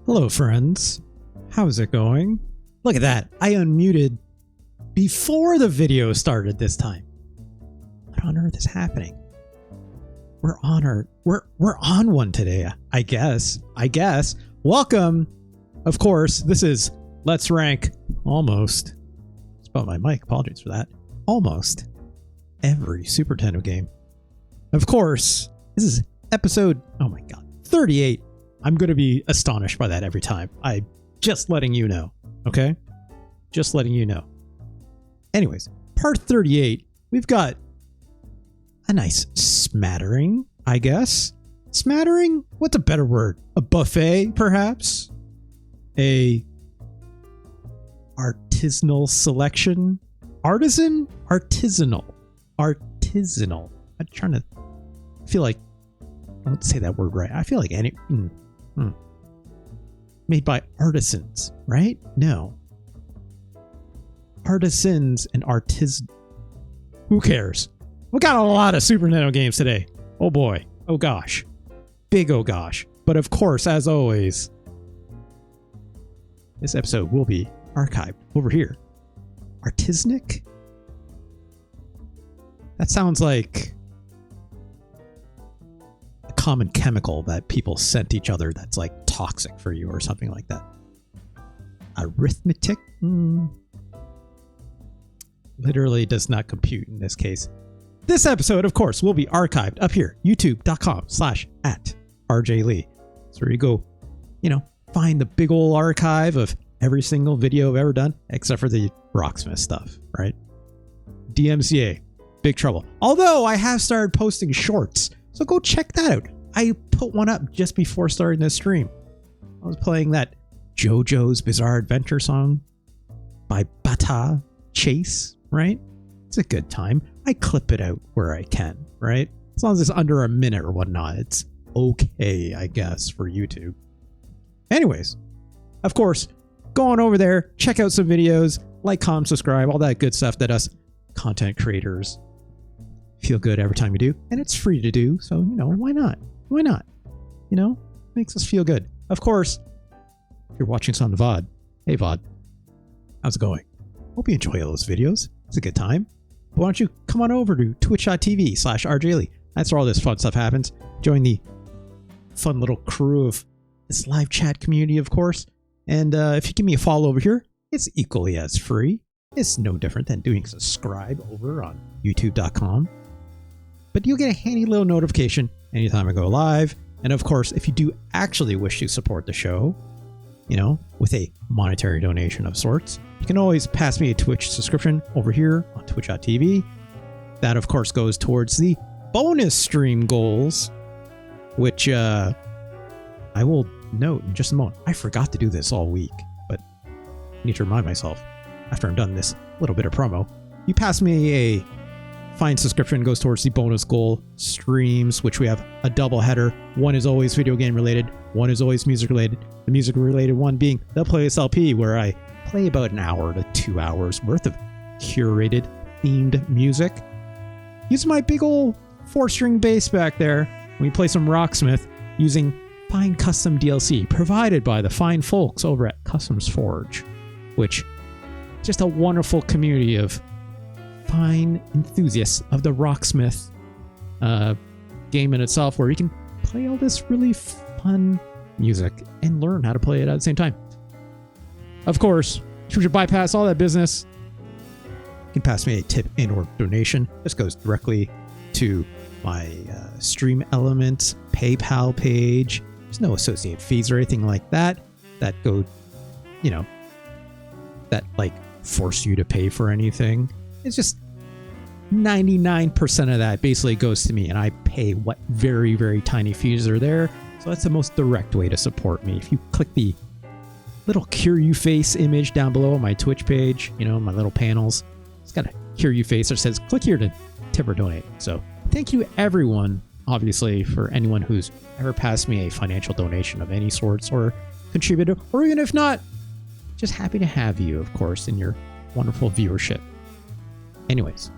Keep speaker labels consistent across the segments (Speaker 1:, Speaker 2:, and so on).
Speaker 1: Hello, friends. How's it going? Look at that. I unmuted before the video started this time. What on earth is happening? We're on one today, I guess. Welcome. Of course, this is Let's Rank almost. It's about my mic. Apologies for that. Almost every Super Nintendo game. Of course, this is episode, oh my god, 38. I'm going to be astonished by that every time. I'm just letting you know, okay? Just letting you know. Anyways, part 38, we've got a nice smattering, I guess. Smattering? What's a better word? A buffet, perhaps? A artisanal selection? Artisan? Artisanal. Artisanal. I'm trying to feel like I don't say that word right. I feel like any made by artisans, right? No. Artisans and artisan. Who cares? We got a lot of Super Nintendo games today. Oh boy. Oh gosh. Big oh gosh. But of course, as always, this episode will be archived over here. Artisanic? That sounds like a common chemical that people sent each other that's like toxic for you or something like that. Arithmetic? Literally does not compute in this case. This episode, of course, will be archived up here, youtube.com/@RJLee. So where you go, find the big old archive of every single video I've ever done, except for the Rocksmith stuff, right? DMCA, big trouble. Although I have started posting shorts, so go check that out. I put one up just before starting this stream. I was playing that JoJo's Bizarre Adventure song by Bata Chase, right? It's a good time. I clip it out where I can, right? As long as it's under a minute or whatnot, it's okay, I guess, for YouTube. Anyways, of course, go on over there, check out some videos, like, comment, subscribe, all that good stuff that us content creators feel good every time you do. And it's free to do, so, why not? Why not? Makes us feel good. Of course, if you're watching this on the VOD, hey VOD, how's it going? Hope you enjoy all those videos. It's a good time. But why don't you come on over to twitch.tv/RJLee. That's where all this fun stuff happens. Join the fun little crew of this live chat community, of course. And if you give me a follow over here, it's equally as free. It's no different than doing subscribe over on youtube.com. But you'll get a handy little notification anytime I go live. And of course, if you do actually wish to support the show, with a monetary donation of sorts, you can always pass me a Twitch subscription over here on twitch.tv. That, of course, goes towards the bonus stream goals, which I will note in just a moment. I forgot to do this all week, but I need to remind myself after I'm done this little bit of promo. You pass me a fine subscription, goes towards the bonus goal streams, which we have a double header. One is always video game related, one is always music related. The music related one being the Playlist LP, where I play about an hour to 2 hours worth of curated themed music. Using my big old 4-string bass back there, we play some Rocksmith using fine custom DLC provided by the fine folks over at Customs Forge, which is just a wonderful community of fine enthusiasts of the Rocksmith game in itself, where you can play all this really fun music and learn how to play it at the same time. Of course, if you should bypass all that business, you can pass me a tip and or donation. This goes directly to my Stream Elements PayPal page. There's no associated fees or anything like that go, that like force you to pay for anything. It's just 99% of that basically goes to me, and I pay what very, very tiny fees are there. So that's the most direct way to support me. If you click the little Cure You Face image down below on my Twitch page, my little panels, it's got a Cure You Face that says click here to tip or donate. So thank you everyone, obviously, for anyone who's ever passed me a financial donation of any sorts or contributed, or even if not, just happy to have you, of course, in your wonderful viewership. Anyways,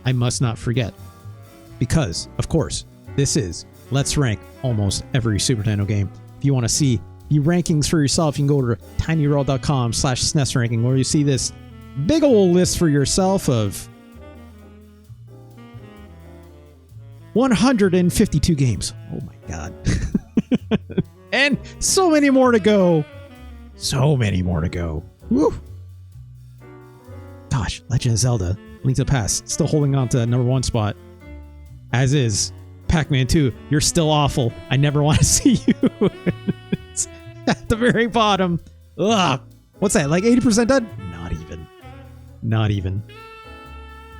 Speaker 1: I must not forget, because, of course, this is Let's Rank almost every Super Nintendo game. If you want to see the rankings for yourself, you can go to tinyurl.com/SNES ranking, where you see this big old list for yourself of 152 games. Oh my god. And so many more to go. So many more to go. Woo. Gosh, Legend of Zelda, Link to the Past, still holding on to the #1 spot. As is Pac-Man 2. You're still awful. I never want to see you. It's at the very bottom. Ugh. What's that? Like 80% done? Not even. Not even.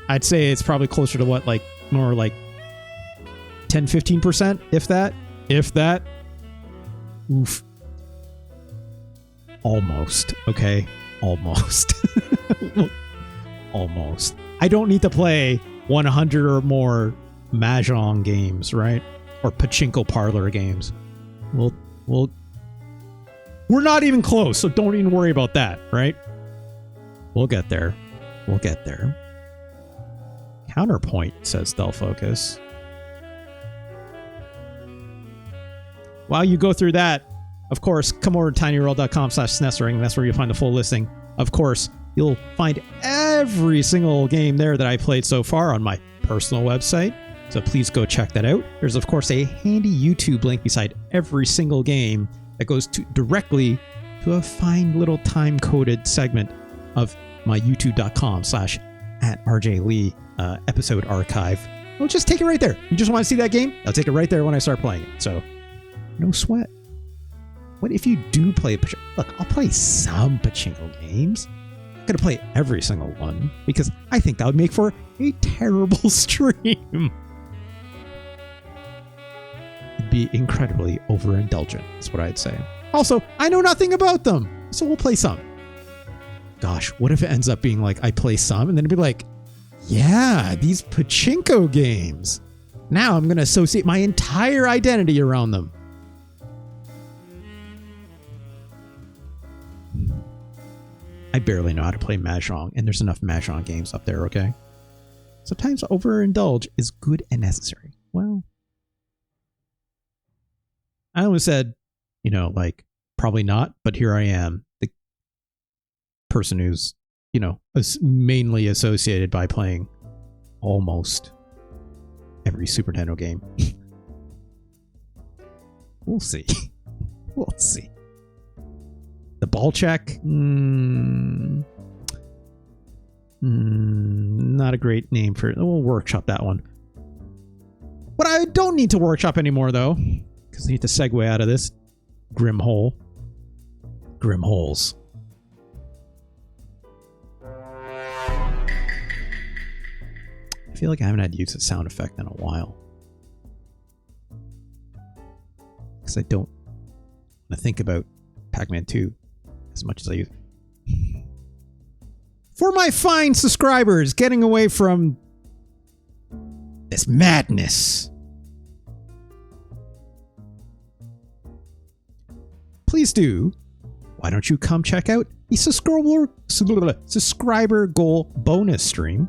Speaker 1: I'd say it's probably closer to what, like more like 10-15%, if that. If that. Oof. Almost. Okay. Almost. Almost. I don't need to play 100 or more Mahjong games, right? Or pachinko parlor games. We're not even close, so don't even worry about that, right? We'll get there. We'll get there. Counterpoint, says Stealth Focus. While you go through that, of course, come over to tinyurl.com/SNESring. That's where you'll find the full listing. Of course, you'll find every single game there that I played so far on my personal website. So please go check that out. There's, of course, a handy YouTube link beside every single game that goes directly to a fine little time-coded segment of my youtube.com/@RJLee episode archive. I'll just take it right there. You just want to see that game? I'll take it right there when I start playing it. So, no sweat. What if you do play pachinko? Look, I'll play some pachinko games. I'm not going to play every single one because I think that would make for a terrible stream. It'd be incredibly overindulgent, is what I'd say. Also, I know nothing about them, so we'll play some. Gosh, what if it ends up being like I play some and then it'd be like, yeah, these pachinko games. Now I'm going to associate my entire identity around them. I barely know how to play Mahjong, and there's enough Mahjong games up there, okay? Sometimes overindulge is good and necessary. Well, I always said, you know, like, probably not, but here I am, the person who's, you know, mainly associated by playing almost every Super Nintendo game. We'll see. We'll see. The ball check? Not a great name for it. We'll workshop that one. What I don't need to workshop anymore, though, because I need to segue out of this grim hole. Grim holes. I feel like I haven't had to use a sound effect in a while. Because I don't want to think about Pac-Man 2 as much as I use. For my fine subscribers getting away from this madness, please do. Why don't you come check out the subscriber goal bonus stream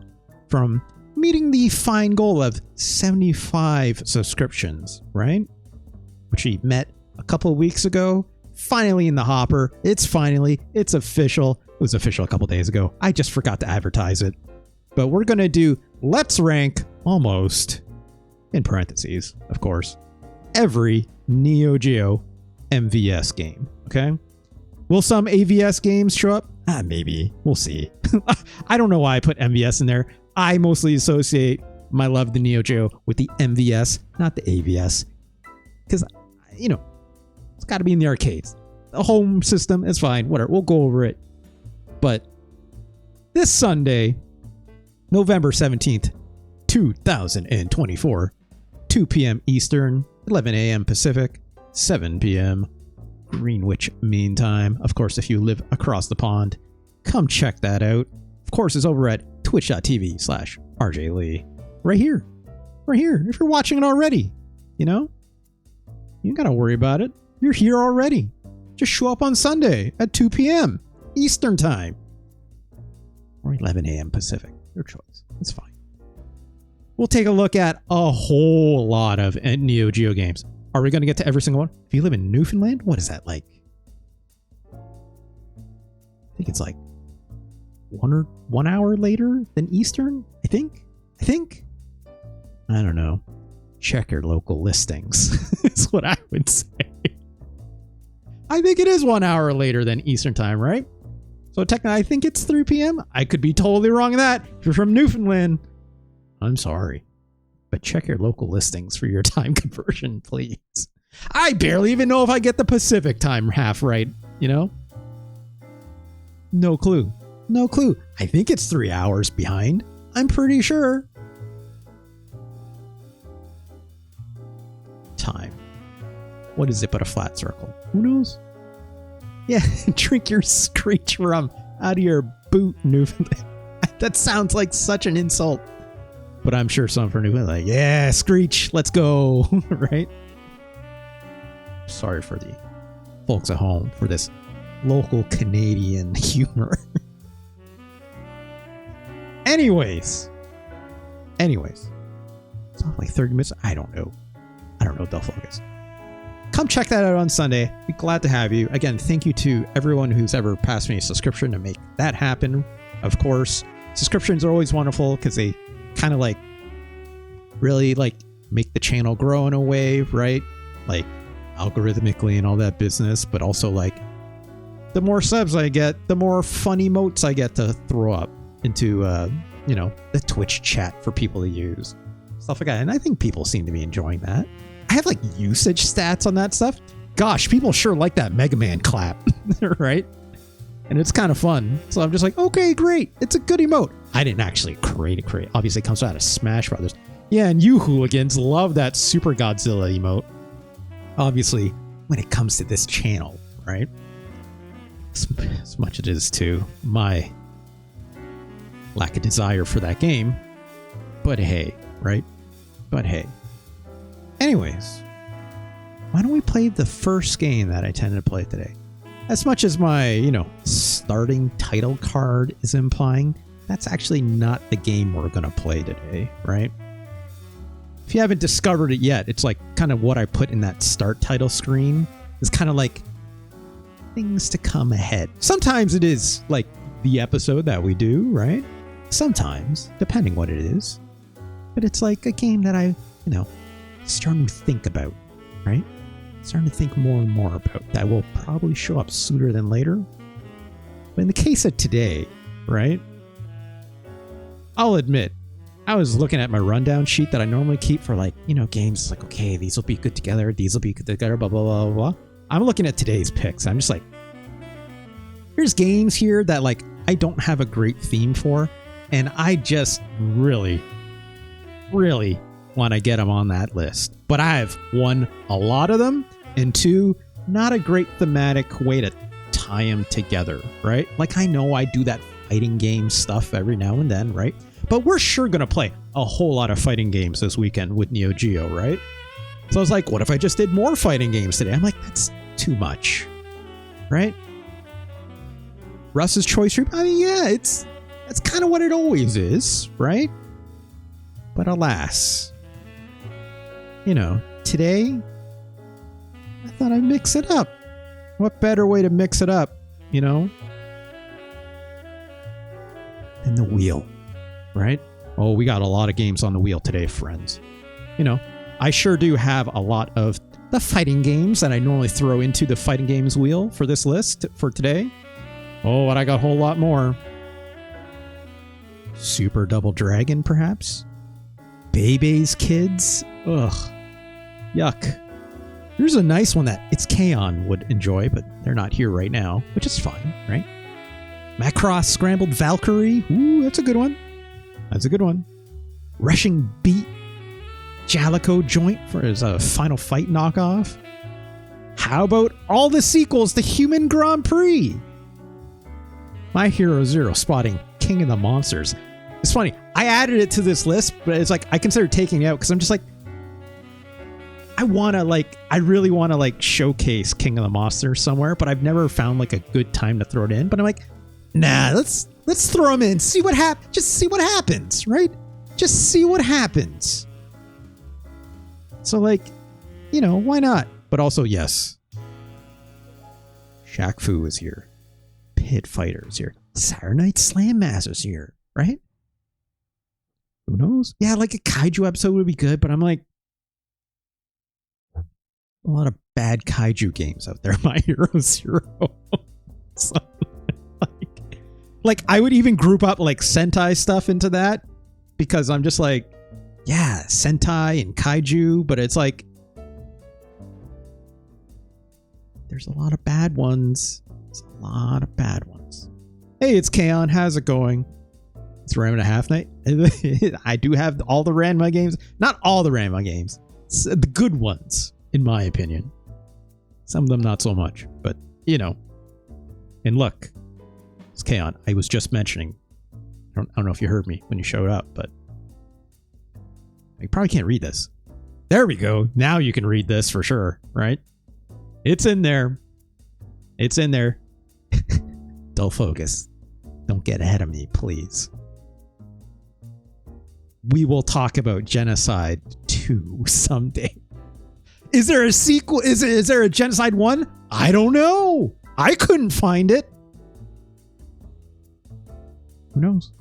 Speaker 1: from meeting the fine goal of 75 subscriptions, right? Which we met a couple of weeks ago. Finally in the hopper. It's official. It was official a couple days ago. I just forgot to advertise it. But we're going to do Let's Rank almost, in parentheses, of course, every Neo Geo MVS game. Okay? Will some AVS games show up? Maybe. We'll see. I don't know why I put MVS in there. I mostly associate my love of the Neo Geo with the MVS, not the AVS. Because, you know, it's got to be in the arcades. The home system is fine. Whatever. We'll go over it. But this Sunday, November 17th, 2024, 2 p.m. Eastern, 11 a.m. Pacific, 7 p.m. Greenwich Mean Time. Of course, if you live across the pond, come check that out. Of course, it's over at twitch.tv/RJLee. Right here. Right here. If you're watching it already, you know, you ain't got to worry about it. You're here already. Just show up on Sunday at 2 p.m. Eastern Time. Or 11 a.m. Pacific. Your choice. It's fine. We'll take a look at a whole lot of Neo Geo games. Are we going to get to every single one? If you live in Newfoundland, what is that, like think it's like 1 hour later than Eastern. I think. I don't know. Check your local listings is what I would say. I think it is 1 hour later than Eastern time, right? So technically, I think it's 3 p.m. I could be totally wrong in that. If you're from Newfoundland, I'm sorry. But check your local listings for your time conversion, please. I barely even know if I get the Pacific time half right, you know? No clue. I think it's 3 hours behind. I'm pretty sure. Time. What is it but a flat circle? Who knows? Yeah, drink your Screech rum out of your boot, Newfoundland. That sounds like such an insult. But I'm sure some for Newfoundland like, yeah, Screech, let's go. Right? Sorry for the folks at home for this local Canadian humor. Anyways. It's not like 30 minutes. I don't know. They'll focus. Come check that out on Sunday. Be glad to have you. Again, thank you to everyone who's ever passed me a subscription to make that happen. Of course, subscriptions are always wonderful because they kind of like really like make the channel grow in a way, right? Like algorithmically and all that business, but also like the more subs I get, the more fun emotes I get to throw up into the Twitch chat for people to use. Stuff like that. And I think people seem to be enjoying that. I have like usage stats on that stuff. Gosh, people sure like that Mega Man clap, right? And it's kind of fun. So I'm just like, okay, great. It's a good emote. I didn't actually create it. Obviously, it comes out of Smash Brothers. Yeah, and you hooligans love that Super Godzilla emote. Obviously, when it comes to this channel, right? As much as it is to my lack of desire for that game. But hey, right? Anyways, why don't we play the first game that I tended to play today? As much as my, starting title card is implying, that's actually not the game we're going to play today, right? If you haven't discovered it yet, it's like kind of what I put in that start title screen is kind of like things to come ahead. Sometimes it is like the episode that we do, right? Sometimes, depending what it is. But it's like a game that I, starting to think about, right? Starting to think more and more about that will probably show up sooner than later. But in the case of today, right? I'll admit, I was looking at my rundown sheet that I normally keep for like, games. It's like, okay, these will be good together. These will be good together, blah, blah, blah, blah, blah. I'm looking at today's picks. I'm just like, there's games here that like I don't have a great theme for. And I just really want to get them on that list. But I've won a lot of them, and two, not a great thematic way to tie them together, right? Like I know I do that fighting game stuff every now and then, right? But we're sure going to play a whole lot of fighting games this weekend with Neo Geo, right? So I was like, what if I just did more fighting games today? I'm like, that's too much, right? Russ's Choice Group, I mean, yeah, that's kind of what it always is, right? But alas, today, I thought I'd mix it up. What better way to mix it up, than the wheel, right? Oh, we got a lot of games on the wheel today, friends. I sure do have a lot of the fighting games that I normally throw into the fighting games wheel for this list for today. Oh, but I got a whole lot more. Super Double Dragon, perhaps? Bebe's Kids? Ugh. Yuck. Here's a nice one that It's Kaon would enjoy, but they're not here right now, which is fine, right? Macross Scrambled Valkyrie? Ooh, that's a good one. Rushing Beat Jalico Joint for his Final Fight knockoff. How about all the sequels to Human Grand Prix? My Hero Zero spotting King of the Monsters. It's funny. I added it to this list, but it's like I consider taking it out because I'm just like, I really want to showcase King of the Monsters somewhere, but I've never found like a good time to throw it in. But I'm like, nah, let's throw them in. See what happens. Just see what happens, right? Just see what happens. So why not? But also, yes, Shaq Fu is here. Pit Fighters here. Saturday Night Slam Masters here, right? Who knows? Yeah, like a kaiju episode would be good, but I'm like, a lot of bad kaiju games out there. My Hero Zero. So, like I would even group up like Sentai stuff into that because I'm just like, yeah, Sentai and kaiju, but it's like there's a lot of bad ones. There's a lot of bad ones. Hey, it's Kaon. How's it going? It's Ram and a Half Night. I do have all the Ranma games. Not all the Ranma games. It's the good ones, in my opinion. Some of them not so much, but you know. And look, it's Kaon. I was just mentioning. I don't know if you heard me when you showed up, but you probably can't read this. There we go. Now you can read this for sure, right? It's in there. It's in there. Don't focus. Don't get ahead of me, please. We will talk about Genocide 2 someday. Is there a sequel? Is there a Genocide 1? I don't know. I couldn't find it. Who knows?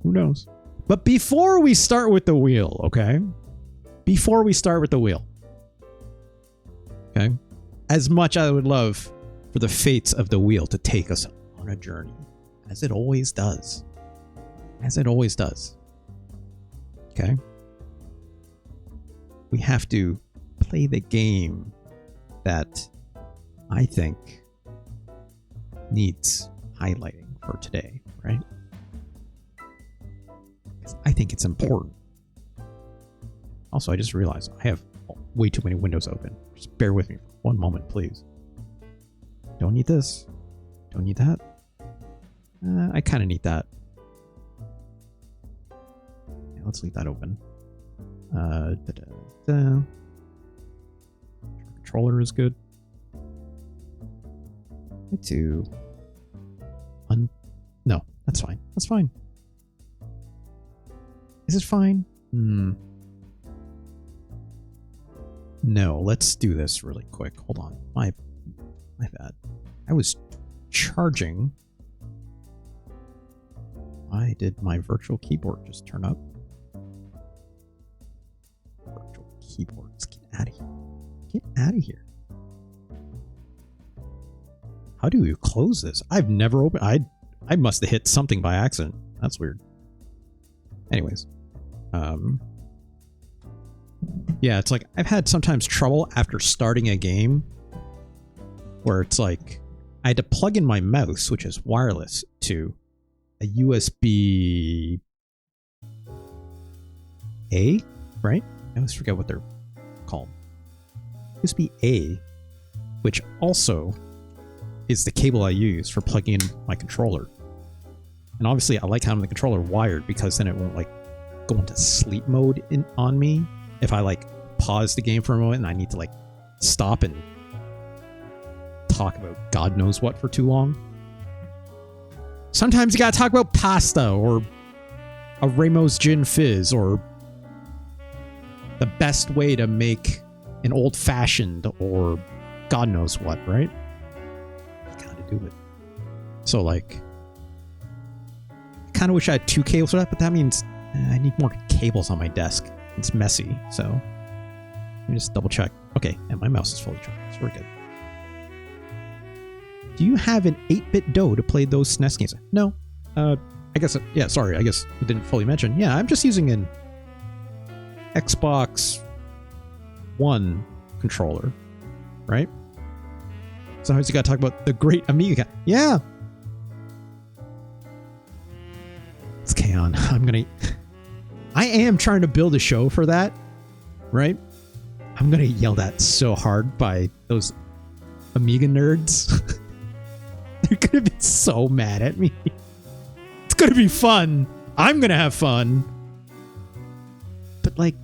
Speaker 1: Who knows? But before we start with the wheel, okay? Before we start with the wheel, okay? As much I would love for the fates of the wheel to take us on a journey, as it always does. As it always does. Okay? We have to play the game that I think needs highlighting for today, right? I think it's important. Also, I just realized I have way too many windows open. Just bear with me for one moment, please. Don't need this. Don't need that. I kind of need that. Yeah, let's leave that open. Controller is good. No, that's fine. That's fine. Is it fine? No, let's do this really quick. Hold on. My bad. I was charging. Why did my virtual keyboard just turn up? Virtual keyboard. Let's get out of here. Get out of here. How do you close this? I've never opened. I must have hit something by accident. That's weird. Anyways. Yeah, it's like I've had sometimes trouble after starting a game where it's like I had to plug in my mouse, which is wireless, to a USB A, right? I always forget what they're called. USB A, which also is the cable I use for plugging in my controller. And obviously I like having the controller wired because then it won't like go into sleep mode on me if I like pause the game for a moment and I need to like stop and talk about God knows what for too long. Sometimes you gotta talk about pasta or a Ramos Gin Fizz or the best way to make an old-fashioned or God knows what, right? You gotta do it. So like I kind of wish I had 2 cables for that, but that means I need more cables on my desk. It's messy, so let me just double check. Okay, and my mouse is fully charged, so we're good. Do you have an 8-bit DOE to play those SNES games? No. I guess, yeah, sorry, I guess we didn't fully mention. Yeah, I'm just using an Xbox One controller, right? Sometimes you gotta talk about the great Amiga. Yeah! It's Kaon. I am trying to build a show for that, right? I'm gonna get yelled at so hard by those Amiga nerds. They're gonna be so mad at me. It's gonna be fun. I'm gonna have fun. But like,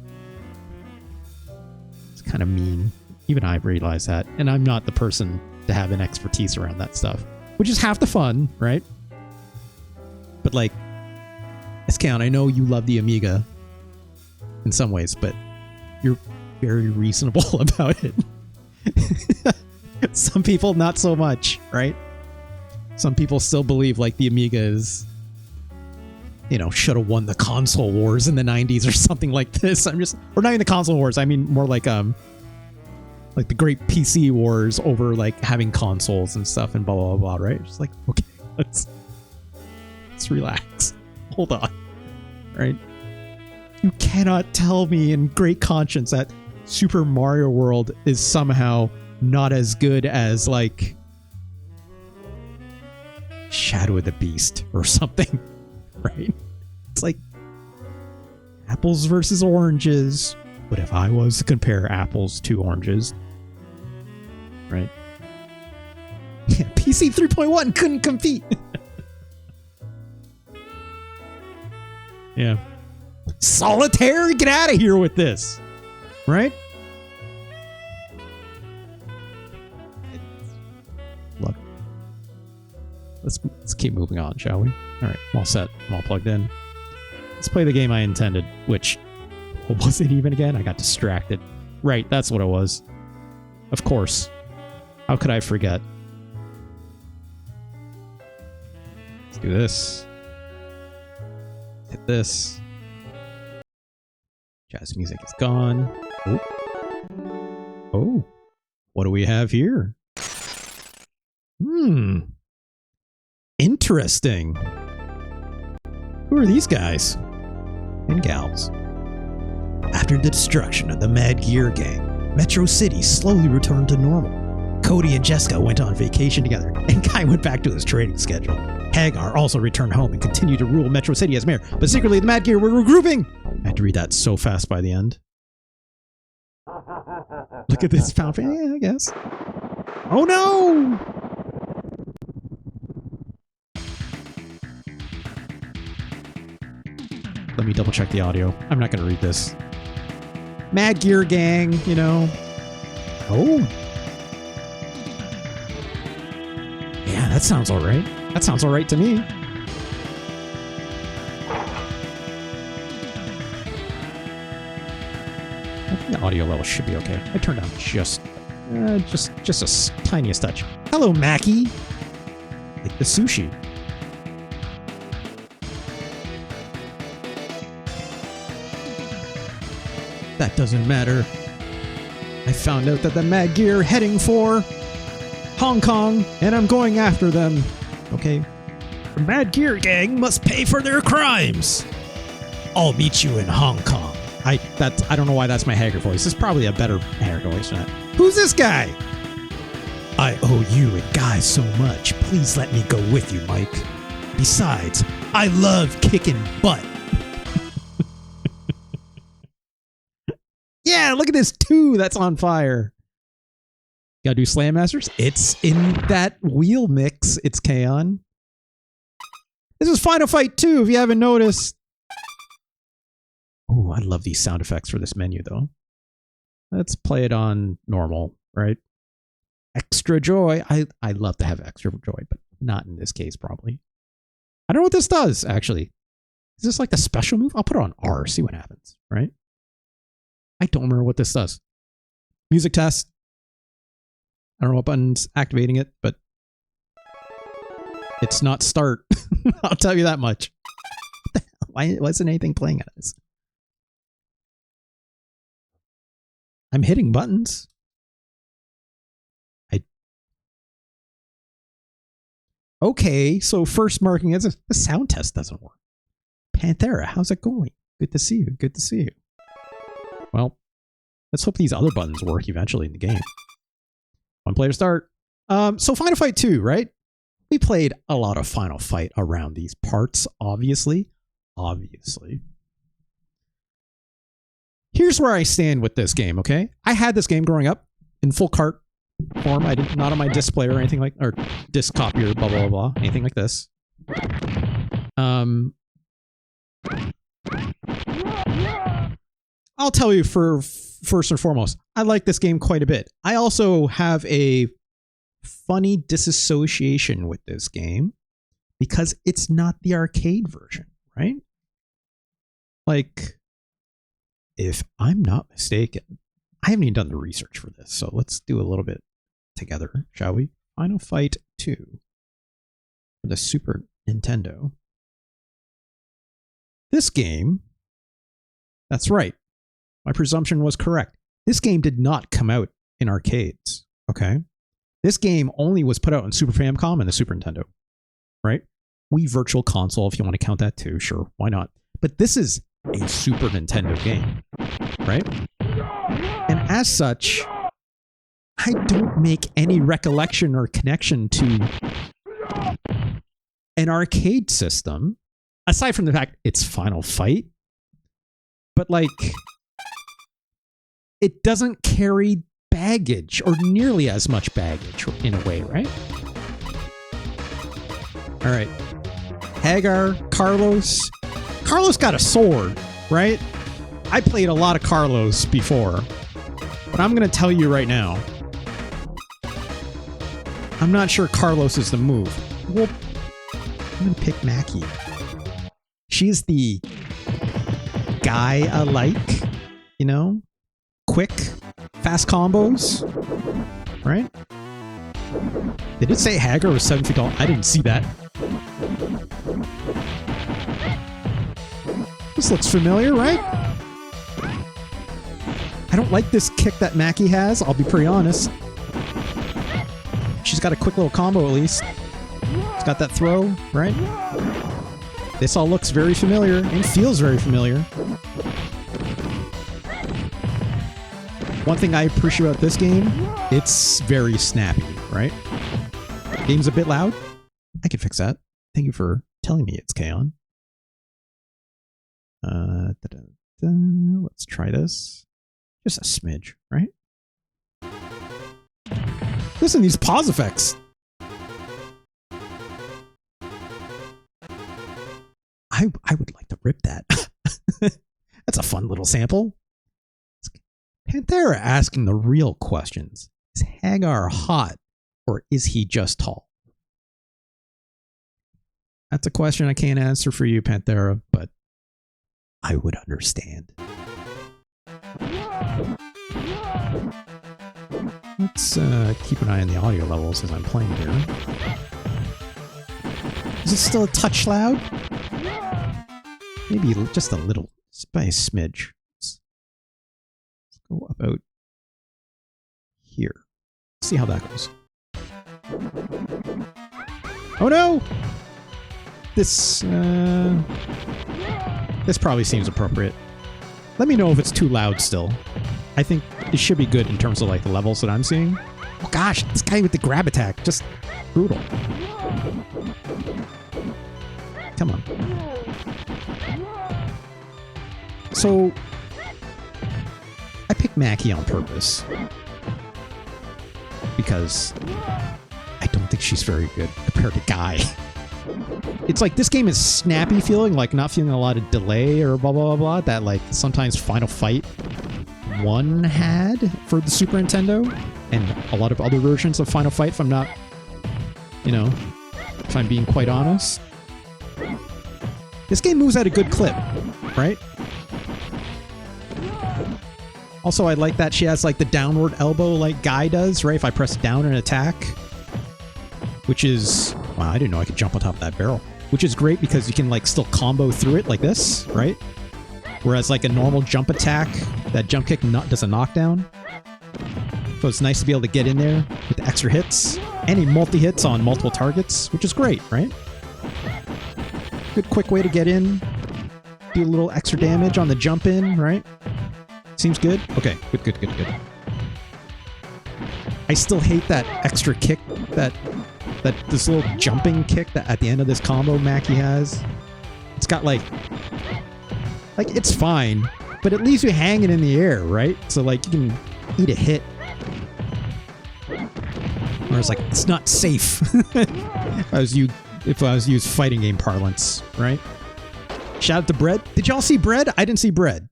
Speaker 1: it's kind of mean. Even I realize that. And I'm not the person to have an expertise around that stuff. Which is half the fun, right? But like, Count, I know you love the Amiga in some ways, but you're very reasonable about it. Some people, not so much, right? Some people still believe like the Amiga is, you know, should have won the console wars in the 90s or something like this. I'm just, or not even the console wars. I mean more like the great PC wars over like having consoles and stuff and blah blah blah. Right? Just like, okay, let's relax. Hold on. Right? You cannot tell me in great conscience that Super Mario World is somehow not as good as like Shadow of the Beast or something, right? It's like apples versus oranges. But if I was to compare apples to oranges, right? Yeah, PC 3.1 couldn't compete. Yeah. Solitaire, get out of here with this, right? Look, let's keep moving on, shall we? All right, I'm all set. I'm all plugged in. Let's play the game I intended, which, what was it even again? I got distracted. Right, that's what it was. Of course. How could I forget? Let's do this. Hit this. Jazz music is gone. Oh. Oh. What do we have here? Interesting. Who are these guys? And gals. After the destruction of the Mad Gear Gang, Metro City slowly returned to normal. Cody and Jessica went on vacation together, and Kai went back to his training schedule. Haggar also returned home and continued to rule Metro City as mayor, but secretly the Mad Gear were regrouping. I had to read that so fast by the end. Look at this fountain. Yeah, I guess. Oh no! Let me double check the audio. I'm not going to read this. Mad Gear Gang, you know. Oh. Yeah, that sounds all right. That sounds all right to me. I think the audio level should be okay. I turned down just a tiniest touch. Hello, Mackie. Like the sushi. That doesn't matter. I found out that the Mad Gear are heading for Hong Kong, and I'm going after them. Okay. The Mad Gear Gang must pay for their crimes. I'll meet you in Hong Kong. I don't know why that's my Haggar voice. It's probably a better Haggar voice than that. Who's this guy? I owe you and Guy so much. Please let me go with you, Mike. Besides, I love kicking butt. Yeah, look at this too. That's on fire. Gotta do Slam Masters. It's in that wheel mix. It's K-On. This is Final Fight 2, if you haven't noticed. Oh, I love these sound effects for this menu, though. Let's play it on normal, right? Extra joy. I love to have extra joy, but not in this case, probably. I don't know what this does, actually. Is this like the special move? I'll put it on R, see what happens, right? I don't remember what this does. Music test. I don't know what button's activating it, but it's not start. I'll tell you that much. Why wasn't anything playing at this? I'm hitting buttons. Okay, so first marking is the sound test doesn't work. Panthera, how's it going? Good to see you. Good to see you. Well, let's hope these other buttons work eventually in the game. One player start. So Final Fight 2, right? We played a lot of Final Fight around these parts, obviously. Obviously. Here's where I stand with this game, okay? I had this game growing up in full cart form. I didn't, not on my disc player or anything like, or disc copier, blah, blah, blah, anything like this. I'll tell you first and foremost, I like this game quite a bit. I also have a funny disassociation with this game because it's not the arcade version, right? Like, if I'm not mistaken, I haven't even done the research for this, so let's do a little bit together, shall we? Final Fight 2. for the Super Nintendo. This game, that's right. My presumption was correct. This game did not come out in arcades, okay? This game only was put out on Super Famicom and the Super Nintendo, right? Wii Virtual Console, if you want to count that too, sure, why not? But this is a Super Nintendo game, right? And as such, I don't make any recollection or connection to an arcade system, aside from the fact it's Final Fight. But like, it doesn't carry baggage, or nearly as much baggage in a way, right? All right. Haggar, Carlos. Carlos got a sword, right? I played a lot of Carlos before, but I'm going to tell you right now, I'm not sure Carlos is the move. Well, I'm going to pick Maki. She's the guy I like, you know? Quick, fast combos, right? Did it say Haggar was 7 feet tall? I didn't see that. This looks familiar, right? I don't like this kick that Maki has, I'll be pretty honest. She's got a quick little combo at least. She's got that throw, right? This all looks very familiar and feels very familiar. One thing I appreciate about this game, it's very snappy, right? Game's a bit loud. I can fix that. Thank you for telling me it's K-On. Let's try this. Just a smidge, right? Listen to these pause effects. I would like to rip that. That's a fun little sample. Panthera asking the real questions. Is Haggar hot, or is he just tall? That's a question I can't answer for you, Panthera, but I would understand. Let's keep an eye on the audio levels as I'm playing here. Is it still a touch loud? Maybe just a little, by a smidge. Let's go about here. See how that goes. Oh no! This probably seems appropriate. Let me know if it's too loud still. I think it should be good in terms of like the levels that I'm seeing. Oh gosh, this guy with the grab attack, just brutal. Come on. So, I picked Maki on purpose. Because I don't think she's very good compared to Guy. It's like this game is snappy feeling, like not feeling a lot of delay or blah blah blah blah that like sometimes Final Fight 1 had for the Super Nintendo, and a lot of other versions of Final Fight, if I'm not, you know, if I'm being quite honest. This game moves at a good clip, right? Also, I like that she has like the downward elbow like Guy does, right? If I press down and attack, which is, wow, I didn't know I could jump on top of that barrel, which is great because you can like still combo through it like this, right? Whereas like a normal jump attack, that jump kick does a knockdown. So it's nice to be able to get in there with the extra hits. And he multi-hits on multiple targets, which is great, right? Good quick way to get in. Do a little extra damage on the jump in, right? Seems good? Okay, good. I still hate that extra kick, this little jumping kick that at the end of this combo Maki has. It's got like it's fine, but at least you hang it in the air, right? So like you can eat a hit. Whereas like it's not safe. if I was used fighting game parlance, right? Shout out to Bread. Did y'all see Bread? I didn't see Bread.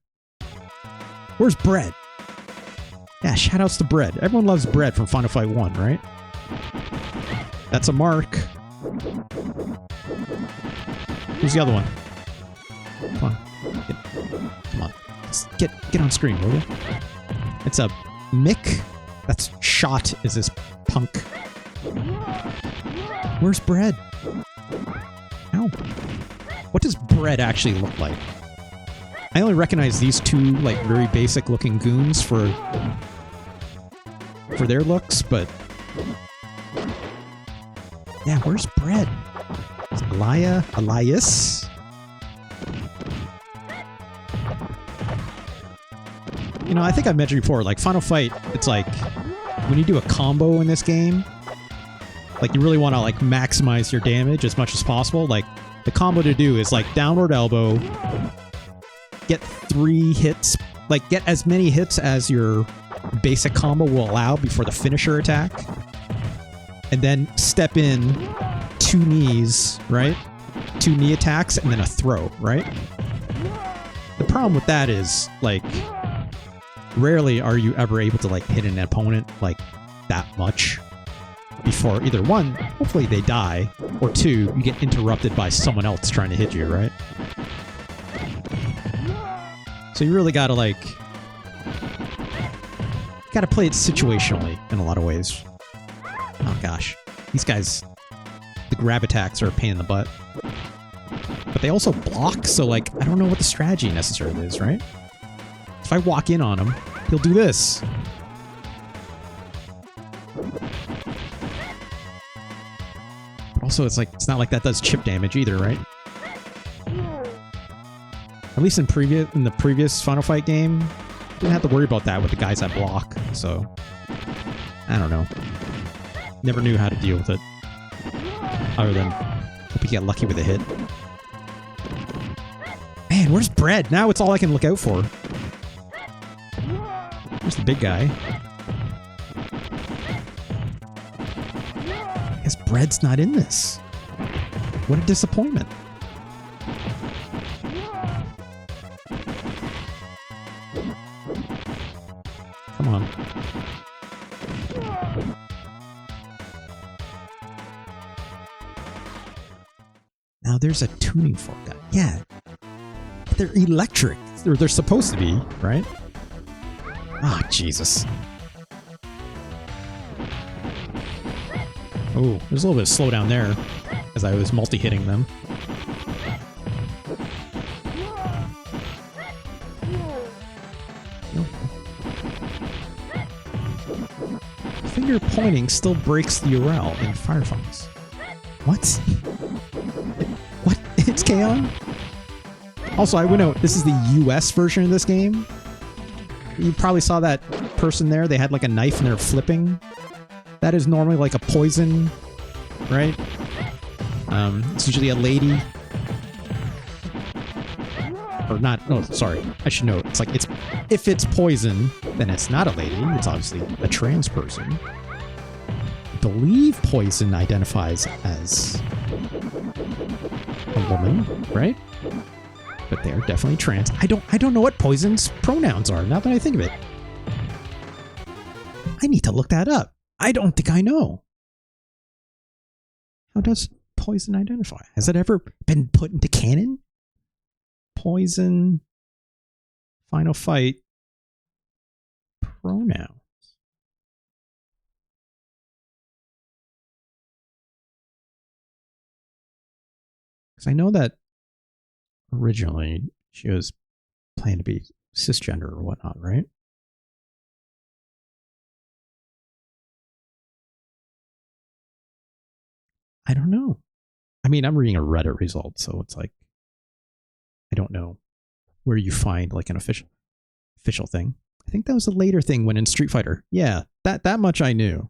Speaker 1: Where's Bread? Yeah, shout outs to Bread. Everyone loves Bread from Final Fight 1, right? That's a mark. Who's the other one? Come on. Just get on screen, will you? It's a Mick. That's Shot is this punk. Where's Bread? hell? What does bread actually look like? I only recognize these two, like, very basic looking goons for their looks, but yeah, where's bread? Is Elias? You know, I think I've mentioned before, like, Final Fight, it's like, when you do a combo in this game, like, you really want to, like, maximize your damage as much as possible. Like, the combo to do is, like, downward elbow, get 3 hits, like, get as many hits as your basic combo will allow before the finisher attack, and then step in 2 knees, right? 2 knee attacks, and then a throw, right? The problem with that is, like, rarely are you ever able to, like, hit an opponent, like, that much before either one, hopefully they die, or 2, you get interrupted by someone else trying to hit you, right? So you really gotta, like, gotta play it situationally in a lot of ways. Oh gosh, these guys, the grab attacks are a pain in the butt, but they also block, so, like, I don't know what the strategy necessarily is, right? If I walk in on him, he'll do this. But also, it's like, it's not like that does chip damage either, right? At least in the previous Final Fight game, didn't have to worry about that with the guys that block, so I don't know. Never knew how to deal with it. Other than hope you get lucky with a hit. Man, where's bread? Now it's all I can look out for. Where's the big guy? I guess bread's not in this. What a disappointment. Come on. Now there's a tuning fork. Yeah. They're electric. They're supposed to be, right? Ah, oh, Jesus. Oh, there's a little bit of slowdown there as I was multi-hitting them. Finger pointing still breaks the URL in Firefox. What? What? It's K-On? Also, I would note, this is the US version of this game. You probably saw that person there. They had like a knife and they're flipping. That is normally like a poison, right? It's usually a lady. Or not, oh, sorry. I should note. It's like, if it's poison, then it's not a lady. It's obviously a trans person. I believe poison identifies as a woman, right? But they're definitely trans. I don't know what poison's pronouns are, now that I think of it. I need to look that up. I don't think I know. How does poison identify? Has it ever been put into canon? Poison, Final Fight, pronouns. Because I know that originally she was planned to be cisgender or whatnot, right? I don't know. I mean, I'm reading a Reddit result, so it's like, I don't know where you find like an official thing. I think that was a later thing when in Street Fighter. Yeah, that much I knew.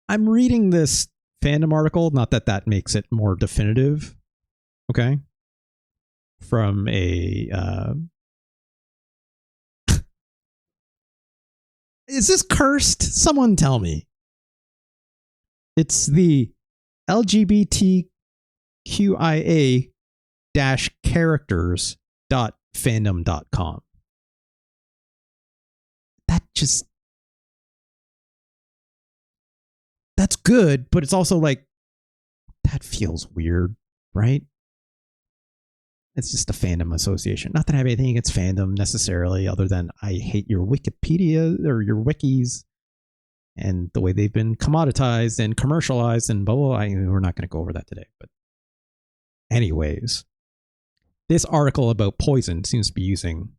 Speaker 1: I'm reading this fandom article, not that that makes it more definitive. Okay. From a is this cursed? Someone tell me. It's the LGBTQIA-characters.fandom.com. That just... That's good, but it's also like... That feels weird, right? It's just a fandom association. Not that I have anything against fandom necessarily, other than I hate your Wikipedia or your wikis. and the way they've been commoditized and commercialized and blah, blah, blah. We're not going to go over that today. But anyways, this article about poison seems to be using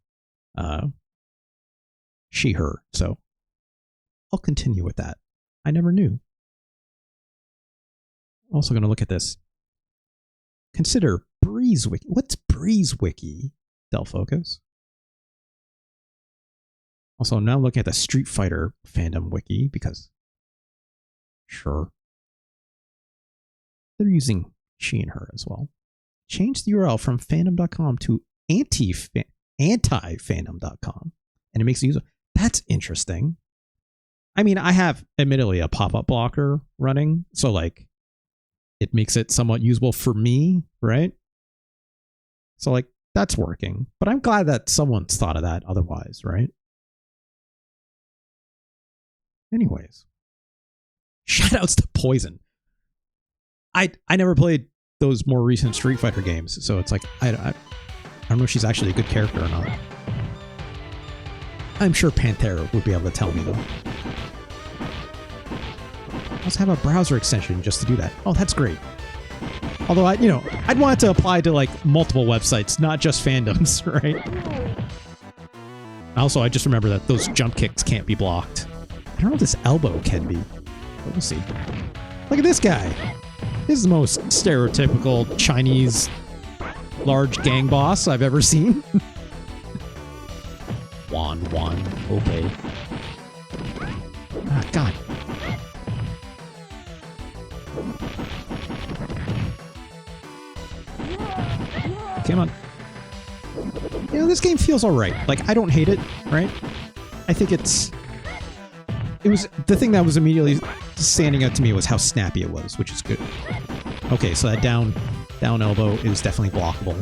Speaker 1: she, her. So I'll continue with that. I never knew. Also going to look at this. Consider Breeze Wiki. What's Breeze Wiki? Del Focus. Also, I'm now looking at the Street Fighter fandom wiki because, sure, they're using she and her as well. Change the URL from fandom.com to anti-fandom.com, and it makes it usable. That's interesting. I mean, I have admittedly a pop-up blocker running, so like it makes it somewhat usable for me, right? So like that's working, but I'm glad that someone's thought of that otherwise, right? Anyways, shoutouts to Poison. I never played those more recent Street Fighter games, so it's like I don't know if she's actually a good character or not. I'm sure Panthera would be able to tell me though. Let's have a browser extension just to do that. Oh, that's great. Although I'd want it to apply to like multiple websites, not just fandoms, right? Also, I just remember that those jump kicks can't be blocked. I don't know if this elbow can be, but we'll see. Look at this guy. This is the most stereotypical Chinese large gang boss I've ever seen. Wan, okay. Ah, God. Come on. This game feels alright. Like, I don't hate it, right? I think it was the thing that was immediately standing out to me was how snappy it was, which is good. Okay, so that down elbow is definitely blockable,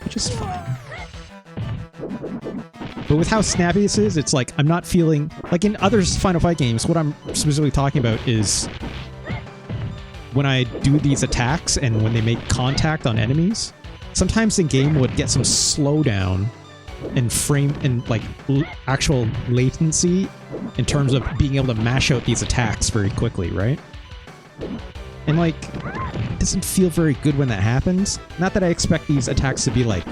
Speaker 1: which is fine. But with how snappy this is, it's like I'm not feeling like in other Final Fight games. What I'm specifically talking about is when I do these attacks and when they make contact on enemies. Sometimes the game would get some slowdown and frame and like actual latency in terms of being able to mash out these attacks very quickly, right? And like, it doesn't feel very good when that happens. Not that I expect these attacks to be like,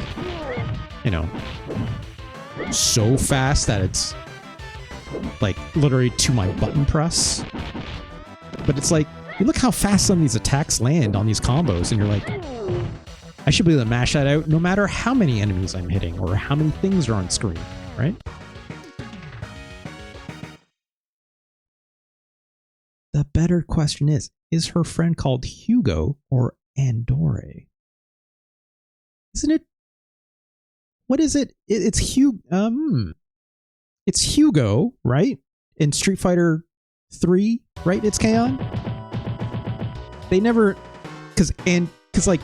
Speaker 1: so fast that it's like literally to my button press. But it's like, you look how fast some of these attacks land on these combos and you're like, I should be able to mash that out no matter how many enemies I'm hitting or how many things are on screen, right? The better question is her friend called Hugo or Andore? Isn't it? What is it? It's It's Hugo, right? In Street Fighter 3, right? It's K-On? They never... Because like...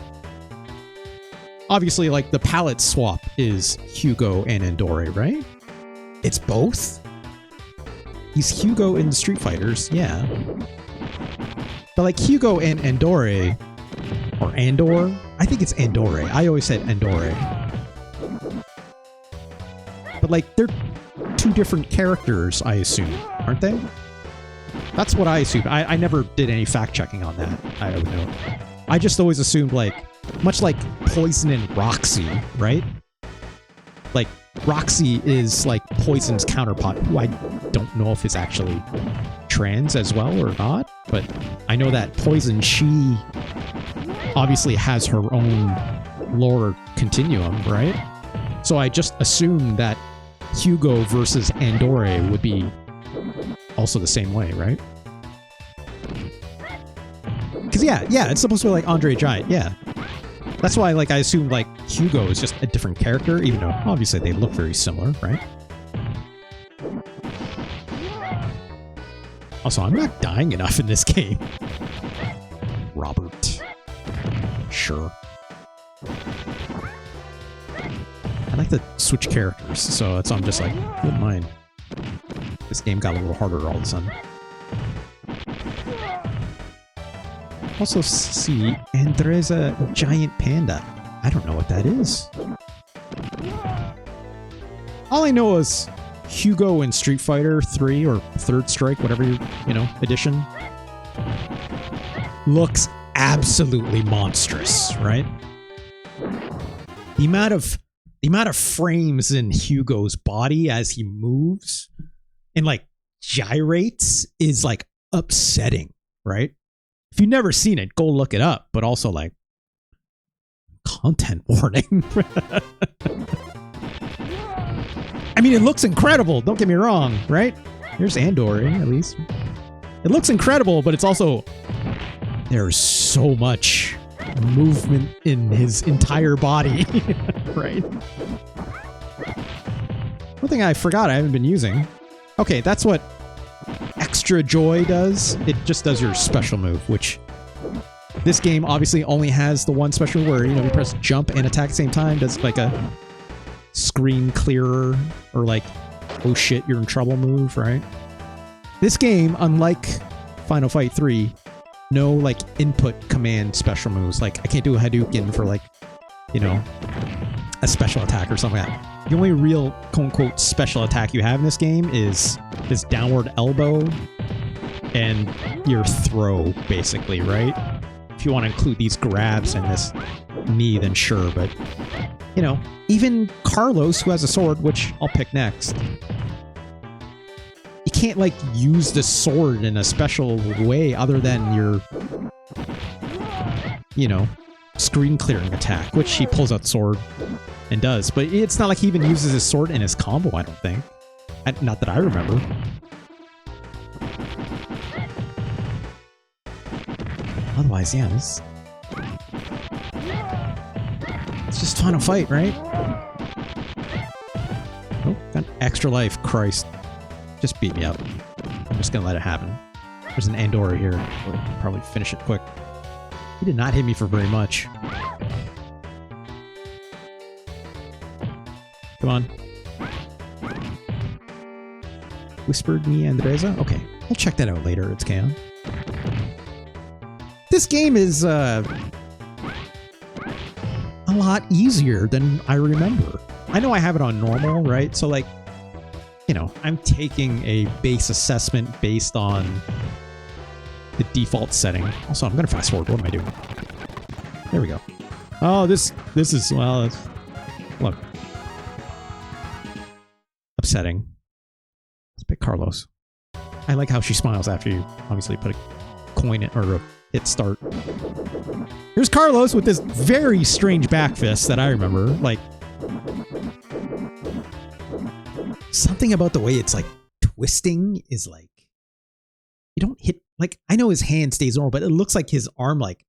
Speaker 1: Obviously, like, the palette swap is Hugo and Andore, right? It's both? He's Hugo in the Street Fighters, yeah. But, like, Hugo and Andore... Or Andor? I think it's Andore. I always said Andore. But, like, they're two different characters, I assume, aren't they? That's what I assumed. I never did any fact-checking on that. I don't know. I just always assumed, like... Much like Poison and Roxy, right? Like, Roxy is like Poison's counterpart, who I don't know if is actually trans as well or not, but I know that Poison, she obviously has her own lore continuum, right? So I just assumed that Hugo versus Andore would be also the same way, right? Because yeah, it's supposed to be like Andre Giant, yeah. That's why, like, I assumed, like, Hugo is just a different character, even though, obviously, they look very similar, right? Also, I'm not dying enough in this game. Robert. Sure. I like to switch characters, so I'm just like, wouldn't mind. This game got a little harder all of a sudden. Also see, and there is a giant panda. I don't know what that is. All I know is Hugo in Street Fighter 3 or Third Strike, whatever edition, looks absolutely monstrous, right? The amount of frames in Hugo's body as he moves and like gyrates is like upsetting, right? If you've never seen it, go look it up, but also like content warning. I mean, it looks incredible, don't get me wrong, right? Here's Andor, at least. It looks incredible, but it's also, there's so much movement in his entire body, right? One thing I forgot I haven't been using. Okay, that's what Extra Joy does. It just does your special move, which this game obviously only has the one special where, you press jump and attack at the same time. Does like a screen clearer or like, oh shit, you're in trouble move, right? This game, unlike Final Fight 3, no like input command special moves. Like I can't do a Hadouken for like, a special attack or something like that. The only real quote-unquote special attack you have in this game is this downward elbow and your throw, basically, right? If you want to include these grabs and this knee, then sure, but even Carlos, who has a sword, which I'll pick next, you can't like use the sword in a special way other than your screen clearing attack, which he pulls out sword and does, but it's not like he even uses his sword in his combo, I don't think. Not that I remember. Otherwise, yeah, it's just Final Fight, right? Oh, got extra life, Christ. Just beat me up. I'm just gonna let it happen. There's an Andorra here. We'll probably finish it quick. He did not hit me for very much. Come on. Whispered me Andreza? Okay, I'll check that out later. It's canon. This game is a lot easier than I remember. I know I have it on normal, right? So like, I'm taking a base assessment based on the default setting. Also, I'm gonna fast forward. What am I doing? There we go. Oh, this is, well, look. Upsetting. Let's pick Carlos. I like how she smiles after you obviously put a coin in, or a hit start. Here's Carlos with this very strange back fist that I remember. Like, something about the way it's like twisting is like, you don't hit, like, I know his hand stays normal, but it looks like his arm like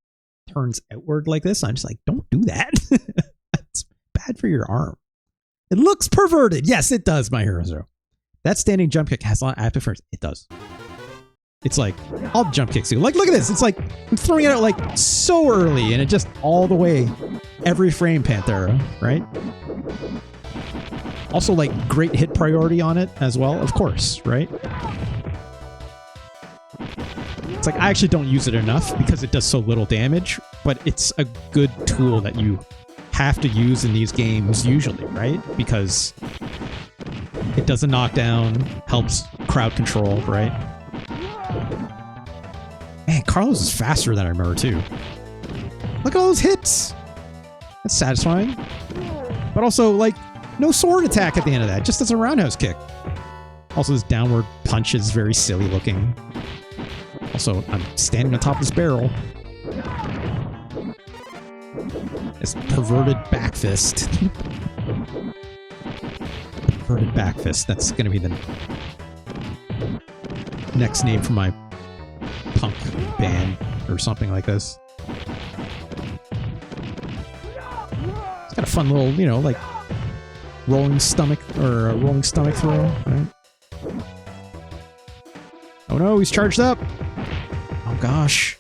Speaker 1: turns outward like this. I'm just like, don't do that. That's bad for your arm. It looks perverted. Yes, it does, my hero zero. That standing jump kick has a lot of active first. It does. It's like, all jump kicks do. Like, look at this. It's like, I'm throwing it out like so early and it just all the way, every frame, Panthera, right? Also, like, great hit priority on it as well, of course, right? It's like, I actually don't use it enough because it does so little damage, but it's a good tool that you have to use in these games usually, right? Because it does a knockdown, helps crowd control, right? Man, Carlos is faster than I remember too. Look at all those hits! That's satisfying. But also, like, no sword attack at the end of that, just as a roundhouse kick. Also, this downward punch is very silly looking. Also, I'm standing on top of this barrel. This perverted back fist. Perverted back fist. That's going to be the next name for my punk band or something like this. It's got a fun little, like rolling stomach or a rolling stomach throw, right? Oh no, he's charged up. Oh gosh.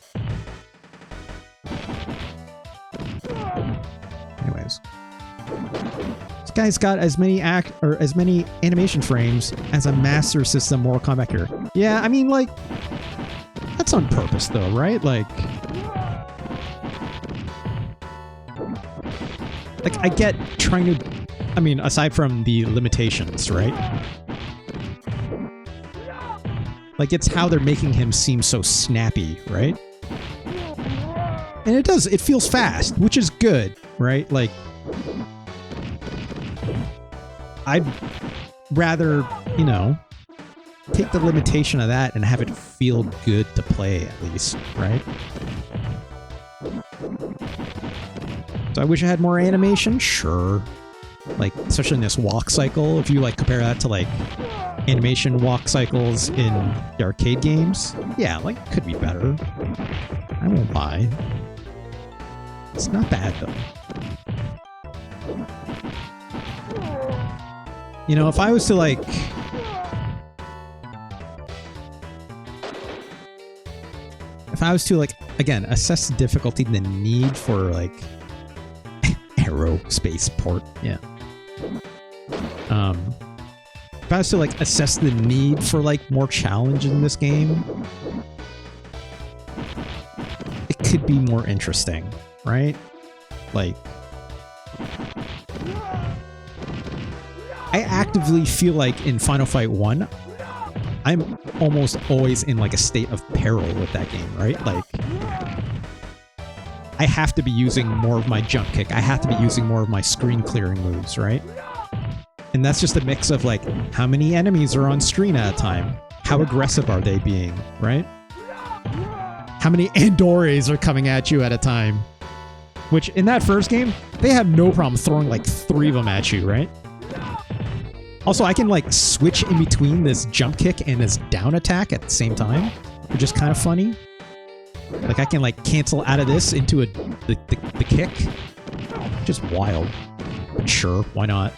Speaker 1: Anyways, this guy's got as many animation frames as a Master System Mortal Kombat character. Yeah, I mean, like, that's on purpose though, right? Like I get trying to, I mean, aside from the limitations, right? Like, it's how they're making him seem so snappy, right? And it does, it feels fast, which is good, right? Like, I'd rather, you know, take the limitation of that and have it feel good to play, at least, right? So I wish I had more animation, sure. Like, especially in this walk cycle, if you, like, compare that to, like, animation walk cycles in the arcade games, yeah, like, could be better. I won't lie. It's not bad, though. You know, if I was to, like... If I was to, like, again, assess the difficulty and the need for, like, aerospace port, yeah. If I was to, like, assess the need for, like, more challenge in this game, it could be more interesting, right? Like, I actively feel like in Final Fight 1, I'm almost always in, like, a state of peril with that game, right? Like, I have to be using more of my jump kick. I have to be using more of my screen clearing moves, right? And that's just a mix of, like, how many enemies are on screen at a time? How aggressive are they being, right? How many Andores are coming at you at a time? Which, in that first game, they have no problem throwing, like, 3 of them at you, right? Also, I can, like, switch in between this jump kick and this down attack at the same time, which is kind of funny. Like, I can, like, cancel out of this into the kick. Just wild. But sure, why not?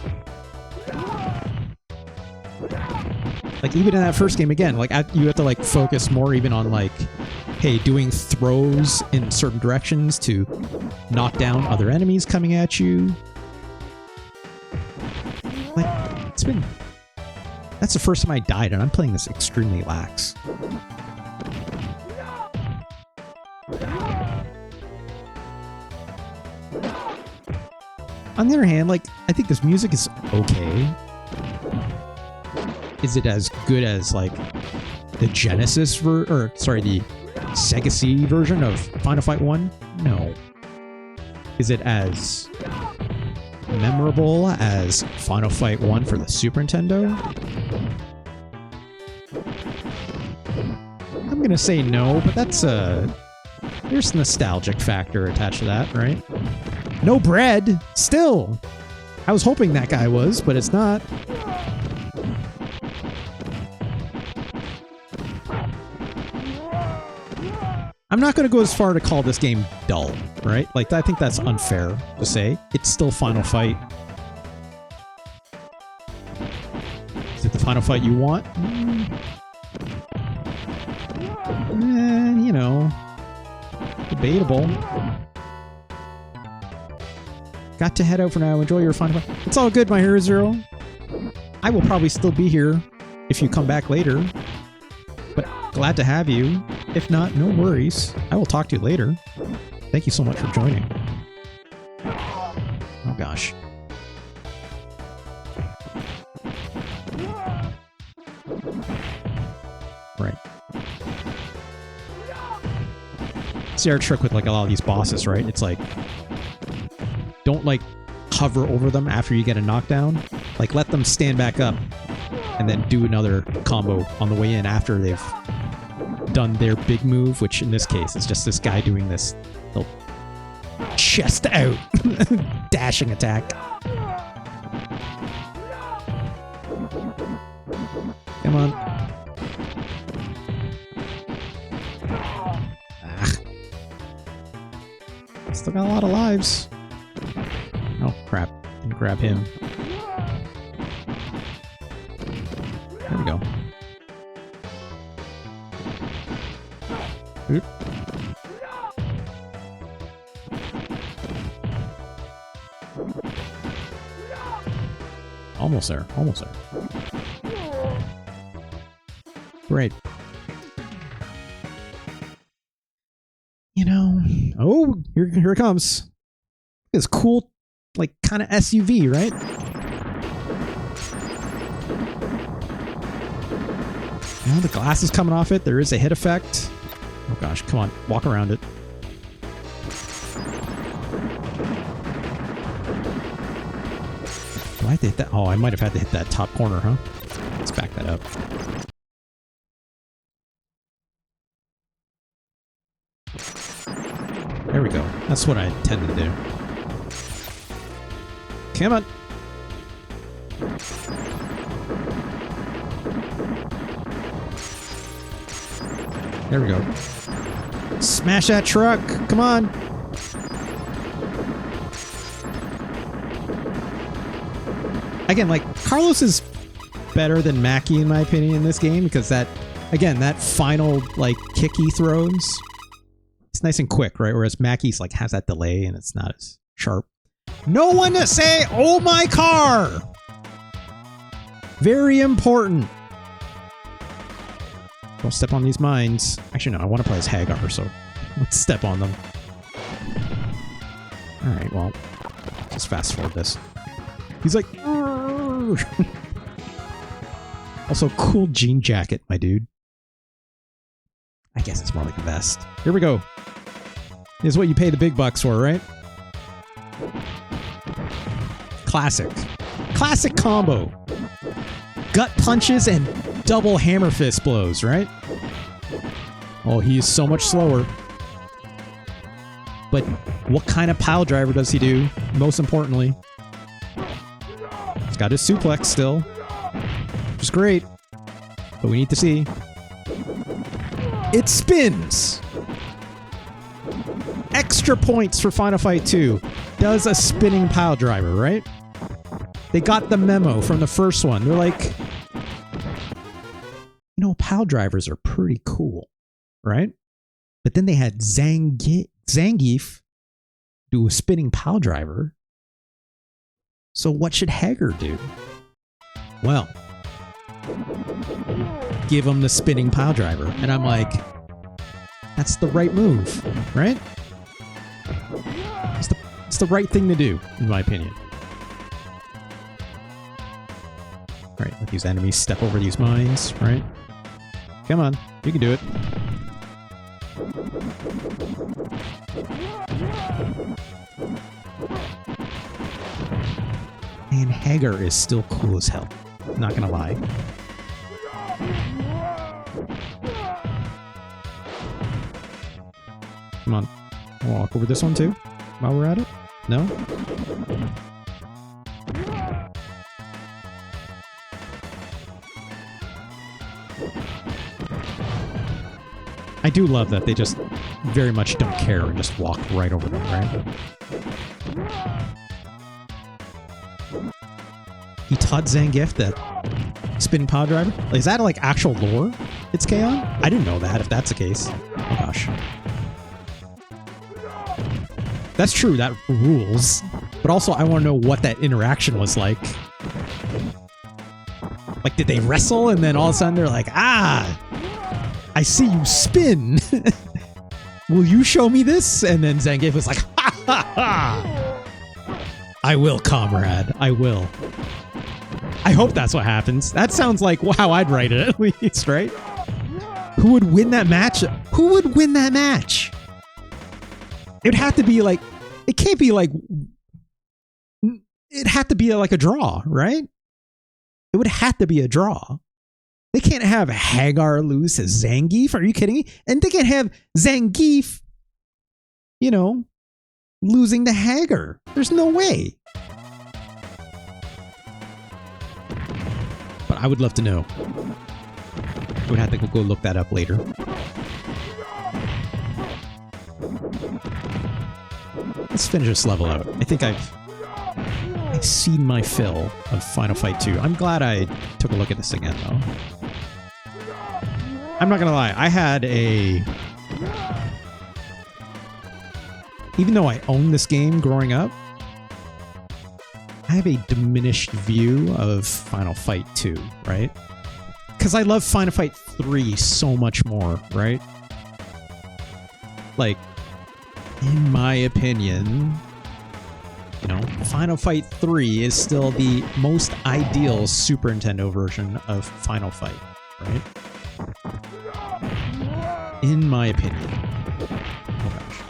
Speaker 1: Like, even in that first game, again, like, you have to, like, focus more even on, like, hey, doing throws in certain directions to knock down other enemies coming at you. Like, it's been... That's the first time I died, and I'm playing this extremely lax. On the other hand, like, I think this music is okay. Is it as good as, like, the Genesis the Sega CD version of Final Fight 1? No. Is it as memorable as Final Fight 1 for the Super Nintendo? I'm gonna say no, but that's there's a nostalgic factor attached to that, right? No bread! Still! I was hoping that guy was, but it's not. I'm not going to go as far to call this game dull, right? Like, I think that's unfair to say. It's still Final Fight. Is it the Final Fight you want? You know, debatable. Got to head out for now. Enjoy your Final Fight. It's all good, my Hero Zero. I will probably still be here if you come back later. But glad to have you. If not, no worries. I will talk to you later. Thank you so much for joining. Oh gosh. Right. See our trick with, like, a lot of these bosses, right? It's like, don't, like, hover over them after you get a knockdown. Like, let them stand back up and then do another combo on the way in after they've done their big move, which in this case is just this guy doing this little chest out dashing attack. Come on. Still got a lot of lives. Oh crap, didn't grab him. There we go. Oop. Almost there, almost there. Great. You know, oh, here it comes. This cool, like, kind of SUV, right? Now the glass is coming off it. There is a hit effect. Oh gosh, come on. Walk around it. Do I have to hit that? Oh, I might have had to hit that top corner, huh? Let's back that up. There we go. That's what I intended to do. Come on. There we go. Smash that truck. Come on. Again, like, Carlos is better than Makai in my opinion in this game because that, again, that final, like, kick he throws, it's nice and quick, right? Whereas Makai's, like, has that delay and it's not as sharp. No one to say, oh my car! Very important. Don't step on these mines. Actually, no, I want to play as Haggar, so let's step on them. Alright, well, just fast forward this. He's like, also, cool jean jacket, my dude. I guess it's more like a vest. Here we go. This is what you pay the big bucks for, right? Classic. Classic combo. Gut punches and double hammer fist blows, right? Oh, he is so much slower. But what kind of pile driver does he do? Most importantly, he's got his suplex still, which is great. But we need to see. It spins! Extra points for Final Fight 2. Does a spinning pile driver, right? They got the memo from the first one. They're like, you know, pile drivers are pretty cool, right? But then they had Zangief do a spinning pile driver. So what should Haggar do? Well, give him the spinning pile driver. And I'm like, that's the right move, right? It's the right thing to do, in my opinion. Right, let these enemies step over these mines, right? Come on, you can do it. And Haggar is still cool as hell. Not gonna lie. Come on. I'll walk over this one too, while we're at it. No? I do love that they just very much don't care and just walk right over them, right? He taught Zangief that spinning pile driver? Like, is that like actual lore it's K-On? I didn't know that, if that's the case. Oh gosh. That's true, that rules. But also, I want to know what that interaction was like. Like, did they wrestle and then all of a sudden they're like, ah, I see you spin. Will you show me this? And then Zangief was like, ha ha ha. I will, comrade. I will. I hope that's what happens. That sounds like how I'd write it, at least, right? Who would win that match? Who would win that match? It would have to be like, it can't be like, it'd have to be like a draw, right? It would have to be a draw. They can't have Haggar lose to Zangief. Are you kidding me? And they can't have Zangief, you know, losing to Haggar. There's no way. But I would love to know. We'd have to go look that up later. Let's finish this level out. I think I've seen my fill of Final Fight 2. I'm glad I took a look at this again, though. I'm not gonna lie, I had a... Even though I owned this game growing up, I have a diminished view of Final Fight 2, right? Because I love Final Fight 3 so much more, right? Like, in my opinion, you know, Final Fight 3 is still the most ideal Super Nintendo version of Final Fight, right? in my opinion. Oh gosh.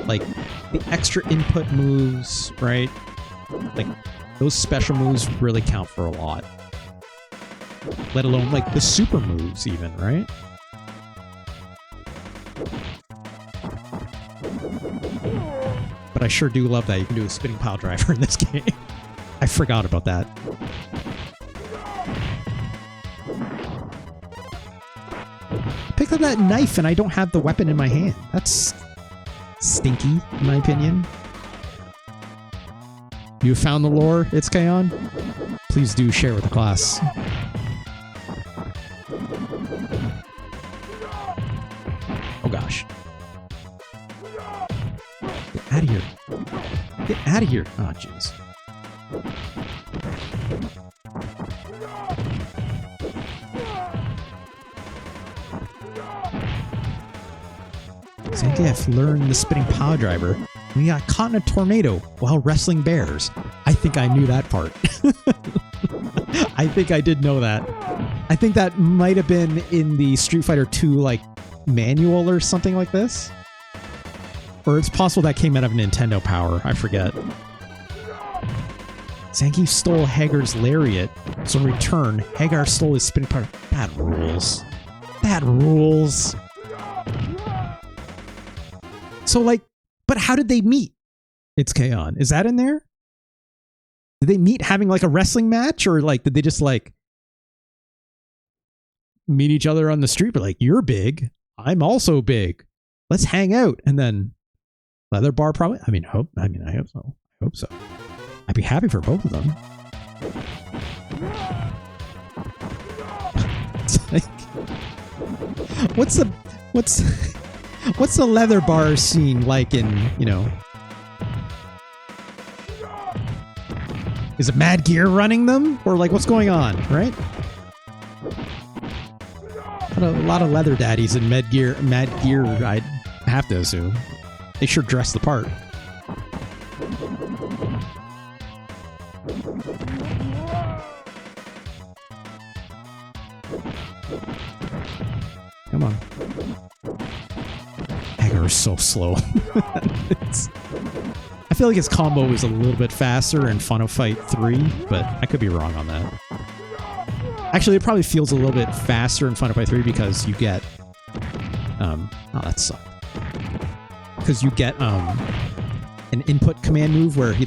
Speaker 1: Like, the extra input moves, right? Like, those special moves really count for a lot. Let alone, like, the super moves even, right? But I sure do love that you can do a spinning pile driver in this game. I forgot about that. Pick up that knife and I don't have the weapon in my hand. That's stinky, in my opinion. You found the lore, it's Kaon? Please do share with the class. Oh gosh. Get out of here. Get out of here. Oh jeez. Zangief learned the spinning pile driver when he got caught in a tornado while wrestling bears. I think I knew that part. I think I did know that. I think that might have been in the Street Fighter 2 like manual or something like this. Or it's possible that came out of Nintendo Power. I forget. Zangief stole Haggar's lariat, so in return, Haggar stole his spinning pile. That rules. That rules. So, like, but how did they meet? It's Kaon. Is that in there? Did they meet having, like, a wrestling match? Or, like, did they just, like, meet each other on the street? But, like, you're big. I'm also big. Let's hang out. And then Leather Bar probably? I hope so. I hope so. I'd be happy for both of them. It's like... What's the Leather Bar scene like in, you know... Is it Mad Gear running them? Or like, what's going on, right? A lot of leather daddies in Mad Gear, I'd have to assume. They sure dress the part. Come on. Haggar is so slow. I feel like his combo is a little bit faster in Final Fight 3, but I could be wrong on that. Actually, it probably feels a little bit faster in Final Fight 3 because you get... oh, that sucked. Because you get an input command move where he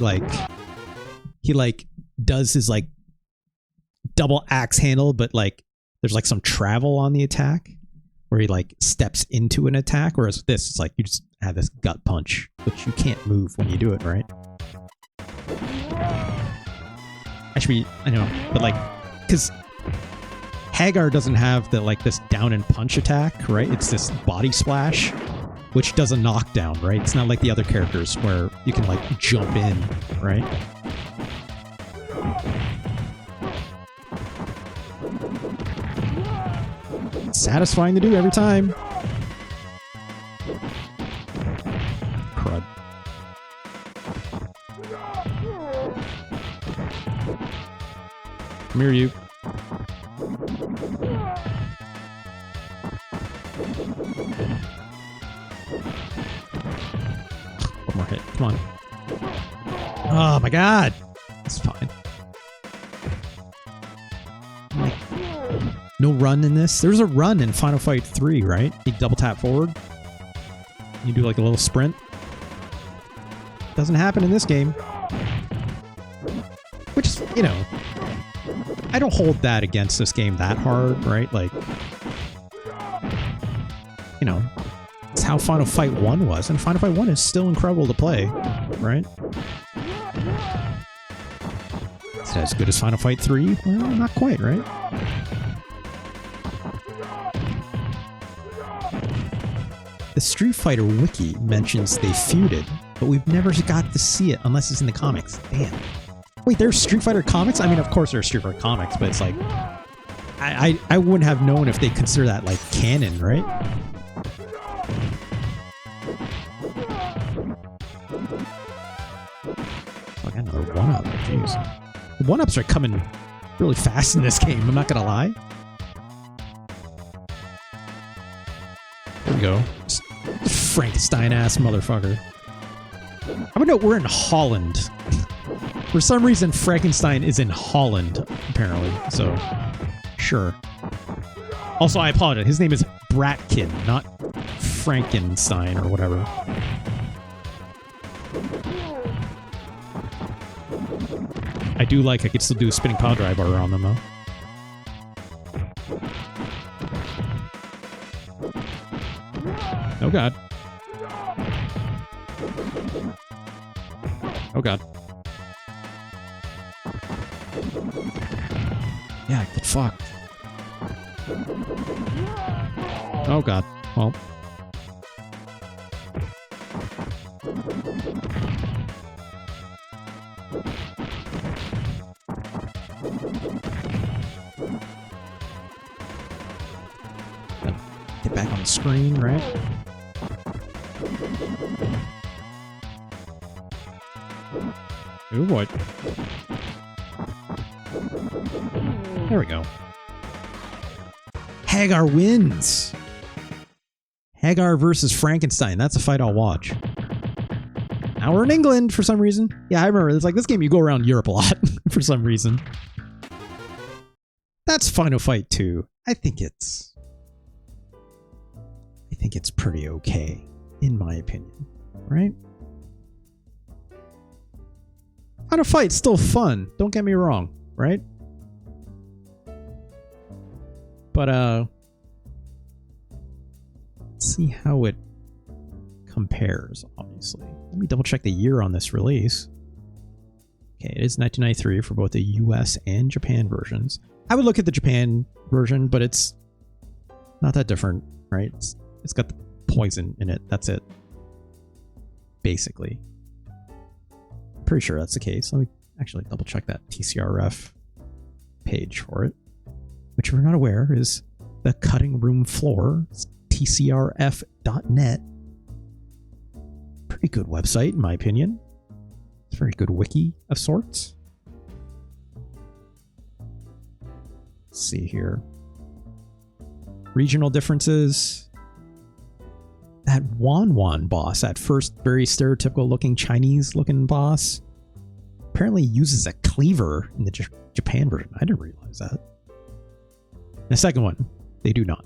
Speaker 1: does his like double axe handle, but like there's like some travel on the attack where he like steps into an attack, whereas this is like you just have this gut punch, which you can't move when you do it, right? Actually, I know, but like, because Haggar doesn't have the like this down and punch attack, right? It's this body splash, which does a knockdown, right? It's not like the other characters where you can like jump in, right? It's satisfying to do every time. Crud. Come here, you. One more hit. Come on. Oh my god. It's fine. No run in this. There's a run in Final Fight 3, right? You double tap forward. You do like a little sprint. Doesn't happen in this game. Which is, you know, I don't hold that against this game that hard, right? Like, you know, it's how Final Fight 1 was, and Final Fight 1 is still incredible to play, right? Is it as good as Final Fight 3? Well, not quite, right? The Street Fighter wiki mentions they feuded, but we've never got to see it unless it's in the comics. Damn. Wait, there's Street Fighter comics? I mean, of course there's Street Fighter comics, but it's like... I wouldn't have known if they consider that, like, canon, right? Oh, I got another 1-up. Jeez. The 1-ups are coming really fast in this game, I'm not gonna lie. There we go. Frankenstein-ass motherfucker. I would note we're in Holland. For some reason, Frankenstein is in Holland, apparently. So, sure. Also, I apologize. His name is Bratkin, not Frankenstein or whatever. I do like I could still do a spinning power drive bar on them, though. Oh god. Oh god. Yeah, get fucked. Oh god. Well. Get back on the screen, right? Oh boy. There we go. Haggar wins. Haggar versus Frankenstein. That's a fight I'll watch. Now we're in England for some reason. Yeah, I remember. It's like this game you go around Europe a lot for some reason. That's Final Fight 2. I think it's pretty okay, in my opinion. Right? Final Fight's still fun. Don't get me wrong, right? But let's see how it compares, obviously. Let me double check the year on this release. Okay, it is 1993 for both the US and Japan versions. I would look at the Japan version, but it's not that different, right? It's got the poison in it. That's it. Basically. Pretty sure that's the case. Let me actually double check that TCRF page for it. Which, if you're not aware, is the cutting room floor. It's tcrf.net. Pretty good website, in my opinion. It's a very good wiki of sorts. Let's see here. Regional differences. That Wan boss, that first very stereotypical looking Chinese looking boss, apparently uses a cleaver in the Japan version. I didn't realize that. And the second one, they do not.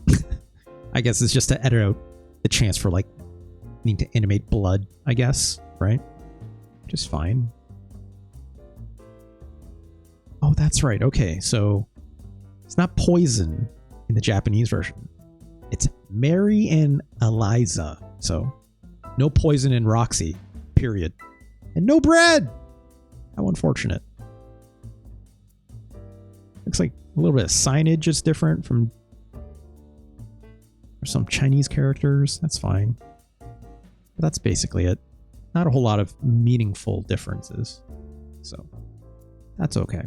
Speaker 1: I guess it's just to edit out the chance for like needing to animate blood, I guess, right? Just fine. Oh, that's right. Okay, so it's not poison in the Japanese version. It's Mary and Eliza. So no poison in Roxy, period. And no bread! How unfortunate. Looks like a little bit of signage is different from some Chinese characters. That's fine. But that's basically it. Not a whole lot of meaningful differences. So that's okay.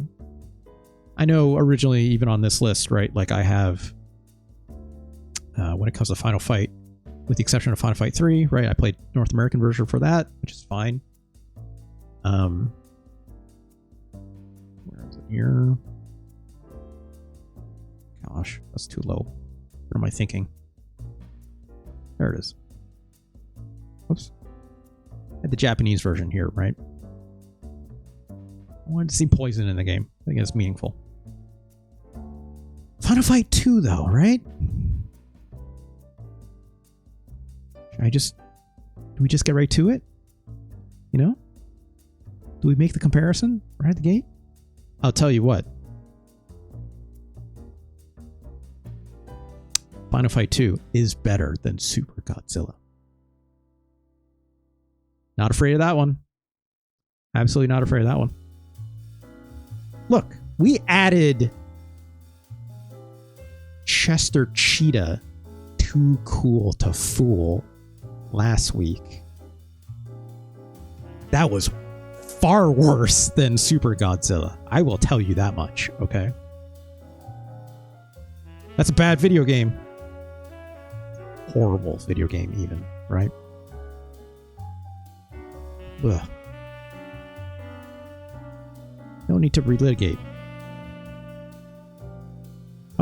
Speaker 1: I know originally, even on this list, right, like I have, when it comes to Final Fight, with the exception of Final Fight 3, right, I played North American version for that, which is fine. Where is it here? Gosh, that's too low. What am I thinking? There it is. Oops. I had the Japanese version here, right? I wanted to see poison in the game. I think it's meaningful. Final Fight 2, though, right? Do we just get right to it? You know? Do we make the comparison right at the gate? I'll tell you what. Final Fight 2 is better than Super Godzilla. Not afraid of that one. Absolutely not afraid of that one. Look, we added Chester Cheetah, Too Cool to Fool, last week. That was far worse than Super Godzilla. I will tell you that much, okay? That's a bad video game. Horrible video game, even, right? Ugh. No need to relitigate.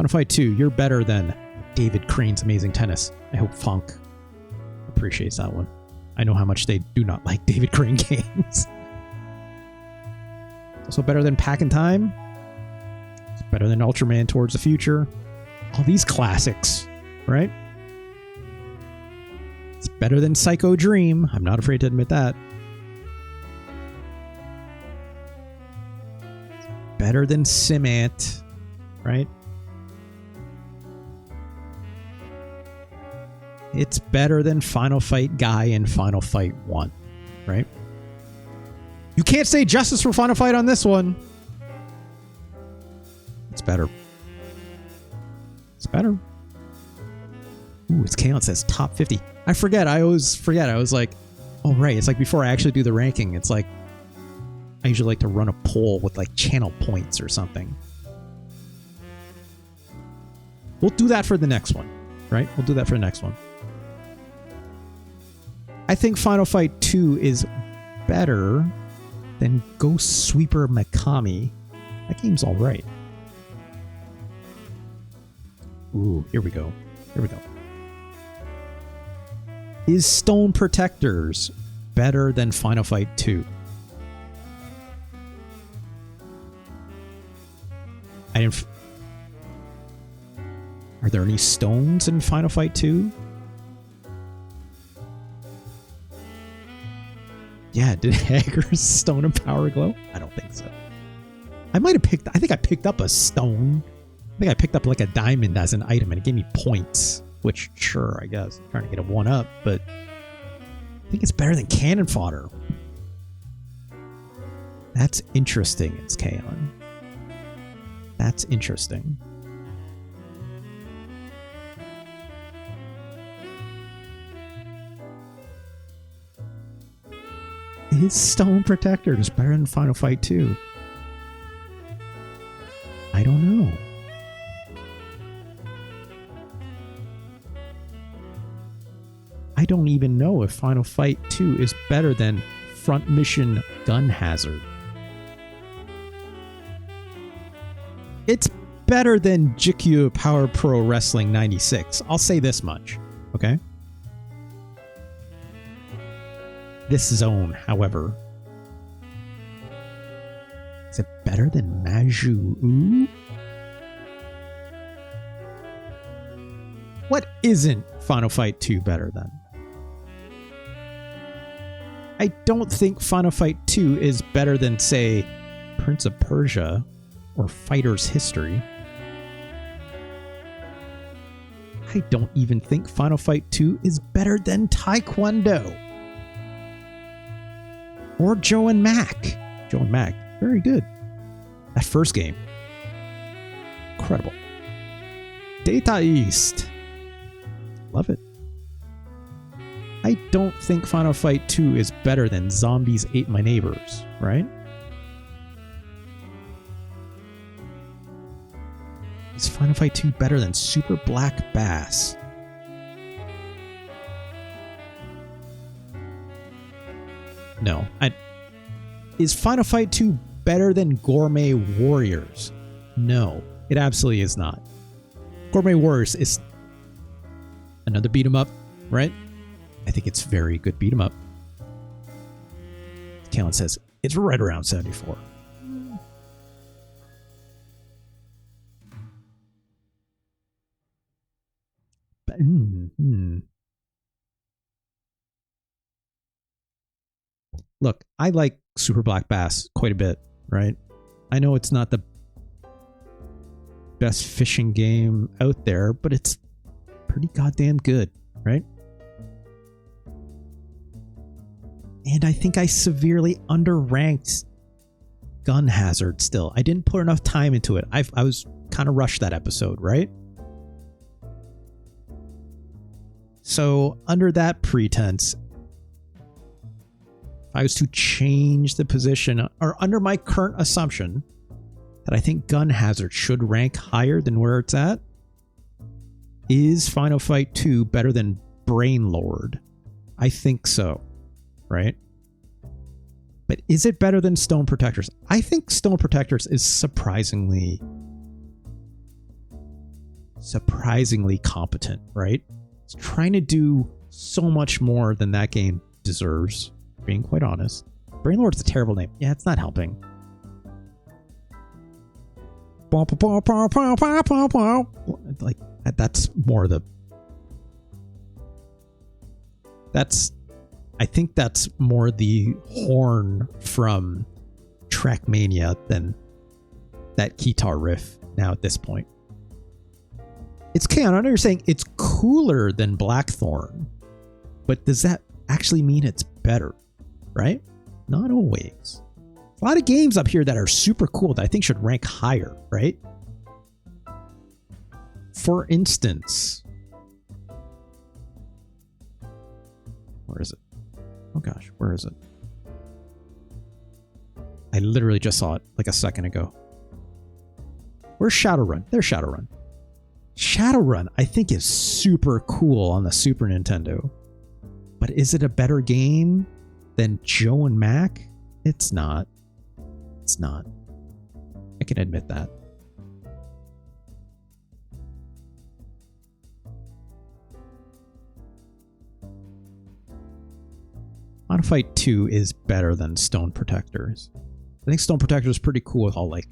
Speaker 1: Final Fight 2, you're better than David Crane's Amazing Tennis. I hope Funk appreciates that one. I know how much they do not like David Crane games. Also better than Pack in Time. It's better than Ultraman Towards the Future. All these classics, right? It's better than Psycho Dream. I'm not afraid to admit that. It's better than Simant, right? It's better than Final Fight Guy in Final Fight 1, right? You can't say justice for Final Fight on this one. It's better. It's better. Ooh, it's Kalen says top 50. I forget. I always forget. I was like, oh, right. It's like before I actually do the ranking, it's like I usually like to run a poll with like channel points or something. We'll do that for the next one, right? We'll do that for the next one. I think Final Fight 2 is better than Ghost Sweeper Mikami. That game's all right. Ooh, here we go. Here we go. Is Stone Protectors better than Final Fight 2? I didn't... Are there any stones in Final Fight 2? Yeah, did Haggar's Stone and Power glow? I don't think so. I might have picked... I think I picked up a stone. I think I picked up like a diamond as an item and it gave me points. Which, sure, I guess. I'm trying to get a 1-up, but... I think it's better than Cannon Fodder. That's interesting, it's Kaon. That's interesting. Is Stone Protectors better than Final Fight 2? I don't know. I don't even know if Final Fight 2 is better than Front Mission Gun Hazard. It's better than Jikyu Power Pro Wrestling 96. I'll say this much, okay? This zone, however, is it better than Maju? What isn't Final Fight 2 better than? I don't think Final Fight 2 is better than, say, Prince of Persia or Fighter's History. I don't even think Final Fight 2 is better than Taekwondo. Or Joe and Mac. Joe and Mac. Very good. That first game. Incredible. Data East. Love it. I don't think Final Fight 2 is better than Zombies Ate My Neighbors, right? Is Final Fight 2 better than Super Black Bass? No. Is Final Fight 2 better than Gourmet Warriors? No, it absolutely is not. Gourmet Warriors is another beat 'em up, right? I think it's very good beat 'em up. Kalen says it's right around 74. But, Look, I like Super Black Bass quite a bit, right? I know it's not the best fishing game out there, but it's pretty goddamn good, right? And I think I severely underranked Gun Hazard still. I didn't put enough time into it. I was kind of rushed that episode, right? So under that pretense, if I was to change the position, or under my current assumption that I think Gun Hazard should rank higher than where it's at, is Final Fight 2 better than Brain Lord? I think so, right? But is it better than Stone Protectors? I think Stone Protectors is surprisingly surprisingly competent, right? It's trying to do so much more than that game deserves, being quite honest. Brainlord's a terrible name. Yeah, it's not helping. Like, that's more the... I think that's more the horn from Trackmania than that guitar riff now at this point. It's okay, I know you're saying it's cooler than Blackthorn, but does that actually mean it's better, right? Not always. A lot of games up here that are super cool that I think should rank higher, right? For instance, where is it? Oh gosh, where is it? I literally just saw it like a second ago. Where's Shadowrun? There's Shadowrun. Shadowrun, I think, is super cool on the Super Nintendo. But is it a better game than Joe and Mac? It's not. It's not. I can admit that. Final Fight 2 is better than Stone Protectors. I think Stone Protectors is pretty cool with all like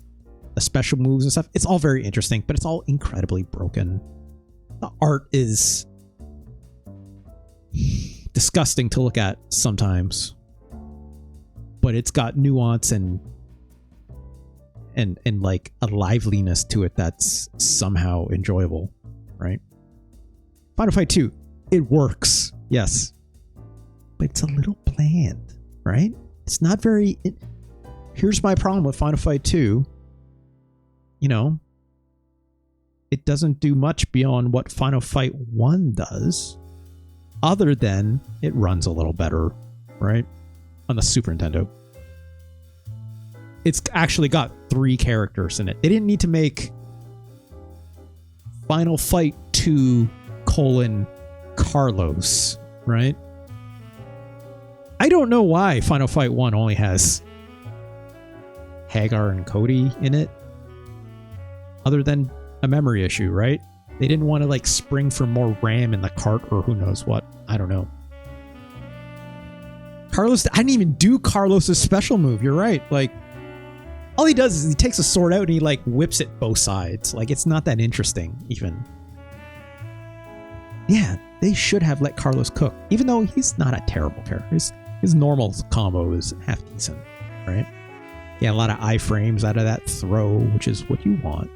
Speaker 1: the special moves and stuff. It's all very interesting, but it's all incredibly broken. The art is disgusting to look at sometimes, but it's got nuance and like a liveliness to it that's somehow enjoyable, right? Final Fight 2, it works, yes, but it's a little bland, right? It's not very... Here's my problem with Final Fight 2. You know, it doesn't do much beyond what Final Fight 1 does, other than it runs a little better, right? On the Super Nintendo. It's actually got 3 characters in it. They didn't need to make Final Fight 2 : Carlos, right? I don't know why Final Fight 1 only has Haggar and Cody in it, other than a memory issue, right? They didn't want to like spring for more RAM in the cart or who knows what. I don't know. Carlos, I didn't even do Carlos's special move. You're right. Like, all he does is he takes a sword out and he like whips it both sides. Like, it's not that interesting even. Yeah, they should have let Carlos cook, even though he's not a terrible character. His normal combo is half decent, right? Yeah, a lot of iframes out of that throw, which is what you want.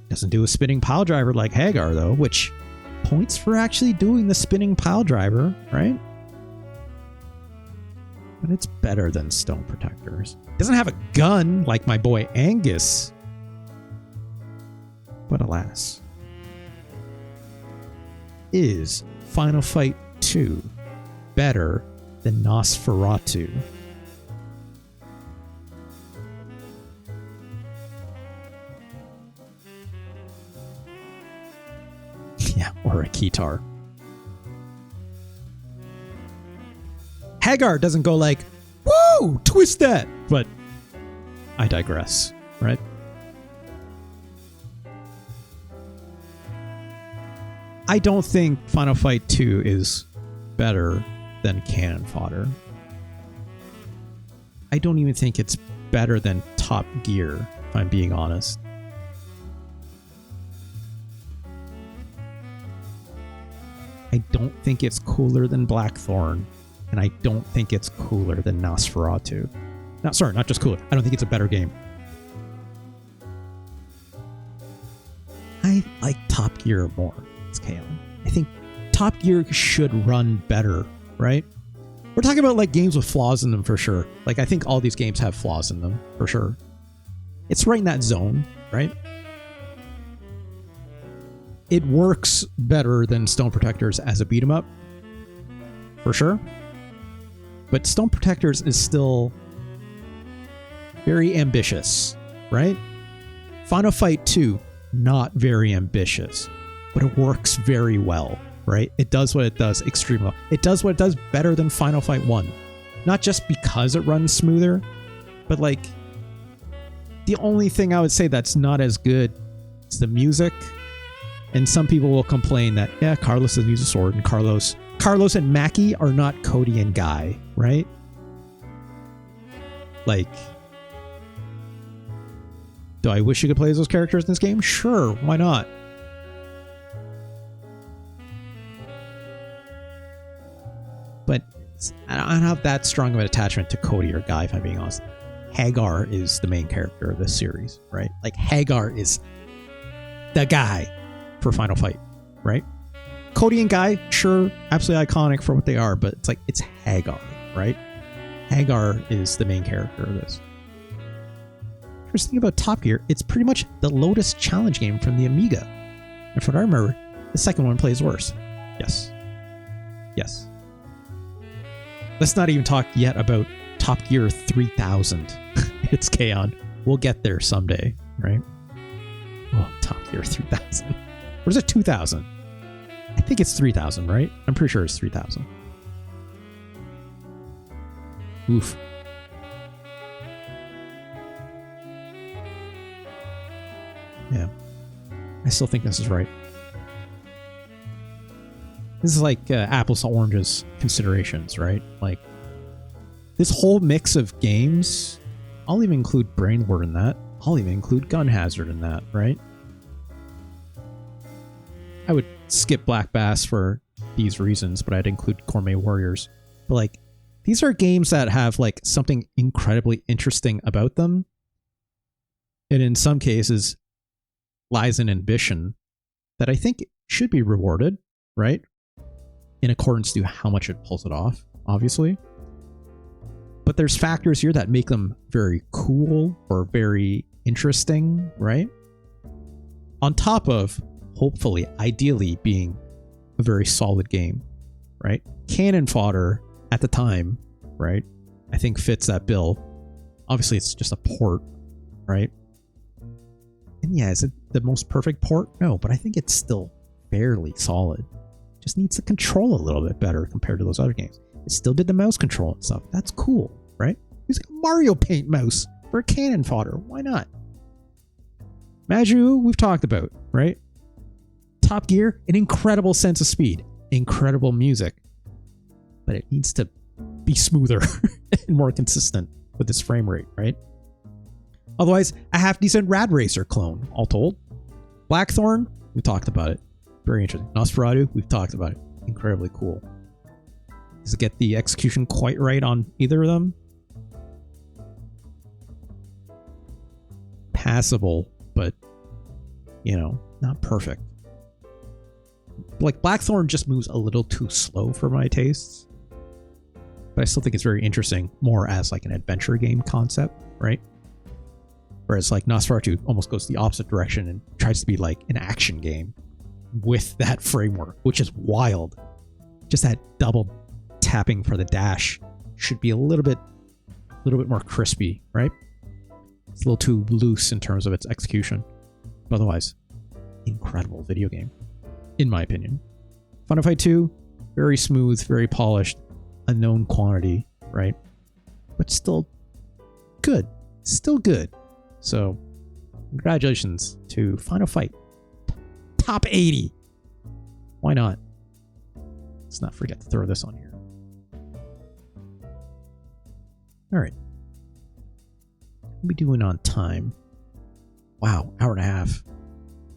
Speaker 1: Doesn't do a spinning pile driver like Haggar, though, which points for actually doing the spinning pile driver, right? But it's better than Stone Protectors. Doesn't have a gun like my boy Angus. But alas. Is Final Fight 2 better than Nosferatu? Yeah, or a Keytar. Haggar doesn't go like, whoa, twist that! But I digress, right? I don't think Final Fight 2 is better than Cannon Fodder. I don't even think it's better than Top Gear, if I'm being honest. I don't think it's cooler than Blackthorn, and I don't think it's cooler than Nosferatu. No, sorry, not just cooler. I don't think it's a better game. I like Top Gear more. I think Top Gear should run better, right? We're talking about like games with flaws in them for sure. Like, I think all these games have flaws in them for sure. It's right in that zone, right? It works better than Stone Protectors as a beat 'em up, for sure. But Stone Protectors is still very ambitious, right? Final Fight 2, not very ambitious. But it works very well, right? It does what it does extremely well. It does what it does better than Final Fight 1. Not just because it runs smoother, but like, the only thing I would say that's not as good is the music And some people will complain that, yeah, Carlos doesn't use a sword, and Carlos and Maki are not Cody and Guy, right? Like, do I wish you could play as those characters in this game? Sure, why not? But I don't have that strong of an attachment to Cody or Guy, if I'm being honest. Haggar is the main character of this series, right? Like, Haggar is the guy for Final Fight, right? Cody and Guy, sure, absolutely iconic for what they are, but it's Haggar, right? Haggar is the main character of this. Interesting about Top Gear, it's pretty much the Lotus challenge game from the Amiga. And from what I remember, the second one plays worse. Yes. Yes. Let's not even talk yet about Top Gear 3000. It's K-On! We'll get there someday, right? Oh, Top Gear 3000. Or is it 2000? I think it's 3000, right? I'm pretty sure it's 3000. Oof. Yeah. I still think this is right. This is like apples to oranges considerations, right? Like, this whole mix of games, I'll even include Brain Lord in that. I'll even include Gun Hazard in that, right? I would skip Black Bass for these reasons, but I'd include Gourmet Warriors. But like, these are games that have like something incredibly interesting about them. And in some cases, lies an ambition that I think should be rewarded, right? In accordance to how much it pulls it off, obviously. But there's factors here that make them very cool or very interesting, right? On top of, hopefully, ideally being a very solid game, right? Cannon fodder at the time, right? I think fits that bill. Obviously, it's just a port, right? And yeah, is it the most perfect port? No, but I think it's still fairly solid. Just needs to control a little bit better compared to those other games. It still did the mouse control and stuff. That's cool, right? Using a Mario Paint mouse for a cannon fodder. Why not? Maju, we've talked about, right? Top Gear, an incredible sense of speed, incredible music, but it needs to be smoother and more consistent with its frame rate, right? Otherwise, a half-decent Rad Racer clone, all told. Blackthorn, we talked about it. Very interesting. Nosferatu, we've talked about it. Incredibly cool. Does it get the execution quite right on either of them? Passable, but, you know, not perfect. Like, Blackthorn just moves a little too slow for my tastes. But I still think it's very interesting, more as like an adventure game concept, right? Whereas like Nosferatu almost goes the opposite direction and tries to be like an action game with that framework, which is wild. Just that double tapping for the dash should be a little bit more crispy, right? It's a little too loose in terms of its execution. But otherwise, incredible video game, in my opinion. Final Fight 2, very smooth, very polished, unknown quantity, right? But still good. Still good. So, congratulations to Final Fight. Top 80. Why not? Let's not forget to throw this on here. All right. What are we doing on time? Wow, hour and a half.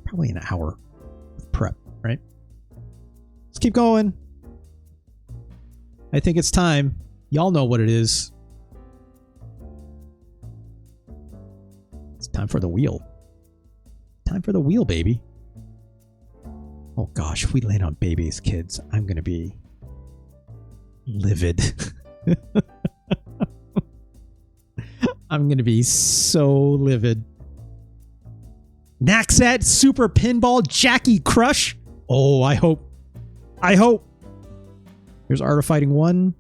Speaker 1: Probably an hour with prep, right? Let's keep going. I think it's time. Y'all know what it is. It's time for the wheel. Time for the wheel, baby. Oh gosh, if we land on babies, kids, I'm gonna be livid. I'm gonna be so livid. Naxat Super Pinball Jackie Crush. Oh, I hope. Here's Art of Fighting 1.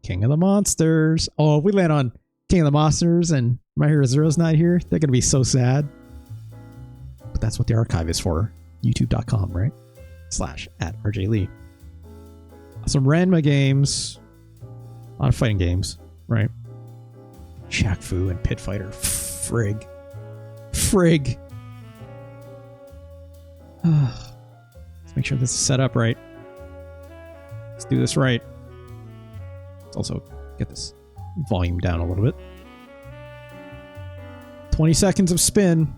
Speaker 1: King of the Monsters. Oh, if we land on King of the Monsters and My Hero Zero's not here, they're gonna be so sad. But that's what the archive is for. YouTube.com, right? /@RJLee. Some Ranma games. A lot of fighting games, right? Shaq Fu and Pit Fighter. Frig. Let's make sure this is set up right. Let's do this right. Let's also get this volume down a little bit. 20 seconds of spin.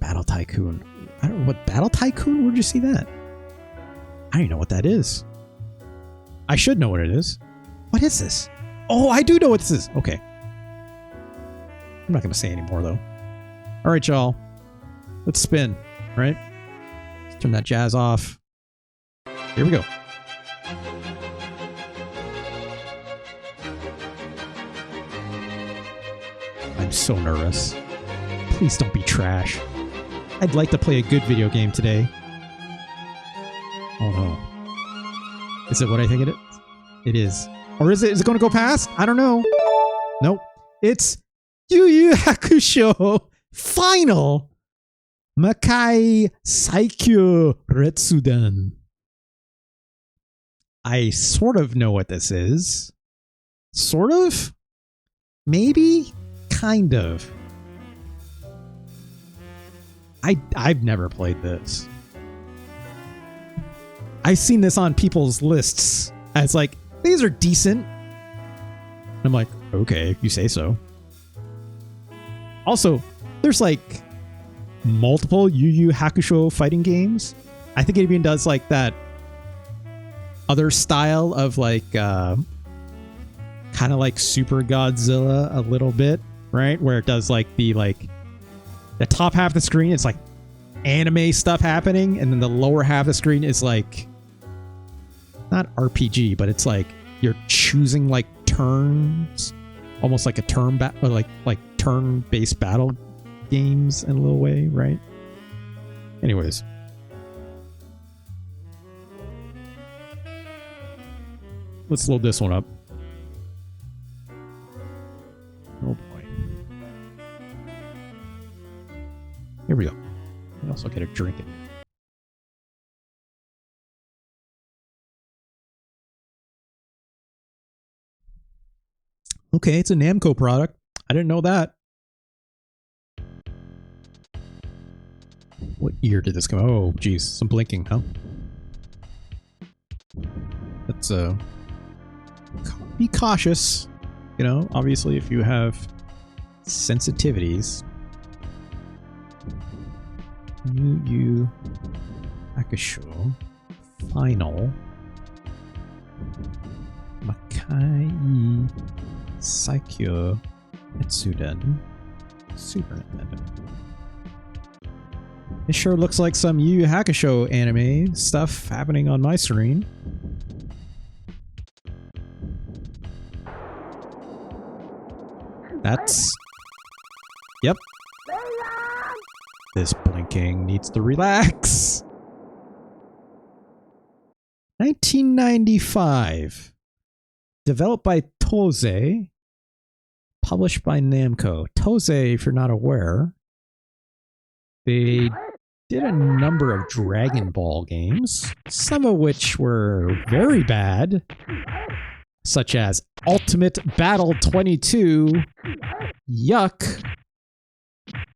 Speaker 1: Battle Tycoon. I don't know what Battle Tycoon? Where'd you see that? I don't even know what that is. I should know what it is. What is this? Oh, I do know what this is. Okay. I'm not going to say any more, though. All right, y'all. Let's spin, right? Let's turn that jazz off. Here we go. I'm so nervous. Please don't be trash. I'd like to play a good video game today. Oh no. Is it what I think it is? It is. Or is it going to go past? I don't know. Nope. It's Yu Yu Hakusho Final Makai Saikyō Retsuden. I sort of know what this is. Sort of? Maybe? Kind of. I've never played this. I've seen this on people's lists as like, these are decent. I'm like, okay, if you say so. Also, there's like multiple Yu Yu Hakusho fighting games. I think it even does like that other style of like kind of like Super Godzilla a little bit, right? Where it does like the top half of the screen, it's like anime stuff happening, and then the lower half of the screen is like not RPG, but it's like you're choosing like turns, almost like a turn like turn-based battle games in a little way, right? Anyways. Let's load this one up. Oh boy. Here we go. I also get a drink in here. Okay, it's a Namco product. I didn't know that. What year did this come out? Oh, geez. Some blinking, huh? Let's be cautious. You know, obviously, if you have sensitivities. Yu Yu Hakusho Final Makai Saikyō Retsuden Super Nintendo. It sure looks like some Yu Yu Hakusho anime stuff happening on my screen. That's... Yep. This blinking needs to relax. 1995. Developed by Toze. Published by Namco. Toze, if you're not aware, they did a number of Dragon Ball games, some of which were very bad, such as Ultimate Battle 22, yuck.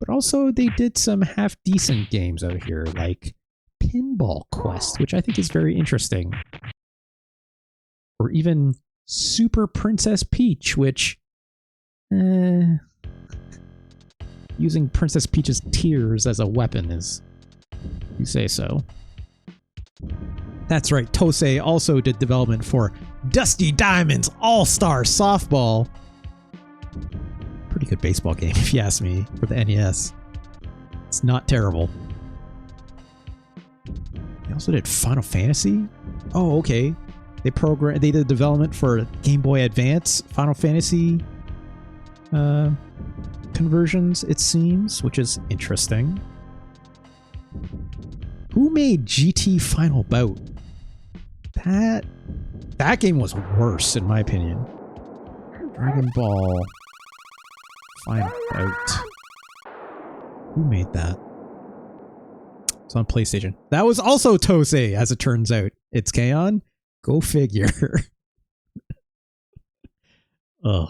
Speaker 1: But also they did some half-decent games out here, like Pinball Quest, which I think is very interesting. Or even Super Princess Peach, which... using Princess Peach's tears as a weapon is... you say so. That's right, Tosei also did development for Dusty Diamonds All-Star Softball. Pretty good baseball game, if you ask me, for the NES. It's not terrible. They also did Final Fantasy? Oh, okay. They did development for Game Boy Advance Final Fantasy conversions, it seems, which is interesting. Who made GT Final Bout? That game was worse, in my opinion. Dragon Ball Final Bout. Who made that? It's on PlayStation. That was also Tosei, as it turns out. It's K-On? Go figure. Ugh.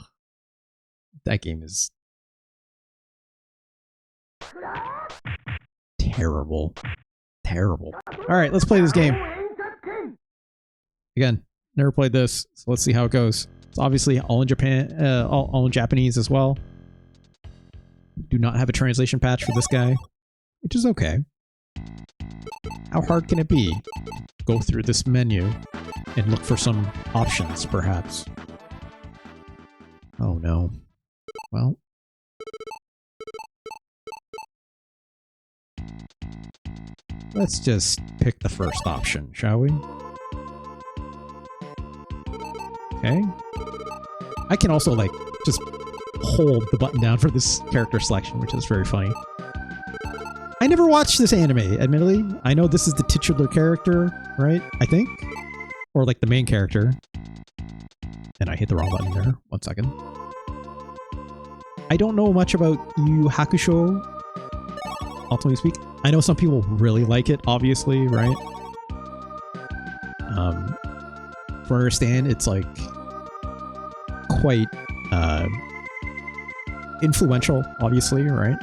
Speaker 1: That game is... terrible. Terrible. Alright, let's play this game. Again, never played this, so let's see how it goes. It's obviously all in Japan, all in Japanese as well. Do not have a translation patch for this guy, which is okay. How hard can it be? Go through this menu and look for some options, perhaps. Oh no. Well. Let's just pick the first option, shall we? Okay. I can also, like, just hold the button down for this character selection, which is very funny. I never watched this anime, admittedly. I know this is the titular character, right? I think? Or, like, the main character. And I hit the wrong button there. 1 second. I don't know much about Yu Hakusho, ultimately speak. I know some people really like it, obviously, right? From what I understand, it's like quite influential, obviously, right?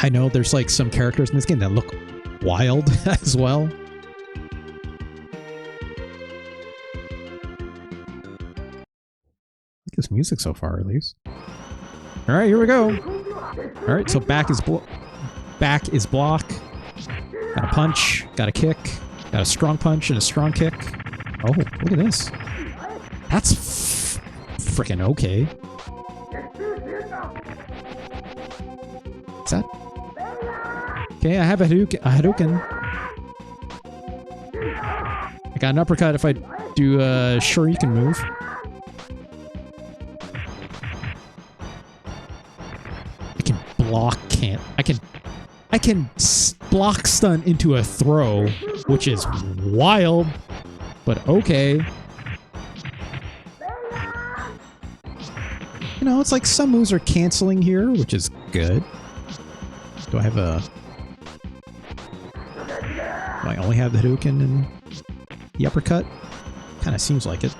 Speaker 1: I know there's like some characters in this game that look wild as well. I like this music so far, at least. All right, here we go. All right, so back is block. Got a punch, got a kick, got a strong punch and a strong kick. Oh, look at this. That's freaking okay. What's that? Okay, I have a Hadouken. I got an uppercut if I do a Shuriken move. I can block stun into a throw, which is wild, but okay. You know, it's like some moves are canceling here, which is good. Do I have a... Do I only have the Hadouken and the uppercut? Kind of seems like it.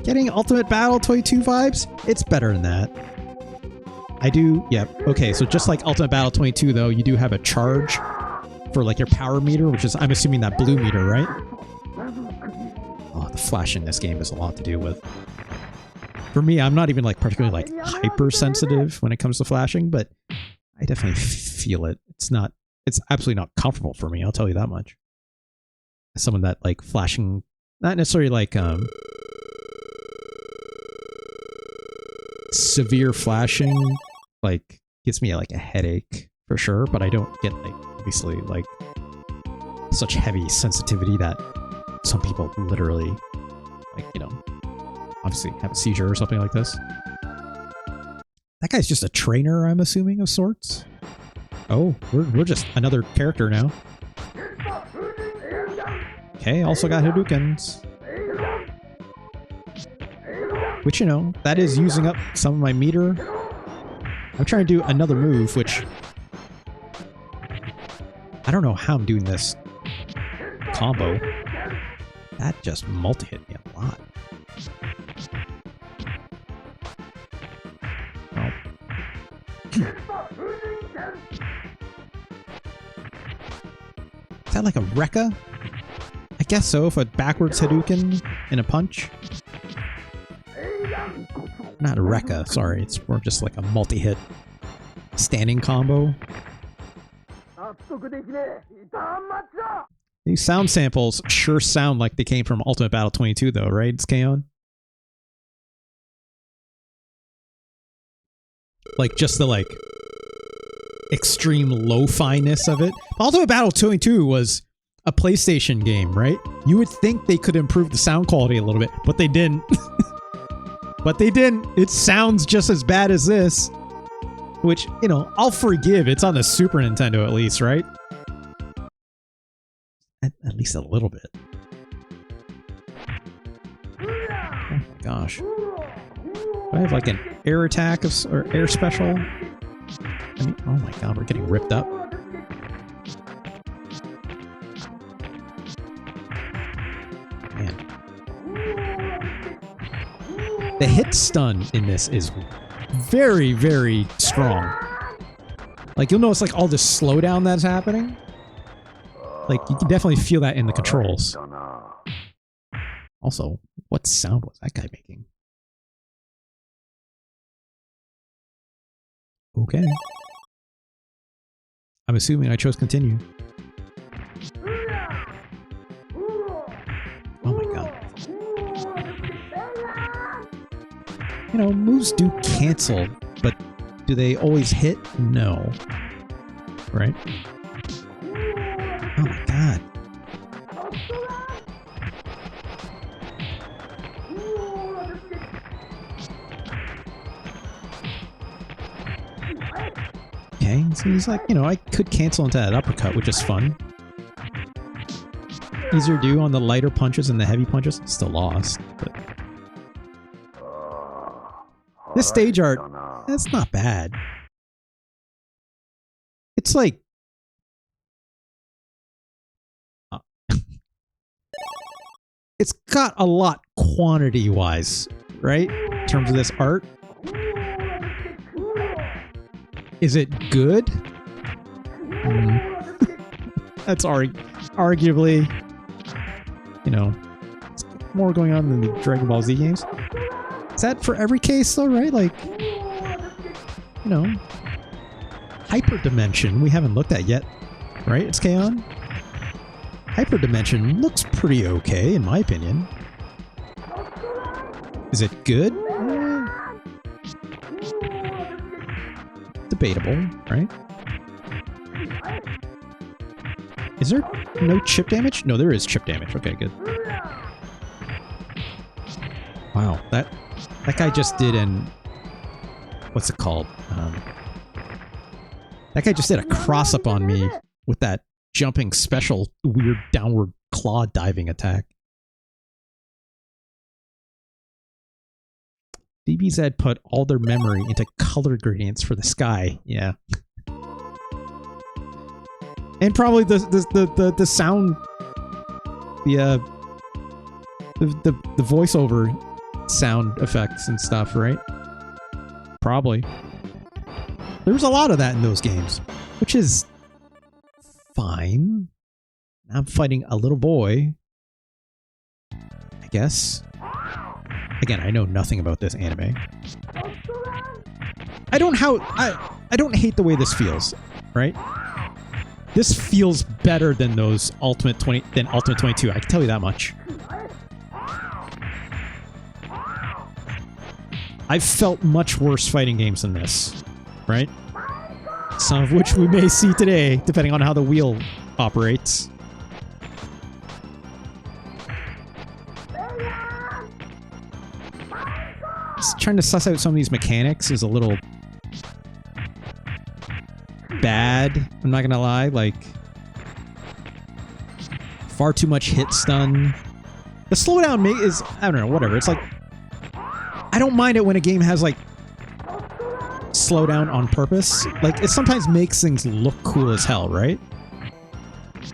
Speaker 1: Getting Ultimate Battle 22 vibes? It's better than that. I do, yeah, okay, so just like Ultimate Battle 22 though, you do have a charge for like your power meter, which is, I'm assuming, that blue meter, right? Oh, the flash in this game has a lot to do with. For me, I'm not even like particularly like hypersensitive when it comes to flashing, but I definitely feel it. It's absolutely not comfortable for me, I'll tell you that much. As someone that like flashing, not necessarily like severe flashing, like, gives me like a headache for sure, but I don't get like obviously like such heavy sensitivity that some people literally like, you know, obviously have a seizure or something like this. That guy's just a trainer, I'm assuming, of sorts. Oh, we're just another character now. Okay, also got Hadoukens. Which, you know, that is using up some of my meter. I'm trying to do another move, which... I don't know how I'm doing this combo. That just multi-hit me a lot. Oh. Is that like a Rekka? I guess so, if a backwards Hadouken and a punch. Not a Rekka, sorry, it's more just like a multi-hit standing combo. These sound samples sure sound like they came from Ultimate Battle 22 though, right, Saikyō? Like, just the, like, extreme lo-fi-ness of it. Ultimate Battle 22 was a PlayStation game, right? You would think they could improve the sound quality a little bit, but they didn't. But they didn't. It sounds just as bad as this. Which, you know, I'll forgive. It's on the Super Nintendo at least, right? At least a little bit. Oh my gosh. Do I have like an air attack or air special? I mean, oh my god, we're getting ripped up. Man. The hit stun in this is very, very strong. Like, you'll notice, like, all this slowdown that's happening. Like, you can definitely feel that in the controls. Also, what sound was that guy making? Okay. I'm assuming I chose continue. Oh my god. You know, moves do cancel, but do they always hit? No. Right? Oh my god. Okay, so he's like, you know, I could cancel into that uppercut, which is fun. Easier to do on the lighter punches and the heavy punches. Still lost, but... This stage art, that's not bad. It's like... it's got a lot quantity-wise, right? In terms of this art. Is it good? That's arguably, you know, more going on than the Dragon Ball Z games. Is that for every case though, right? Like, you know, Hyperdimension we haven't looked at yet, right? It's K-On! Hyperdimension looks pretty okay, in my opinion. Is it good? Debatable, right? Is there no chip damage? No, there is chip damage. Okay, good. Wow, that guy just did an... what's it called? That guy just did a cross-up on me with that jumping special weird downward claw diving attack. DBZ put all their memory into color gradients for the sky. Yeah. And probably the sound, the voiceover sound effects and stuff, right? Probably. There was a lot of that in those games, which is fine. I'm fighting a little boy, I guess. Again, I know nothing about this anime. I don't hate the way this feels, right? This feels better than those Ultimate 22. I can tell you that much. I've felt much worse fighting games than this, right? Some of which we may see today, depending on how the wheel operates. Just trying to suss out some of these mechanics is a little bad, I'm not gonna lie. Like, far too much hit stun. The slowdown is, I don't know, whatever. It's like, I don't mind it when a game has like slowdown on purpose. Like, it sometimes makes things look cool as hell, right?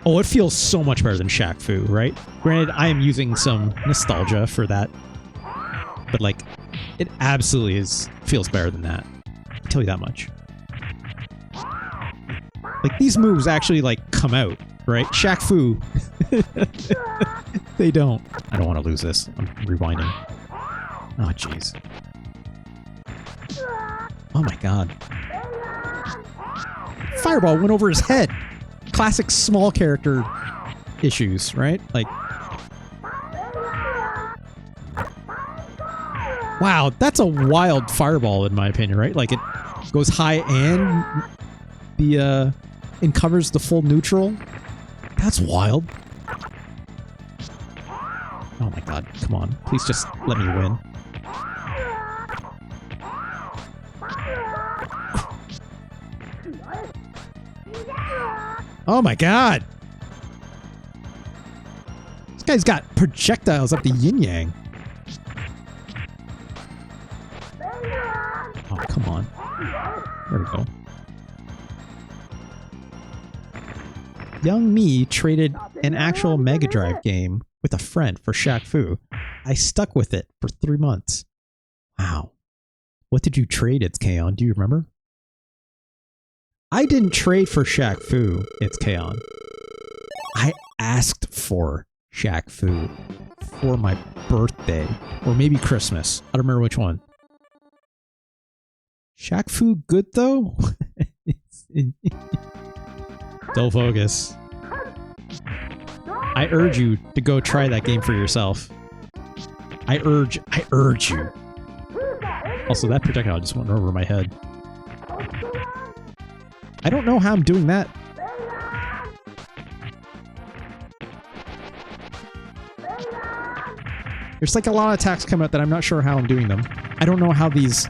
Speaker 1: Oh, it feels so much better than Shaq Fu, right? Granted, I am using some nostalgia for that, but like, it absolutely feels better than that. I'll tell you that much. Like, these moves actually, like, come out, right? Shaq Fu. They don't. I don't want to lose this. I'm rewinding. Oh, jeez. Oh my god. Fireball went over his head. Classic small character issues, right? Like... Wow, that's a wild fireball in my opinion, right? Like, it goes high and and covers the full neutral. That's wild. Oh my god, come on. Please just let me win. Oh my god! This guy's got projectiles up the yin-yang. Oh, come on. There we go. Young me traded an actual Mega Drive game with a friend for Shaq Fu. I stuck with it for 3 months. Wow. What did you trade, It's Kaon? Do you remember? I didn't trade for Shaq Fu, It's Kaon. I asked for Shaq Fu for my birthday. Or maybe Christmas. I don't remember which one. Shaq Fu good though? Don't focus. I urge you to go try that game for yourself. I urge you. Also, that projectile just went over my head. I don't know how I'm doing that. There's like a lot of attacks come out that I'm not sure how I'm doing them. I don't know how these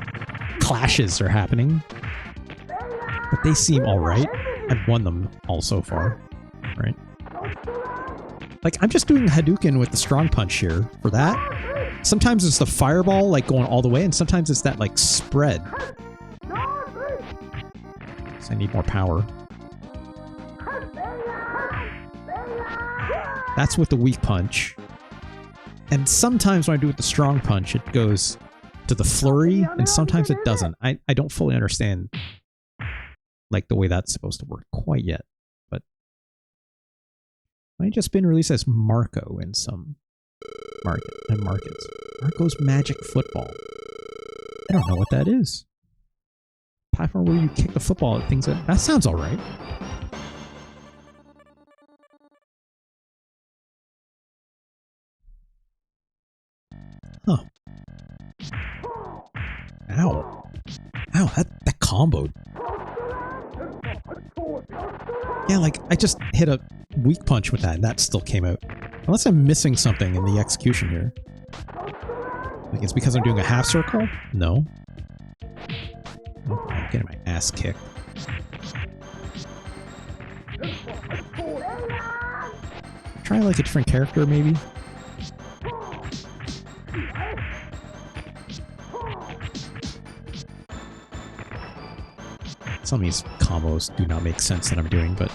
Speaker 1: clashes are happening. But they seem alright. I've won them all so far. Right? Like, I'm just doing Hadouken with the strong punch here for that. Sometimes it's the fireball, like, going all the way, and sometimes it's that, like, spread. So I need more power. That's with the weak punch. And sometimes when I do it with the strong punch, it goes to the flurry, and sometimes it doesn't. I don't fully understand, like, the way that's supposed to work quite yet. But might just been released as Marco in some markets. Marco's Magic Football. I don't know what that is. Platform where you kick the football at things that sounds alright. Huh. Ow. Ow, that comboed. Yeah, like, I just hit a weak punch with that, and that still came out. Unless I'm missing something in the execution here. Like, it's because I'm doing a half circle? No. Oh, I'm getting my ass kicked. Try, like, a different character, maybe? Some of these combos do not make sense that I'm doing, but...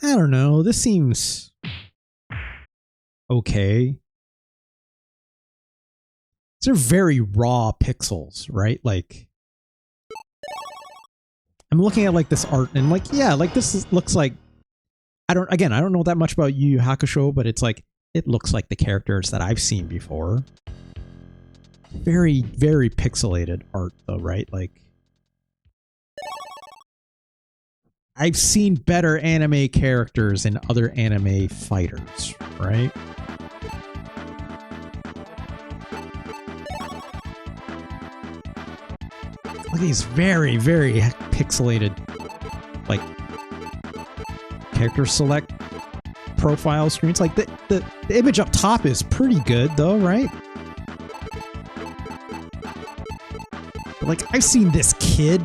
Speaker 1: I don't know, this seems... okay. These are very raw pixels, right? Like... I'm looking at, like, this art, and, like, yeah, like, looks like... I don't know that much about Yu Yu Hakusho, but it's like, it looks like the characters that I've seen before. Very, very pixelated art, though, right? Like... I've seen better anime characters in other anime fighters, right? Look at these very, very pixelated, like, character select profile screens. Like, the image up top is pretty good, though, right? But, like, I've seen this kid.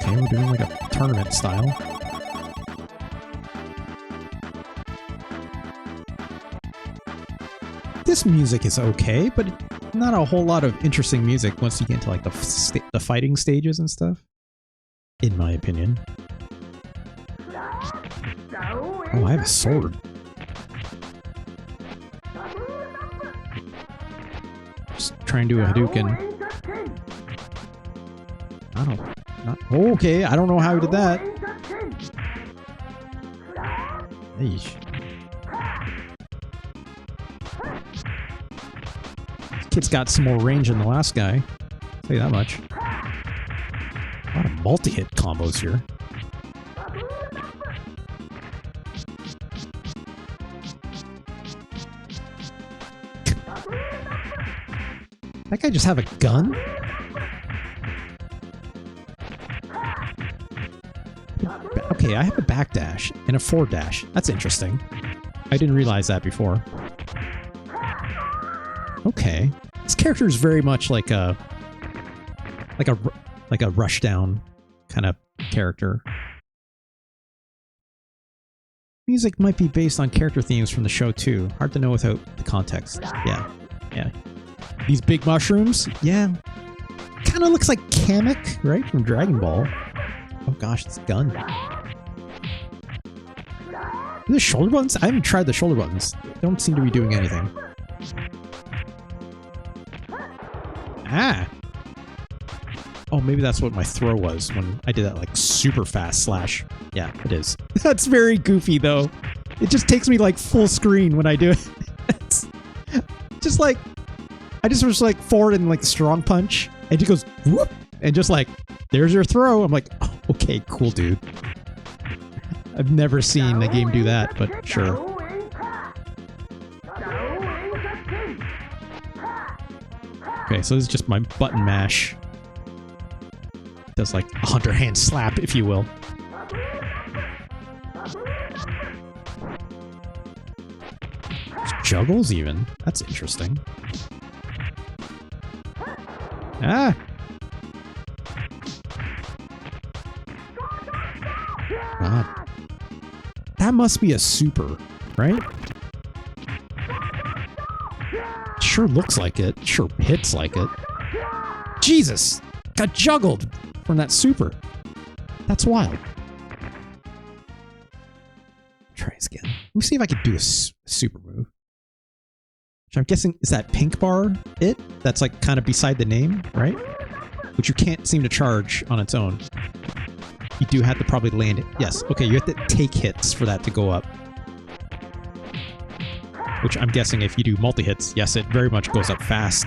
Speaker 1: Okay, we're doing, like, a tournament style. This music is okay, but not a whole lot of interesting music once you get into, like, the fighting stages and stuff. In my opinion. Oh, I have a sword. Just trying to do a Hadouken. I don't... okay, I don't know how he did that. Eesh. This kid's got some more range than the last guy. I'll tell you that much. A lot of multi-hit combos here. That guy just have a gun? Okay, I have a backdash and a forward dash. That's interesting. I didn't realize that before. Okay. This character is very much like a rushdown kind of character. Music might be based on character themes from the show too. Hard to know without the context. Yeah. Yeah. These big mushrooms? Yeah. Kind of looks like Kamek, right? From Dragon Ball. Oh gosh, it's a gun. The shoulder buttons? I haven't tried the shoulder buttons. They don't seem to be doing anything. Ah! Oh, maybe that's what my throw was when I did that, like, super fast slash. Yeah, it is. That's very goofy, though. It just takes me, like, full screen when I do it. It's just like... I just was, like, forward and, like, strong punch. And it goes, whoop! And just, like, there's your throw. I'm like, oh, okay, cool, dude. I've never seen a game do that, but sure. Okay, so this is just my button mash. Does like a hunter hand slap, if you will. There's juggles even. That's interesting. Ah! God. That must be a super, right? Sure looks like it. Sure hits like it. Jesus! Got juggled from that super. That's wild. Try this again. Let me see if I can do a super move. Which I'm guessing is that pink bar it? That's like kind of beside the name, right? Which you can't seem to charge on its own. You do have to probably land it. Yes, okay, you have to take hits for that to go up. Which I'm guessing if you do multi-hits, yes, it very much goes up fast.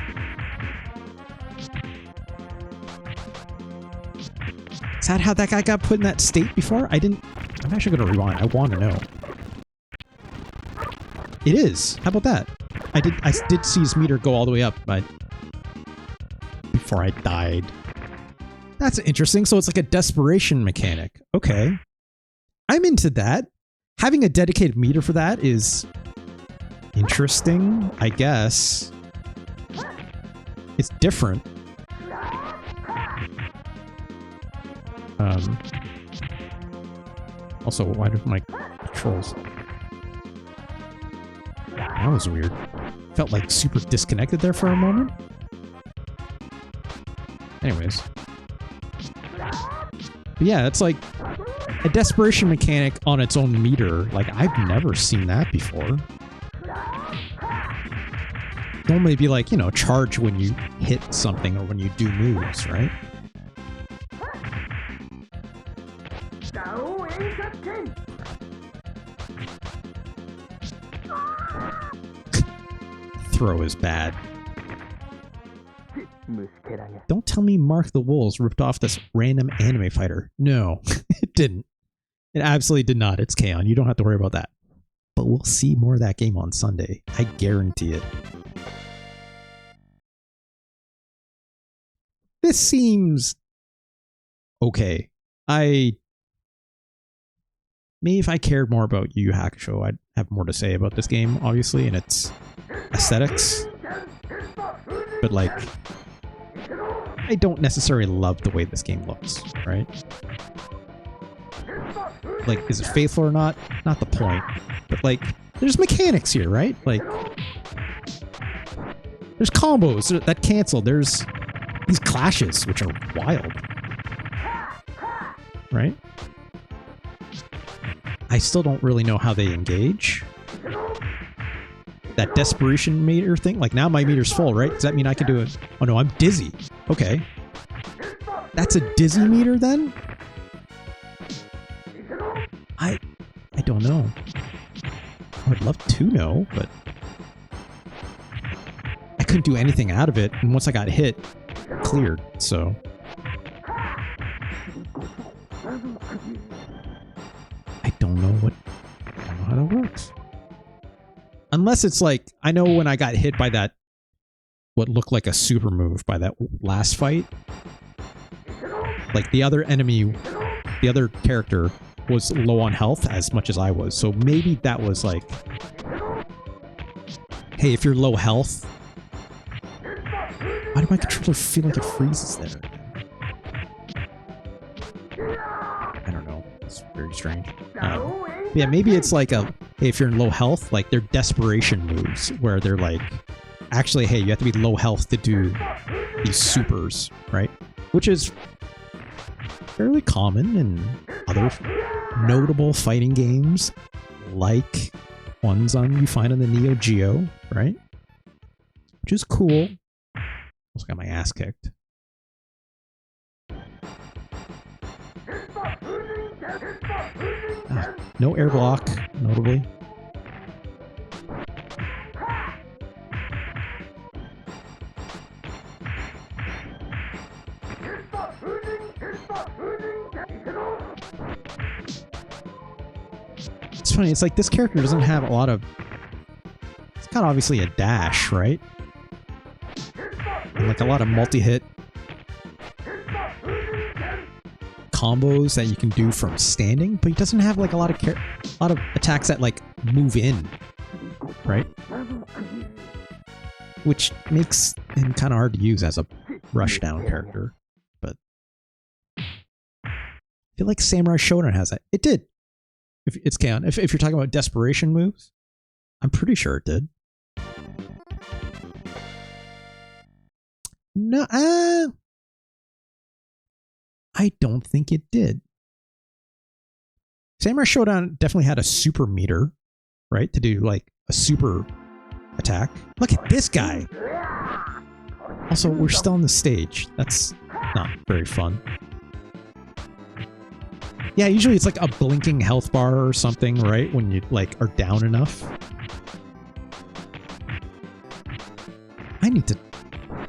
Speaker 1: Is that how that guy got put in that state before? I'm actually going to rewind. I want to know. It is. How about that? I did see his meter go all the way up, but before I died. That's interesting. So it's like a desperation mechanic. Okay. I'm into that. Having a dedicated meter for that is interesting, I guess. It's different. Also, why do my controls... That was weird. Felt like super disconnected there for a moment. Anyways. But yeah, it's like a desperation mechanic on its own meter. Like, I've never seen that before. Normally it'd be like, you know, charge when you hit something or when you do moves, right? Throw is bad. Don't tell me Mark the Wolves ripped off this random anime fighter. No, it didn't. It absolutely did not. It's K-On! You don't have to worry about that. But we'll see more of that game on Sunday. I guarantee it. This seems okay. Maybe if I cared more about Yu Yu Hakusho, I'd have more to say about this game, obviously, and its aesthetics. But, like, I don't necessarily love the way this game looks, right? Like, is it faithful or not? Not the point. But, like, there's mechanics here, right? Like, there's combos that cancel. There's these clashes, which are wild. Right? I still don't really know how they engage. That desperation meter thing? Like, now my meter's full, right? Does that mean I can do it? Oh no, I'm dizzy. Okay. That's a dizzy meter then? I don't know. I would love to know, but I couldn't do anything out of it, and once I got hit, cleared, so. I don't know how that works. Unless it's like, I know when I got hit by that, what looked like a super move by that last fight, like the other enemy, the other character was low on health as much as I was. So maybe that was like, hey, if you're low health, why do my controller feel like it freezes there? I don't know. It's Very strange. Yeah, maybe it's like if you're in low health, like they're desperation moves where they're like, actually, hey, you have to be low health to do these supers, right? Which is fairly common in other notable fighting games, like ones you find on the Neo Geo, right? Which is cool. Almost got my ass kicked. No air block, notably. It's funny, it's like this character doesn't have a lot of... It's got obviously a dash, right? And like a lot of multi-hit combos that you can do from standing, but he doesn't have like a lot of attacks that like move in, right? Which makes him kind of hard to use as a rushdown character. But I feel like Samurai Shodown has that. It did. If it's canon. If you're talking about desperation moves, I'm pretty sure it did. No, I don't think it did. Samurai Shodown definitely had a super meter, right? To do like a super attack. Look at this guy. Also, we're still on the stage. That's not very fun. Yeah, usually it's like a blinking health bar or something, right? When you like are down enough. I need to...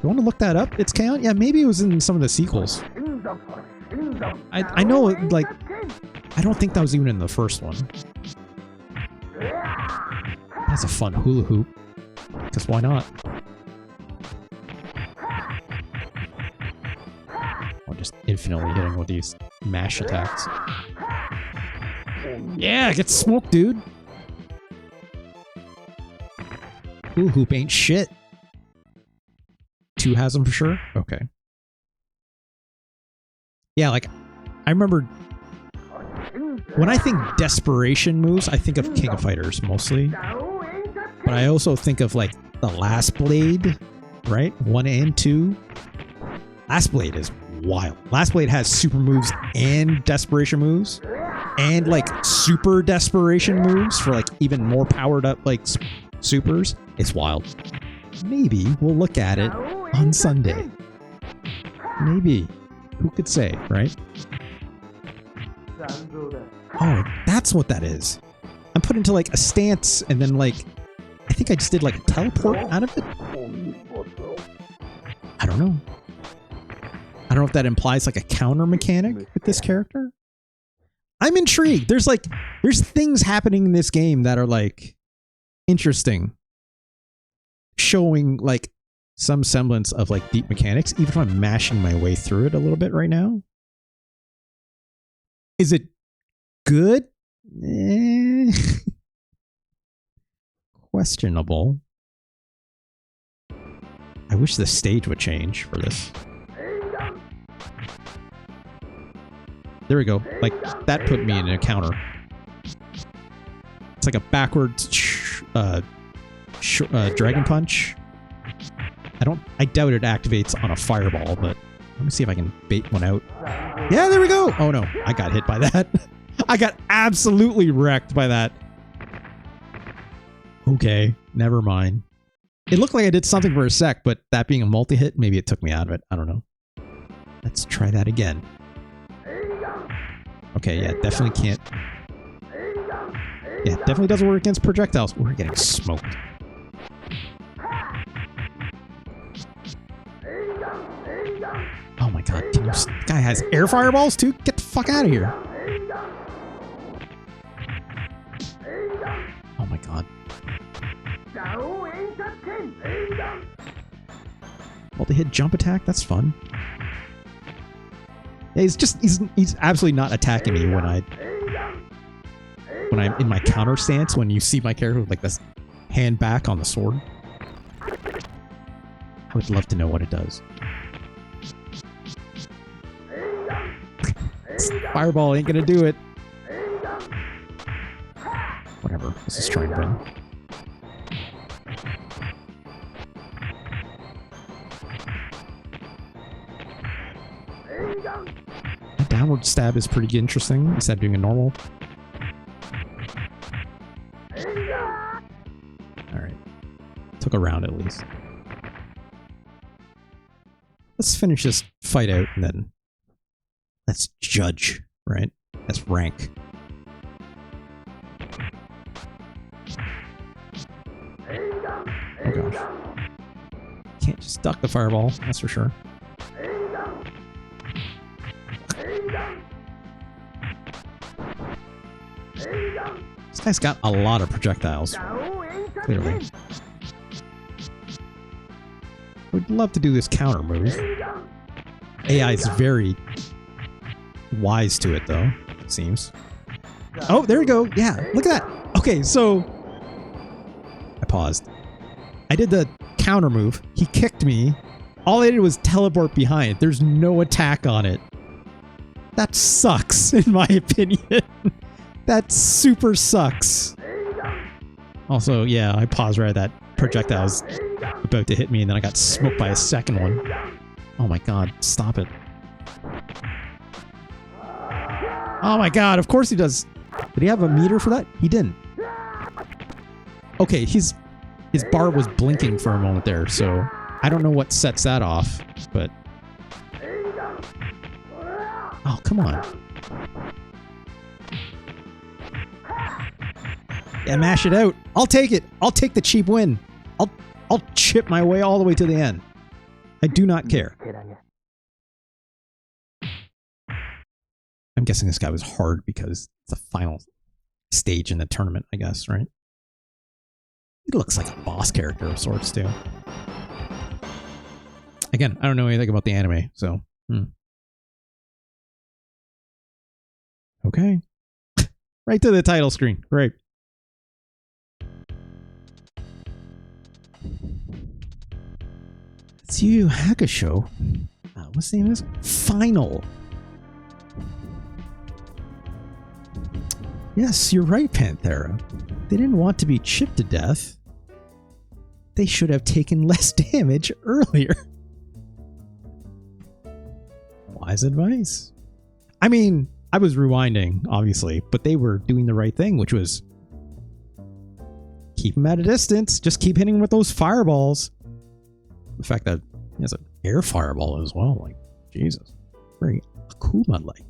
Speaker 1: You want to look that up? It's canon? Yeah, maybe it was in some of the sequels. I know, like... I don't think that was even in the first one. That's a fun hula hoop. Because why not? I'm just infinitely hitting with these mash attacks. Yeah, get smoked, dude. Hula hoop ain't shit. 2 has them for sure? Okay. Yeah, like, I remember... When I think desperation moves, I think of King of Fighters, mostly. But I also think of, like, the Last Blade, right? 1 and 2. Last Blade is wild. Last Blade has super moves and desperation moves. And, like, super desperation moves for, like, even more powered up, like, supers. It's wild. Maybe we'll look at it on Sunday. Maybe. Who could say, right? Oh, that's what that is. I'm put into like a stance and then like, I think I just did like a teleport out of it. I don't know. I don't know if that implies like a counter mechanic with this character. I'm intrigued. There's things happening in this game that are like interesting. Showing like some semblance of like deep mechanics, even if I'm mashing my way through it a little bit right now. Is it good? Questionable. I wish the stage would change for this. There we go. Like, that put me in a counter. It's like a backwards Dragon Punch. I doubt it activates on a fireball, but let me see if I can bait one out. Yeah, there we go! Oh no, I got hit by that. I got absolutely wrecked by that. Okay, never mind. It looked like I did something for a sec, but that being a multi-hit, maybe it took me out of it. I don't know. Let's try that again. Okay, yeah, definitely can't. Yeah, definitely doesn't work against projectiles. We're getting smoked. Oh my god, this guy has air fireballs too? Get the fuck out of here. Oh my god. Multi-hit jump attack? That's fun. Yeah, he's absolutely not attacking me when I'm in my counter stance, when you see my character with like this hand back on the sword. I would love to know what it does. Fireball ain't gonna do it. whatever this is trying to be. A downward stab is pretty interesting instead of doing a normal. Alright. Took a round at least. Let's finish this fight out and then let's judge, right? That's rank. Oh gosh. Can't just duck the fireball, that's for sure. This guy's got a lot of projectiles. Clearly. Would love to do this counter move. AI is very wise to it, though, it seems. Oh, there we go. Yeah, look at that. Okay, so I paused. I did the counter move. He kicked me. All I did was teleport behind. There's no attack on it. That sucks, in my opinion. That super sucks. Also, yeah, I paused right at that projectile was about to hit me, and then I got smoked by a second one. Oh my god, stop it. Oh my god, of course he does. Did he have a meter for that? He didn't. Okay, his bar was blinking for a moment there, so I don't know what sets that off, but... Oh, come on. Yeah, mash it out. I'll take it. I'll take the cheap win. I'll chip my way all the way to the end. I do not care. I'm guessing this guy was hard because it's the final stage in the tournament, I guess, right? He looks like a boss character of sorts, too. Again, I don't know anything about the anime, so... Okay. Right to the title screen. Great. It's you, Hakusho. What's the name of this? Final. Yes, you're right, Panthera. They didn't want to be chipped to death. They should have taken less damage earlier. Wise advice. I mean, I was rewinding, obviously, but they were doing the right thing, which was keep him at a distance. Just keep hitting him with those fireballs. The fact that he has an air fireball as well, like, Jesus. Very Akuma-like.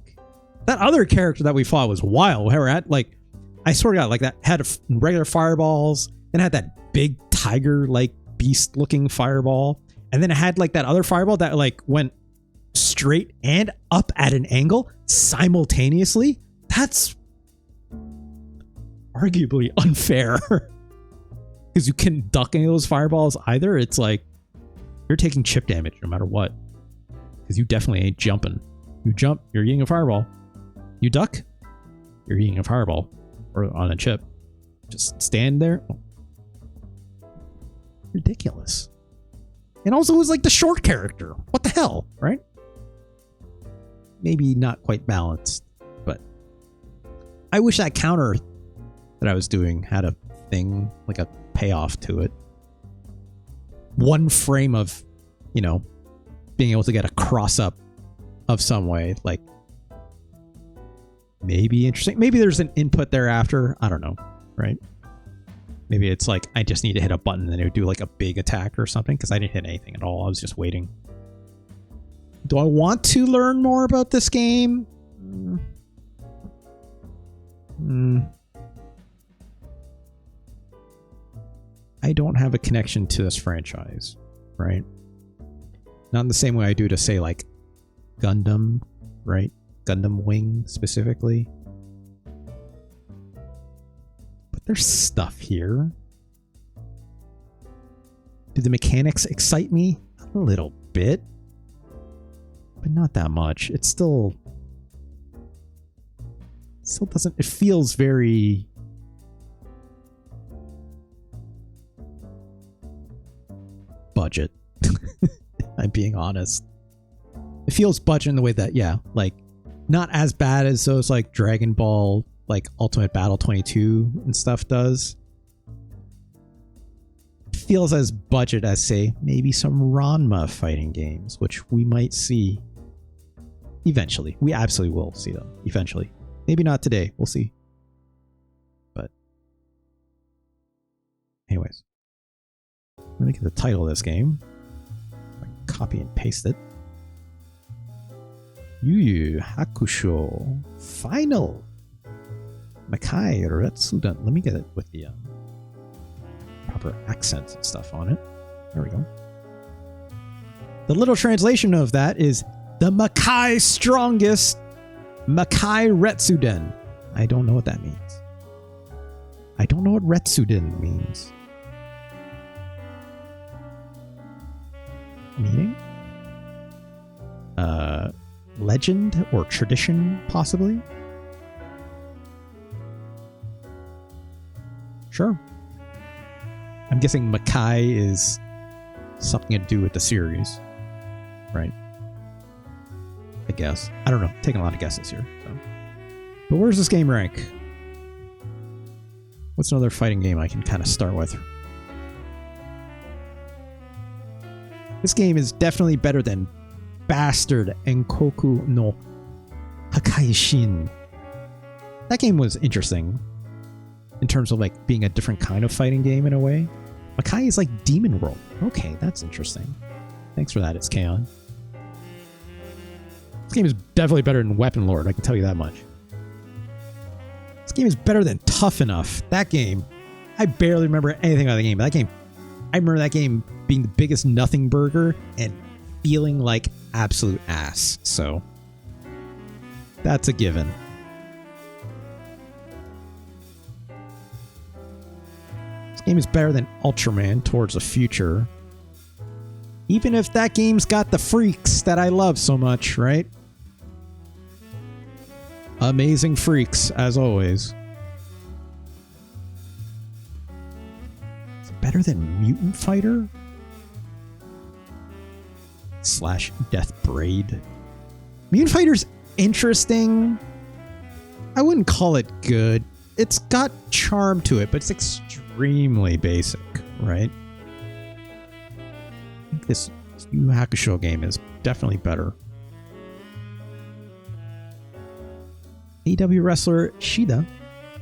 Speaker 1: That other character that we fought was wild. How at, like, I swear to God, like, that had regular fireballs, then had that big tiger-like beast-looking fireball, and then it had, like, that other fireball that, like, went straight and up at an angle simultaneously. That's arguably unfair. Because you couldn't duck any of those fireballs either. It's like, you're taking chip damage no matter what. Because you definitely ain't jumping. You jump, you're eating a fireball. You duck, you're eating a fireball. Or on a chip. Just stand there. Oh. Ridiculous. And also it was like the short character. What the hell, right? Maybe not quite balanced, but I wish that counter that I was doing had a thing, like a payoff to it. One frame of, you know, being able to get a cross up of some way, like maybe interesting. Maybe there's an input thereafter. I don't know, right? Maybe it's like I just need to hit a button and it would do like a big attack or something, because I didn't hit anything at all. I was just waiting. Do I want to learn more about this game? I don't have a connection to this franchise, right? Not in the same way I do to, say, like, Gundam, right? Gundam Wing, specifically. But there's stuff here. Do the mechanics excite me? A little bit. But not that much. It still doesn't... It feels very... budget. I'm being honest. It feels budget in the way that, yeah, like, not as bad as those, like, Dragon Ball, like Ultimate Battle 22 and stuff does. Feels as budget as, say, maybe some Ranma fighting games, which we might see eventually. We absolutely will see them eventually. Maybe not today. We'll see. But anyways, let me get the title of this game. I can copy and paste it. Yu Yu Hakusho Final Makai Retsuden. Let me get it with the proper accents and stuff on it. There we go. The little translation of that is the Makai strongest Makai Retsuden. I don't know what that means. I don't know what Retsuden means. Meaning? Legend or tradition, possibly? Sure. I'm guessing Makai is something to do with the series, right? I guess. I don't know. Taking a lot of guesses here. So. But where's this game rank? What's another fighting game I can kind of start with? This game is definitely better than Bastard Enkoku no Hakaishin. That game was interesting in terms of like being a different kind of fighting game in a way. Makai is like Demon World. Okay, that's interesting. Thanks for that, it's Kaon. This game is definitely better than Weapon Lord, I can tell you that much. This game is better than Tough Enough. That game, I barely remember anything about the game. But that game, I remember that game being the biggest nothing burger and feeling like absolute ass. So, that's a given. This game is better than Ultraman Towards the Future. Even if that game's got the freaks that I love so much, right? Amazing freaks, as always. Is it better than Mutant Fighter? / Death Braid. Mutant Fighter's interesting. I wouldn't call it good. It's got charm to it, but it's extremely basic, right? I think this Yu Hakusho game is definitely better. AEW wrestler Shida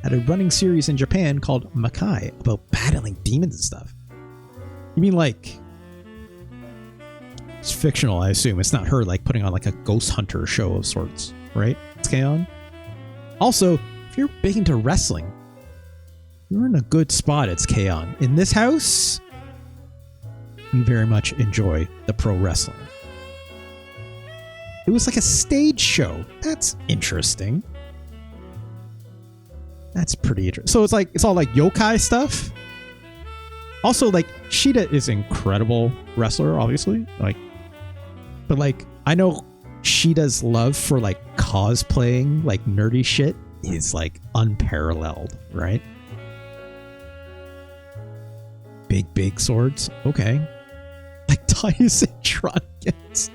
Speaker 1: had a running series in Japan called Makai about battling demons and stuff. You mean like it's fictional, I assume. It's not her like putting on like a ghost hunter show of sorts, right? It's Kaon. Also, if you're big into wrestling, you're in a good spot. It's Kaon. In this house, we very much enjoy the pro wrestling. It was like a stage show. That's interesting. That's pretty interesting. So it's all like yokai stuff. Also, like Shida is an incredible wrestler, obviously. But like I know Shida's love for like cosplaying, like nerdy shit, is like unparalleled, right? Big swords. Okay. Like Tyson Trunkets.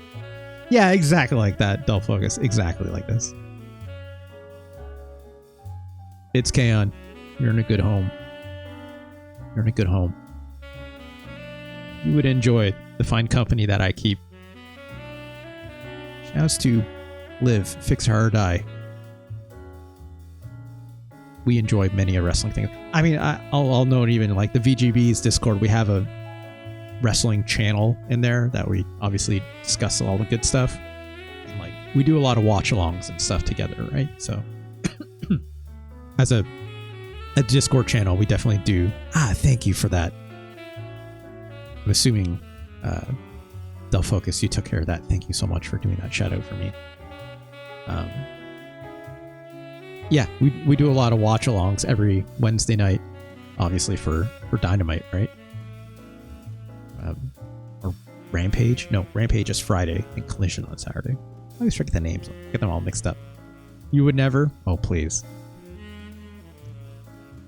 Speaker 1: Yeah, exactly like that. Dull focus. Exactly like this. It's Kaon. You're in a good home. You're in a good home. You would enjoy the fine company that I keep. Shouts to Live, Fix Her or Die. We enjoy many a wrestling thing. I mean, I'll note even like the VGB's Discord, we have a wrestling channel in there that we obviously discuss all the good stuff. And like we do a lot of watch-alongs and stuff together, right? So as a Discord channel, we definitely do. Thank you for that. I'm assuming Del Focus, you took care of that. Thank you so much for doing that shout out for me. Yeah, we do a lot of watch-alongs every Wednesday night, obviously for Dynamite, right? Or Rampage? No, Rampage is Friday and Collision on Saturday. I always forget the names. Get them all mixed up. You would never? Oh, please.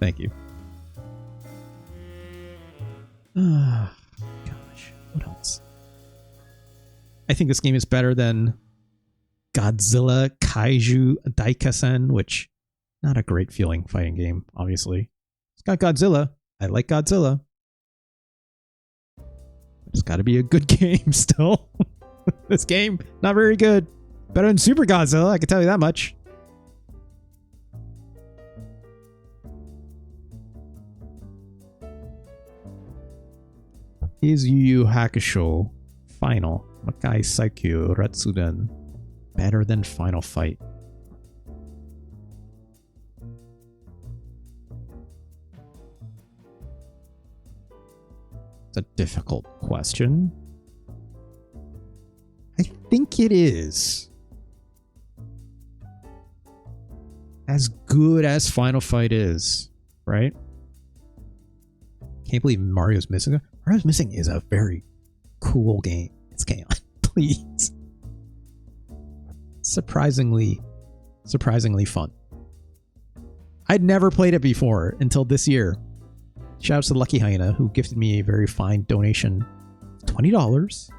Speaker 1: Thank you. Gosh, what else? I think this game is better than Godzilla Kaiju Daikasen, which Not a great feeling fighting game, obviously. It's got Godzilla. I like Godzilla. It's got to be a good game still. This game, not very good. Better than Super Godzilla, I can tell you that much. Is Yu Yu Hakusho Final Makai Saikyō Retsuden better than Final Fight? It's a difficult question. I think it is. As good as Final Fight is, right? Can't believe Mario's Missing. Mario's Missing is a very cool game. It's chaos. Please. Surprisingly fun. I'd never played it before until this year. Shout out to Lucky Hyena, who gifted me a very fine donation of $20,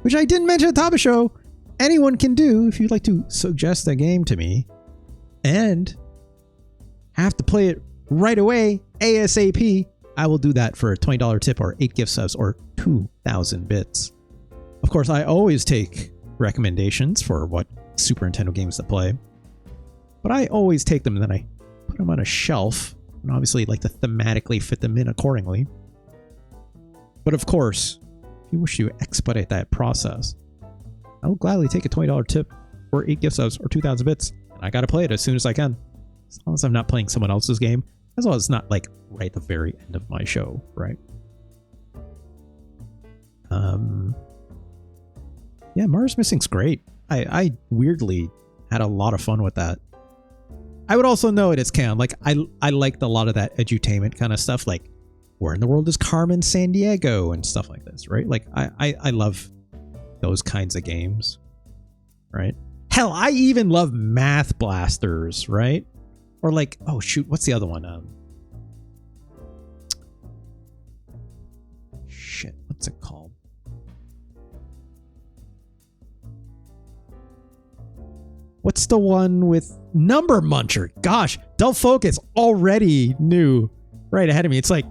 Speaker 1: which I didn't mention at the top of the show. Anyone can do if you'd like to suggest a game to me and have to play it right away, ASAP. I will do that for a $20 tip or 8 gift subs or 2,000 bits. Of course, I always take recommendations for what Super Nintendo games to play, but I always take them and then I put them on a shelf and obviously like to thematically fit them in accordingly. But of course, if you wish to expedite that process, I will gladly take a $20 tip or 8 gift subs or 2,000 bits, and I gotta play it as soon as I can. As long as I'm not playing someone else's game, as long as it's not like right at the very end of my show, right? Yeah, Mario's Missing's great. I weirdly had a lot of fun with that. I would also note it's canon. Like I liked a lot of that edutainment kind of stuff, like where in the world is Carmen Sandiego and stuff like this, right? Like I love those kinds of games, right? Hell, I even love Math Blasters, right? Or like, oh shoot, what's the other one? Shit, what's it called? What's the one with Number Muncher? Gosh, Del Focus already knew right ahead of me. It's like,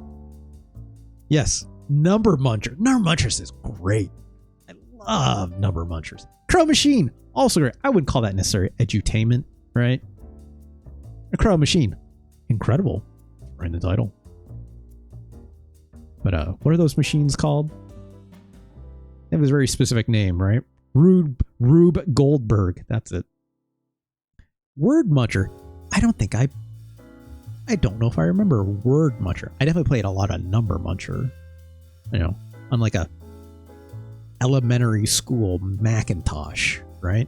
Speaker 1: yes, Number Muncher. Number Munchers is great. I love Number Munchers. Crow Machine, also great. I wouldn't call that necessarily edutainment, right? A Crow Machine, incredible. Right in the title. But what are those machines called? They have a very specific name, right? Rube Goldberg. That's it. Word Muncher. I don't know if I remember Word Muncher. I definitely played a lot of Number Muncher. You know, on like a elementary school Macintosh, right?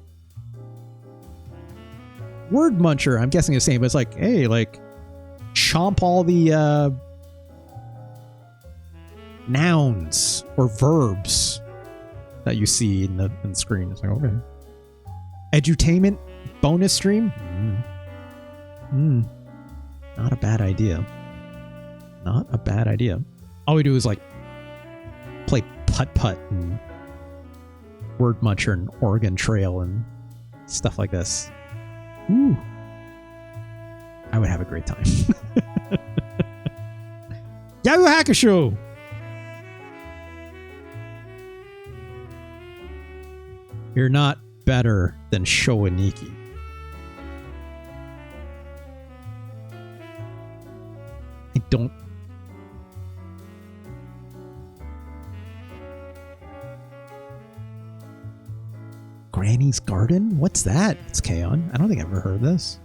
Speaker 1: Word Muncher, I'm guessing the same, but it's like, hey, like, chomp all the nouns or verbs that you see in the screen. It's like, okay. Edutainment bonus stream? Not a bad idea. Not a bad idea. All we do is like play putt-putt and Word Muncher and Oregon Trail and stuff like this. Ooh. I would have a great time. Yahoo Hakusho! You're not better than Showaniki. I don't... Granny's Garden? What's that? It's K-On! I don't think I've ever heard of this.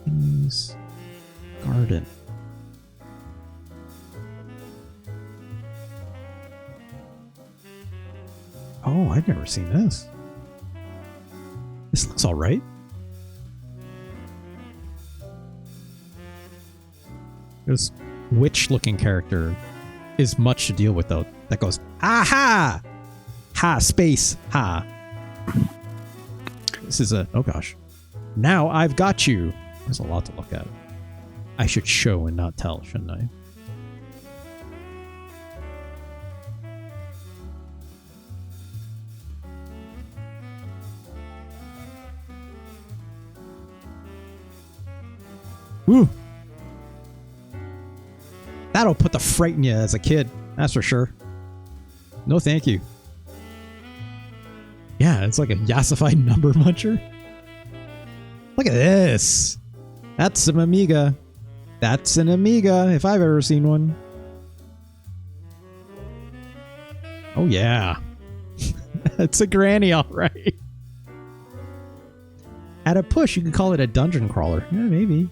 Speaker 1: Granny's Garden. Oh, I've never seen this. This looks all right. This witch-looking character is much to deal with, though. That goes, aha! Ha, space, ha. This is a, oh gosh. Now I've got you. There's a lot to look at. I should show and not tell, shouldn't I? Woo! That'll put the fright in you as a kid. That's for sure. No thank you. Yeah, it's like a yassified number muncher. Look at this. That's an Amiga. That's an Amiga, if I've ever seen one. Oh yeah. It's a granny, alright. At a push, you could call it a dungeon crawler. Yeah, maybe.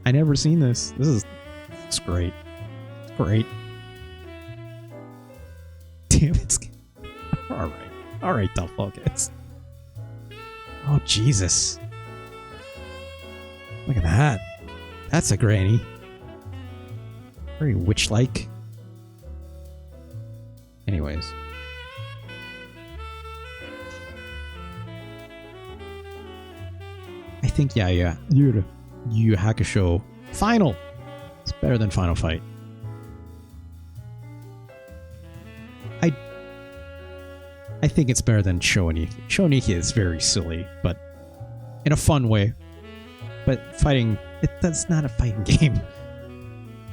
Speaker 1: I never seen this. It's great. It's great. Damn it. Alright. Alright, don't focus. Oh, Jesus. Look at that. That's a granny. Very witch-like. Anyways. I think, yeah. Yu Hakusho Final. It's better than Final Fight. I think it's better than Shoniki. Shoniki is very silly, but in a fun way. But fighting, that's not a fighting game.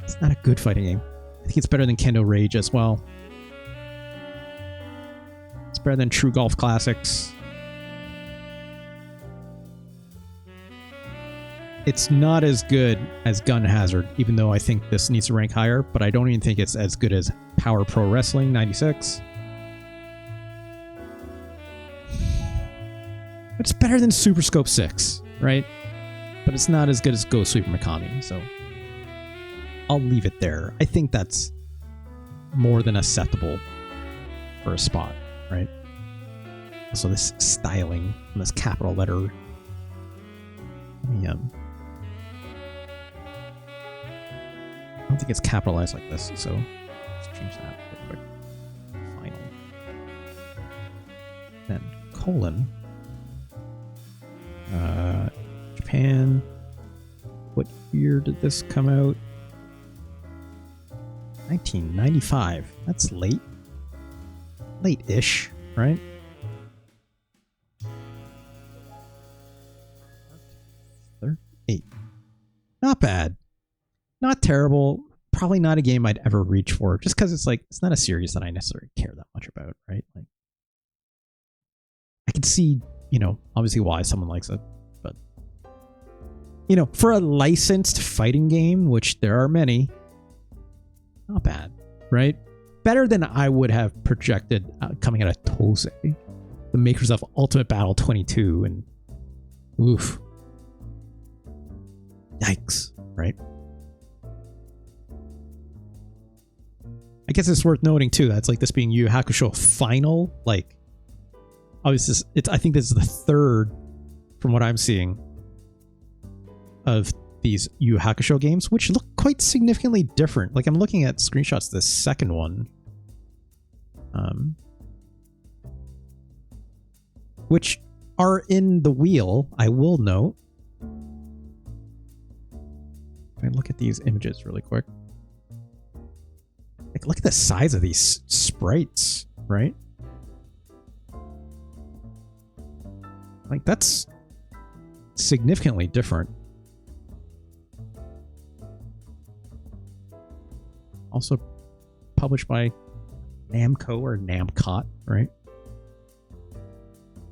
Speaker 1: It's not a good fighting game. I think it's better than Kendo Rage as well. It's better than True Golf Classics. It's not as good as Gun Hazard, even though I think this needs to rank higher, but I don't even think it's as good as Power Pro Wrestling 96. It's better than Super Scope 6, right? But it's not as good as Go Super Mikami, so I'll leave it there. I think that's more than acceptable for a spot, right? So this styling on this capital letter. Let me, I don't think it's capitalized like this, so let's change that real quick. Final. Then colon. Japan. What year did this come out? 1995. That's late. Late-ish, right? Eight. Not bad. Not terrible. Probably not a game I'd ever reach for, just because it's like it's not a series that I necessarily care that much about, right? Like, I can see, obviously why someone likes it, but for a licensed fighting game, which there are many, not bad, right? Better than I would have projected coming out of Tosei, the makers of Ultimate Battle 22, and oof, yikes, right? I guess it's worth noting too that's like this being Yu Hakusho Final, like. Obviously, I think this is the third, from what I'm seeing, of these Yu Hakusho games, which look quite significantly different. Like, I'm looking at screenshots of the second one, which are in the wheel, I will note. I look at these images really quick. Like, look at the size of these sprites, right? Like, that's significantly different. Also published by Namco or Namcot, right?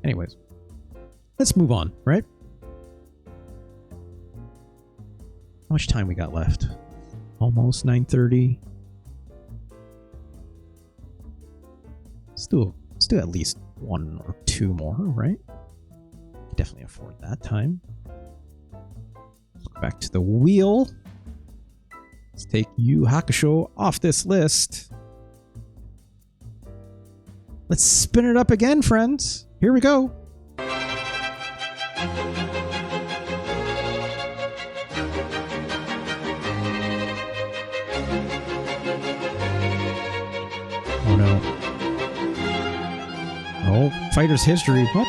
Speaker 1: Anyways, let's move on, right? How much time we got left? Almost 9:30. Let's do at least one or two more, right? Definitely afford that time. Let's go back to the wheel. Let's take Yu Hakusho off this list. Let's spin it up again, friends. Here we go. Oh no. Oh, Fighter's History. What?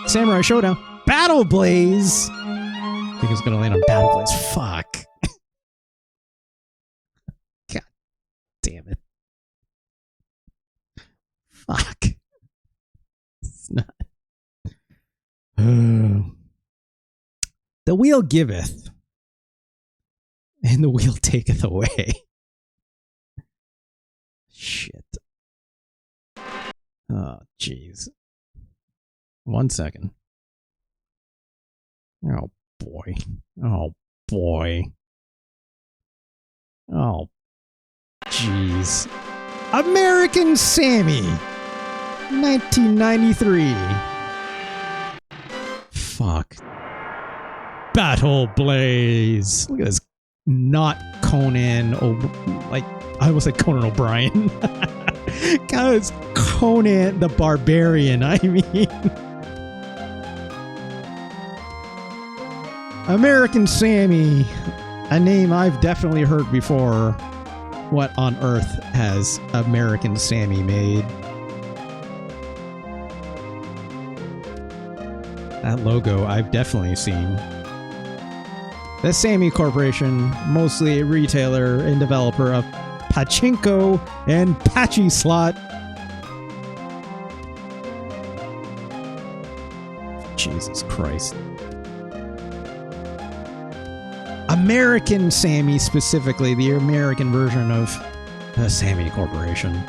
Speaker 1: Samurai Showdown. Battle Blaze! I think it's gonna land on Battle Blaze. Fuck. God damn it. Fuck. It's not. The wheel giveth, and the wheel taketh away. Shit. Oh, jeez. 1 second. Oh, boy. Oh, boy. Oh, jeez. American Sammy, 1993. Fuck. Battle Blaze. Look at this. Not Conan. Like, I almost said Conan O'Brien. God, it's Conan the Barbarian, I mean. American Sammy. A name I've definitely heard before. What on earth has American Sammy made? That logo I've definitely seen. The Sammy Corporation, mostly a retailer and developer of pachinko and patchy slot. Jesus Christ. American Sammy, specifically the American version of the Sammy Corporation.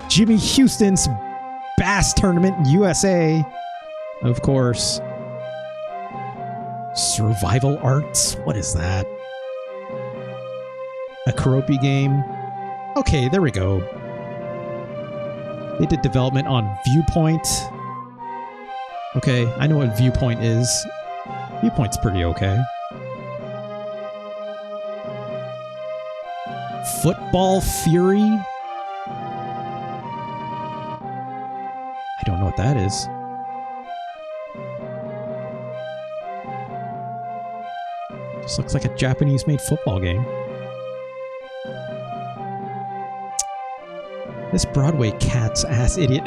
Speaker 1: Jimmy Houston's Bass Tournament USA, of course. Survival Arts? What is that? A Karopi game? Okay, there we go. They did development on Viewpoint. Okay, I know what Viewpoint is. Viewpoint's pretty okay. Football Fury? I don't know what that is. Just looks like a Japanese-made football game. This Broadway cat's ass idiot.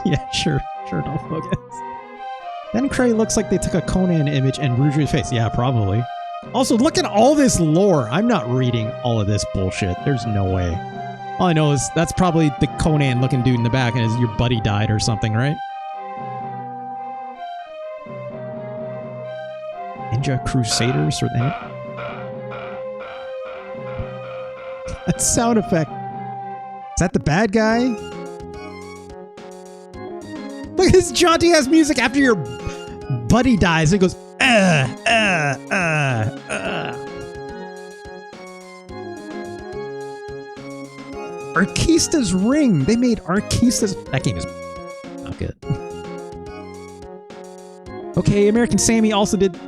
Speaker 1: Yeah, sure, don't focus. Then Cray looks like they took a Conan image and rouged his face. Yeah, probably. Also, look at all this lore. I'm not reading all of this bullshit. There's no way. All I know is that's probably the Conan-looking dude in the back and your buddy died or something, right? Ninja Crusaders or that? That sound effect. Is that the bad guy? Look at this jaunty-ass music after your buddy dies. It goes, Arkista's Ring. They made Arkista's... That game is not good. Okay, American Sammy also did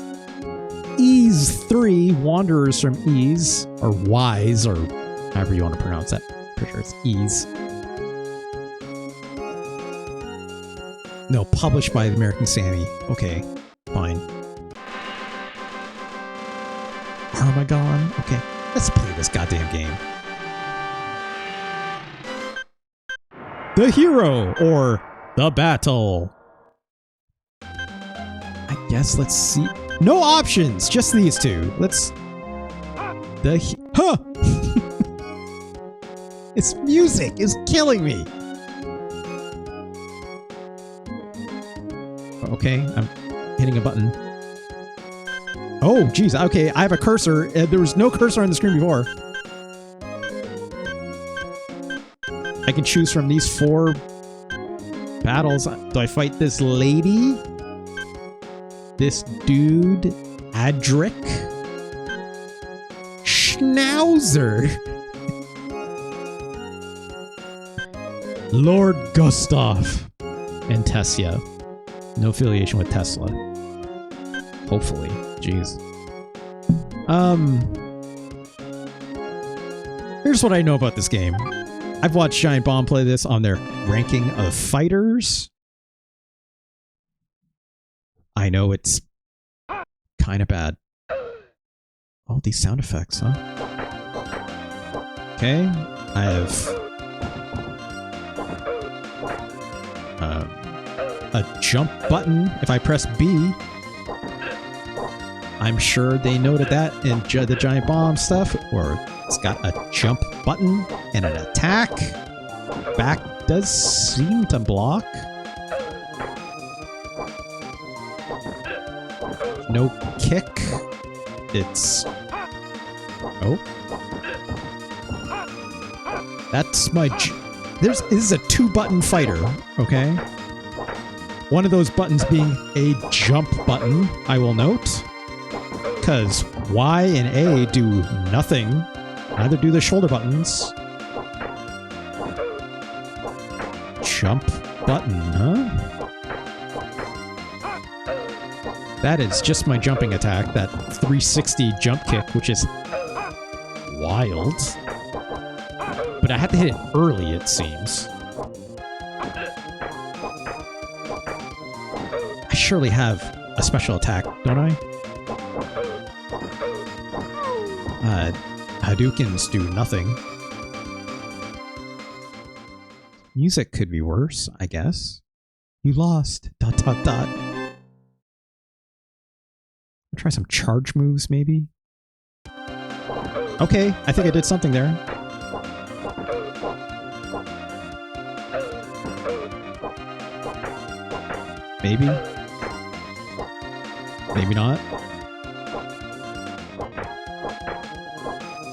Speaker 1: Ys 3, Wanderers from Ys, or Wise, or however you want to pronounce that. Pretty sure it's Ys. No, published by American Sammy. Okay, fine. Armagon? Okay, let's play this goddamn game. The Hero, or The Battle. I guess let's see. No options, just these two. Let's... Huh! Its music is killing me. Okay, I'm hitting a button. Oh, geez. Okay, I have a cursor. There was no cursor on the screen before. I can choose from these 4 battles. Do I fight this lady? This dude? Adric? Schnauzer? Lord Gustav? And Tessia. No affiliation with Tesla. Hopefully. Jeez. Here's what I know about this game. I've watched Giant Bomb play this on their ranking of fighters. I know it's kind of bad. Oh, these sound effects, huh? Okay, I have a jump button. If I press B, I'm sure they noted that in the Giant Bomb stuff, or it's got a jump button and an attack. Back does seem to block. No kick. It's... Oh. That's my... This is a 2-button fighter, okay? One of those buttons being a jump button, I will note. Because Y and A do nothing. Neither do the shoulder buttons. Jump button, huh? That is just my jumping attack, that 360 jump kick, which is wild. But I have to hit it early, it seems. I surely have a special attack, don't I? Hadoukens do nothing. Music could be worse, I guess. You lost. ... Try some charge moves, maybe? Okay, I think I did something there. Maybe? Maybe not?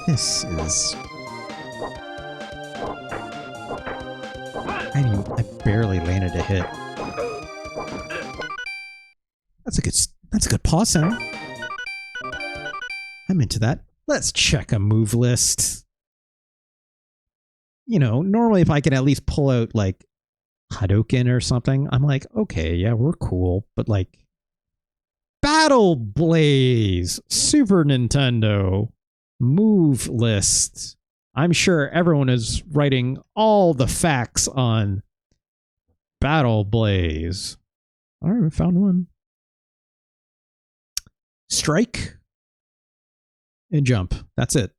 Speaker 1: This is... I barely landed a hit. That's a good pause sound. I'm into that. Let's check a move list. You know, normally if I can at least pull out, like, Hadouken or something, I'm like, okay, yeah, we're cool. But, like, Battle Blaze, Super Nintendo, move list. I'm sure everyone is writing all the facts on Battle Blaze. All right, we found one. Strike and jump. That's it.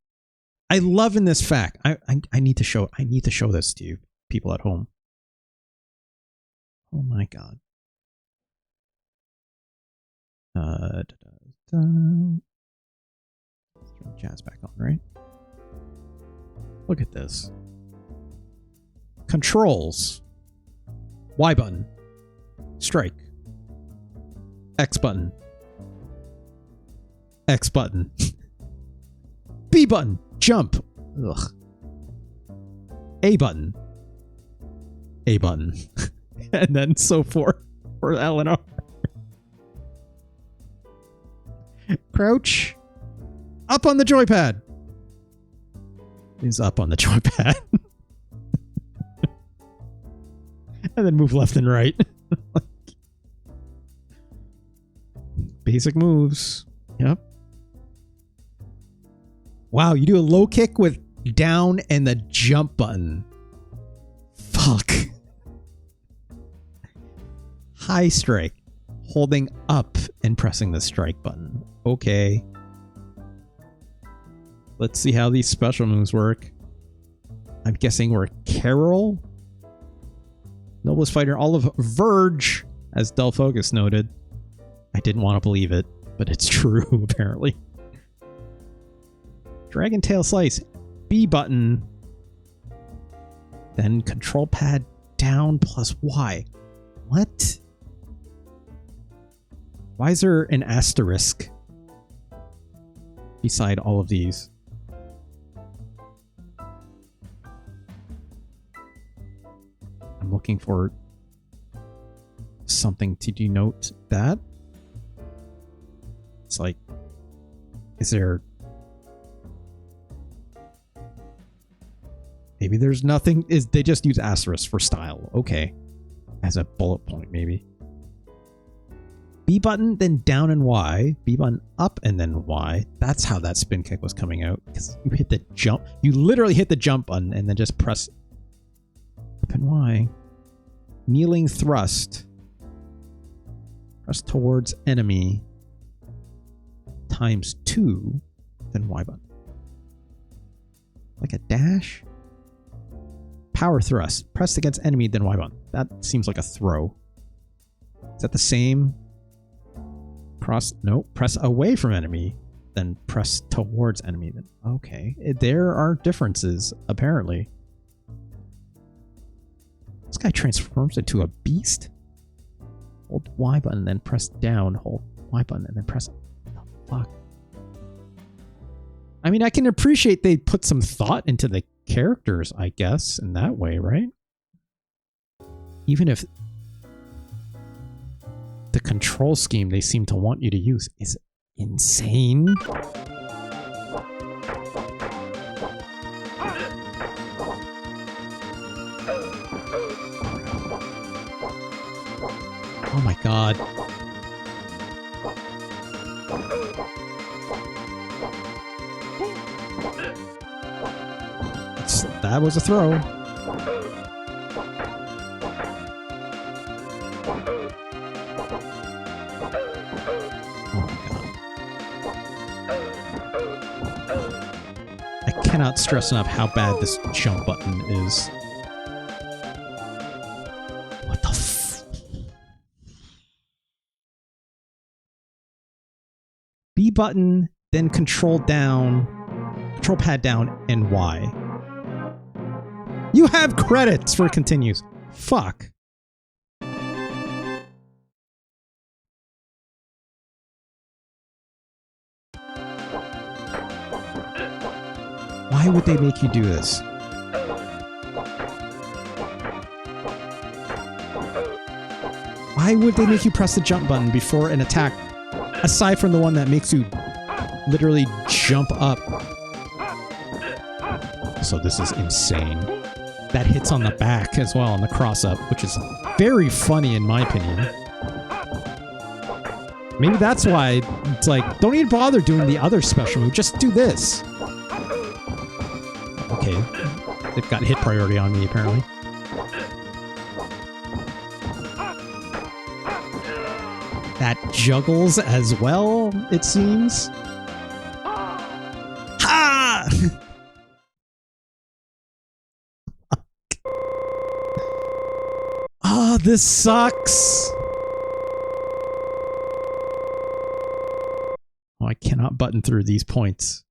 Speaker 1: I love in this fact. I need to show this to you people at home. Oh my god. Let's turn jazz back on, right? Look at this. Controls. Y button. Strike. X button. X button. B button. Jump. Ugh. A button. A button. And then so forth for L and R. Crouch. Up on the joypad. Is up on the joypad. And then move left and right. Basic moves. Yep. Wow, you do a low kick with down and the jump button. Fuck. High strike. Holding up and pressing the strike button. Okay. Let's see how these special moves work. I'm guessing we're Carol. Noblest fighter, all of Verge, as Del Focus noted. I didn't want to believe it, but it's true, apparently. Dragon Tail Slice. B button. Then control pad down plus Y. What? Why is there an asterisk beside all of these? I'm looking for something to denote that. It's like, is there... Maybe there's nothing. They just use asterisk for style. Okay. As a bullet point, maybe. B button, then down and Y. B button up and then Y. That's how that spin kick was coming out. Because you hit the jump. You literally hit the jump button and then just press up and Y. Kneeling thrust. Press towards enemy. Times 2. Then Y button. Like a dash? Power thrust. Pressed against enemy, then Y button. That seems like a throw. Is that the same? No, press away from enemy, then press towards enemy. Then okay, there are differences apparently. This guy transforms into a beast. Hold Y button, then press down. Hold Y button and then press it. What the fuck? I mean, I can appreciate they put some thought into the characters, I guess, in that way, right? Even if the control scheme they seem to want you to use is insane. Oh my god. That was a throw. Oh my god. I cannot stress enough how bad this jump button is. What the f... B button, then control down, control pad down, and Y. You have credits for continues. Fuck. Why would they make you do this? Why would they make you press the jump button before an attack, aside from the one that makes you literally jump up? So this is insane. That hits on the back as well on the cross-up, which is very funny in my opinion. Maybe that's why it's like, don't even bother doing the other special move, just do this. Okay, they've got hit priority on me apparently. That juggles as well, it seems. Ha! Oh, this sucks. Oh, I cannot button through these points.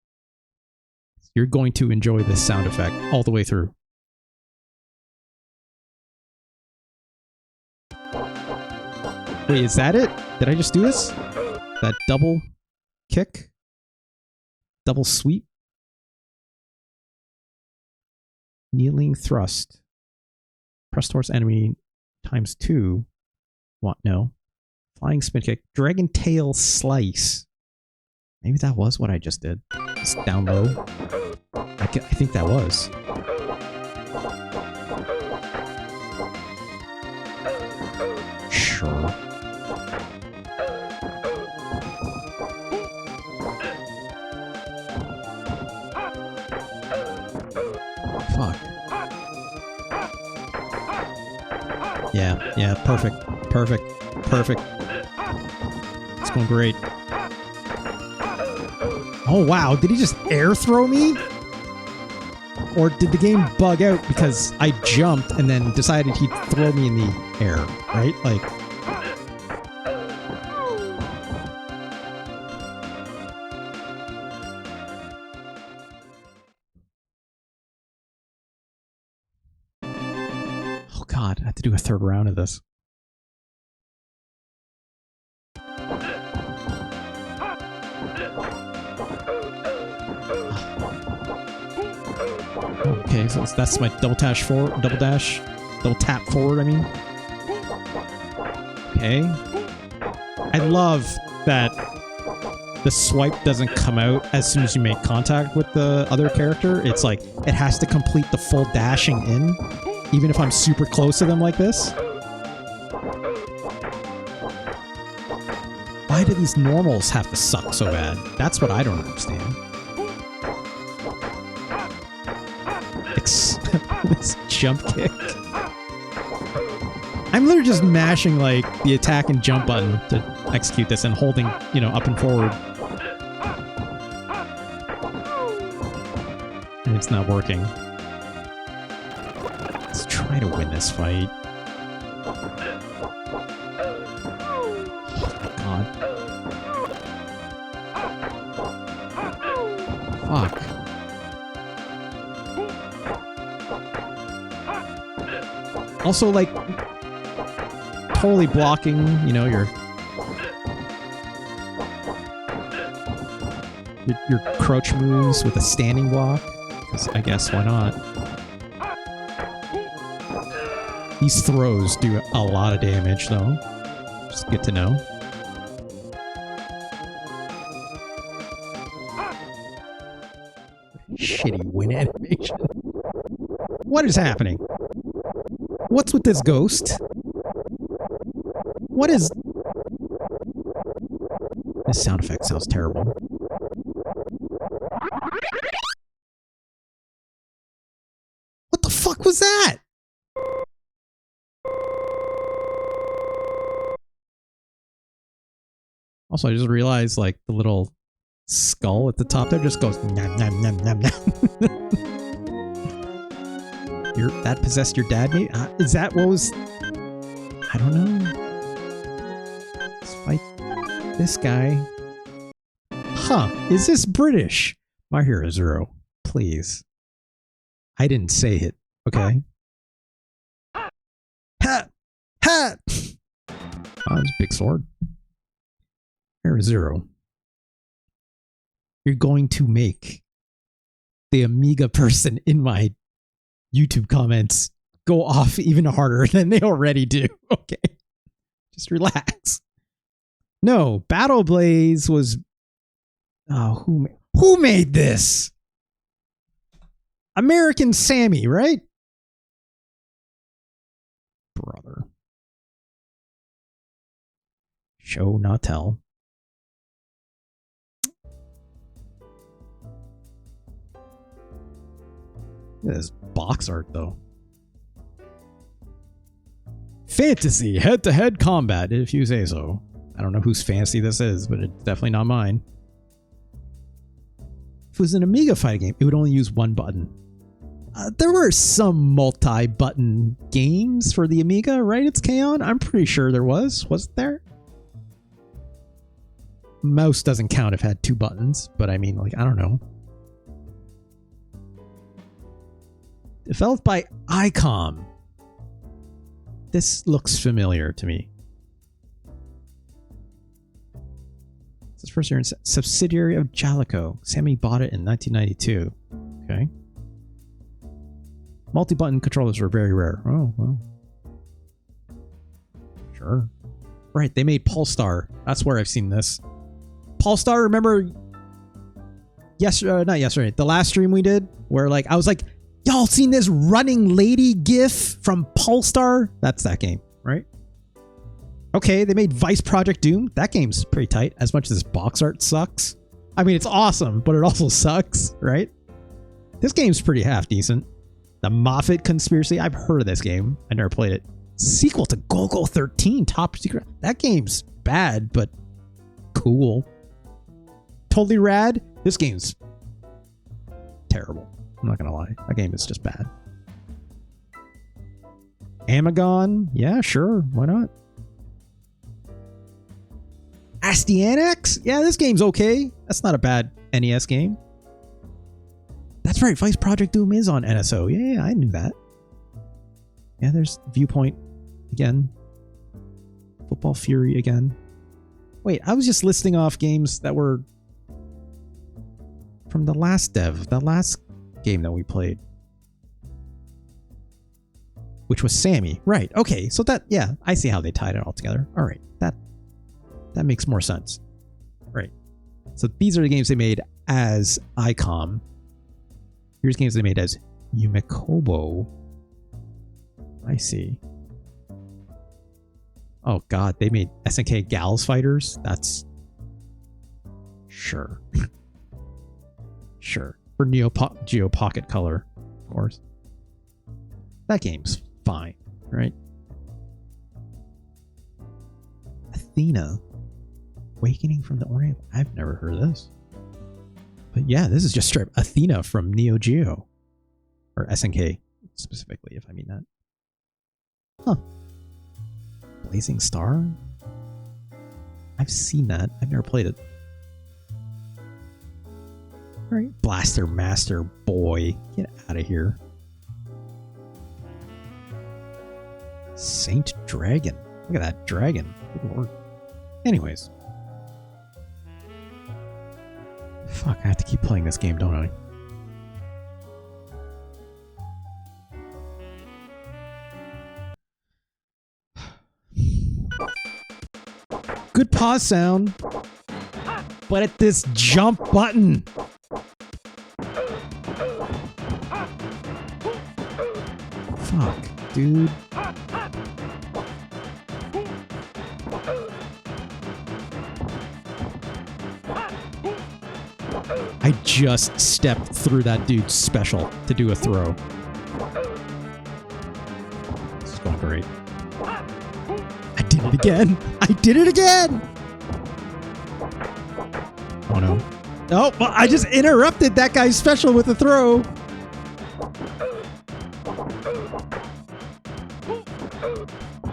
Speaker 1: You're going to enjoy this sound effect all the way through. Wait, is that it? Did I just do this? That double kick? Double sweep? Kneeling thrust. Press towards enemy ×2. What? No. Flying spin kick. Dragon tail slice. Maybe that was what I just did. It's down low. I think that was. Sure. Fuck. Yeah, perfect. Perfect. Perfect. It's going great. Oh wow, did he just air throw me? Or did the game bug out because I jumped and then decided he'd throw me in the air, right? Like... Oh god, I have to do a third round of this. Okay, so that's my double tap forward, double tap forward, I mean. Okay. I love that the swipe doesn't come out as soon as you make contact with the other character. It's like, it has to complete the full dashing in, even if I'm super close to them like this. Why do these normals have to suck so bad? That's what I don't understand. This jump kick. I'm literally just mashing like the attack and jump button to execute this and holding, you know, up and forward. And it's not working. Let's try to win this fight. Oh my god. Fuck. Also, like, totally blocking, you know, your Your crouch moves with a standing block. 'Cause I guess why not? These throws do a lot of damage though. Just good to know. Shitty win animation. What is happening? What's with this ghost? What is... This sound effect sounds terrible. What the fuck was that? Also, I just realized, like, the little skull at the top there just goes nom nom nom nom nom. That possessed your dad, maybe? Is that what was... I don't know. Let's fight this guy. Huh. Is this British? My Hero Zero. Please. I didn't say it. Okay? Ha! Ha! Oh, that's a big sword. Hero Zero. You're going to make the Amiga person in my YouTube comments go off even harder than they already do. Okay. Just relax. No, Battle Blaze was... Oh, who made this? American Sammy, right? Brother. Show, not tell. Look at this box art, though. Fantasy head-to-head combat, if you say so. I don't know whose fantasy this is, but it's definitely not mine. If it was an Amiga fighting game, it would only use one button. There were some multi-button games for the Amiga, right? It's K-On! I'm pretty sure there was. Wasn't there? Mouse doesn't count if it had two buttons, but I mean, like, I don't know. Developed by ICOM. This looks familiar to me. This is first year in subsidiary of Jalico. Sammy bought it in 1992. Okay. Multi-button controllers were very rare. Oh, well. Sure. Right, they made Polestar. That's where I've seen this. Polestar, remember? Not yesterday. The last stream we did, where like I was like, y'all seen this running lady gif from Polestar? That's that game, right? Okay, they made Vice Project Doom. That game's pretty tight, as much as this box art sucks. I mean, it's awesome, but it also sucks, right? This game's pretty half decent. The Moffat Conspiracy. I've heard of this game. I never played it. Sequel to Golgo 13, Top Secret. That game's bad, but cool. Totally rad. This game's terrible. I'm not gonna lie. That game is just bad. Amagon? Yeah, sure. Why not? Astyanax? Yeah, this game's okay. That's not a bad NES game. That's right. Vice Project Doom is on NSO. Yeah, I knew that. Yeah, there's Viewpoint again. Football Fury again. Wait, I was just listing off games that were from the last dev, the last game that we played, which was Sammy. Right. Okay. So that, yeah, I see how they tied it all together. All right. That makes more sense. Right. So these are the games they made as ICOM. Here's games they made as Yumikobo. I see. Oh God, they made SNK Gals Fighters. That's sure. Sure. For Geo Pocket Color, of course. That game's fine, right? Athena. Awakening from the Orient. I've never heard of this. But yeah, this is just straight Athena from Neo Geo. Or SNK, specifically, if I mean that. Huh. Blazing Star? I've seen that. I've never played it. Alright. Blaster Master Boy. Get out of here. Saint Dragon. Look at that dragon. Good lord. Anyways. Fuck, I have to keep playing this game, don't I? Good pause sound. But at this jump button. Fuck, dude. I just stepped through that dude's special to do a throw. This is going great. I did it again! I did it again! Oh no. Oh, well, I just interrupted that guy's special with a throw!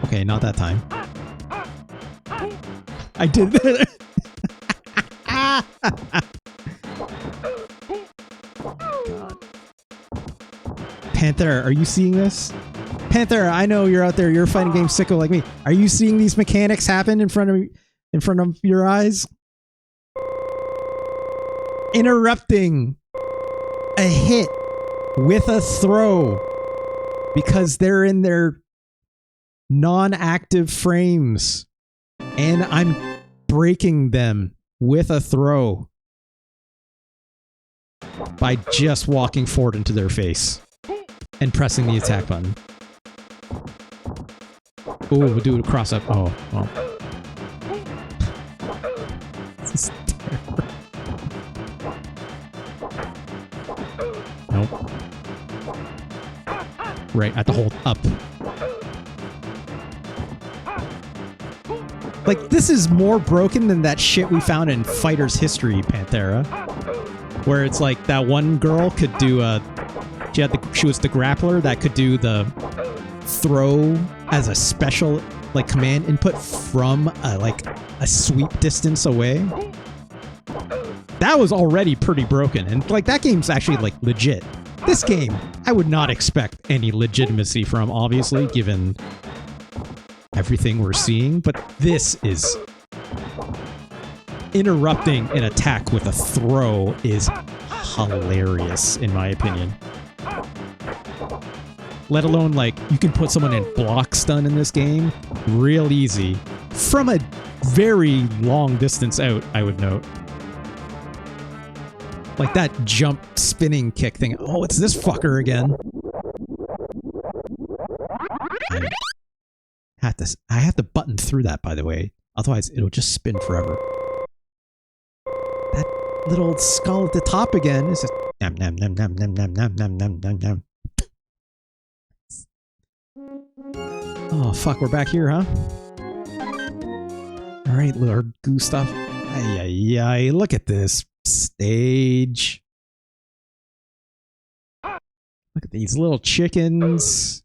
Speaker 1: Okay, not that time. I did that. Panther, are you seeing this? Panther, I know you're out there. You're a fighting game sicko like me. Are you seeing these mechanics happen in front of your eyes? Interrupting a hit with a throw because they're in their non-active frames, and I'm breaking them with a throw by just walking forward into their face and pressing the attack button. Oh, we'll do a cross up. Oh, well. This is terrible. Nope. Right at the hold up. Like, this is more broken than that shit we found in Fighter's History, Panthera. Where it's like that one girl could do a... She was the grappler that could do the throw as a special, like, command input from a sweep distance away. That was already pretty broken, and like that game's actually like legit. This game, I would not expect any legitimacy from, obviously, given everything we're seeing, but this is... Interrupting an attack with a throw is hilarious, in my opinion. Let alone, like, you can put someone in block stun in this game real easy. From a very long distance out, I would note. Like that jump spinning kick thing. Oh, it's this fucker again. I have to button through that, by the way. Otherwise, it'll just spin forever. That little skull at the top again is just... Nom, nom, nom, nom, nom, nom, nom, nom, nom, nom, nom. Oh, fuck, we're back here, huh? Alright, Lord Gustav. Ay, ay, ay, look at this stage. Look at these little chickens.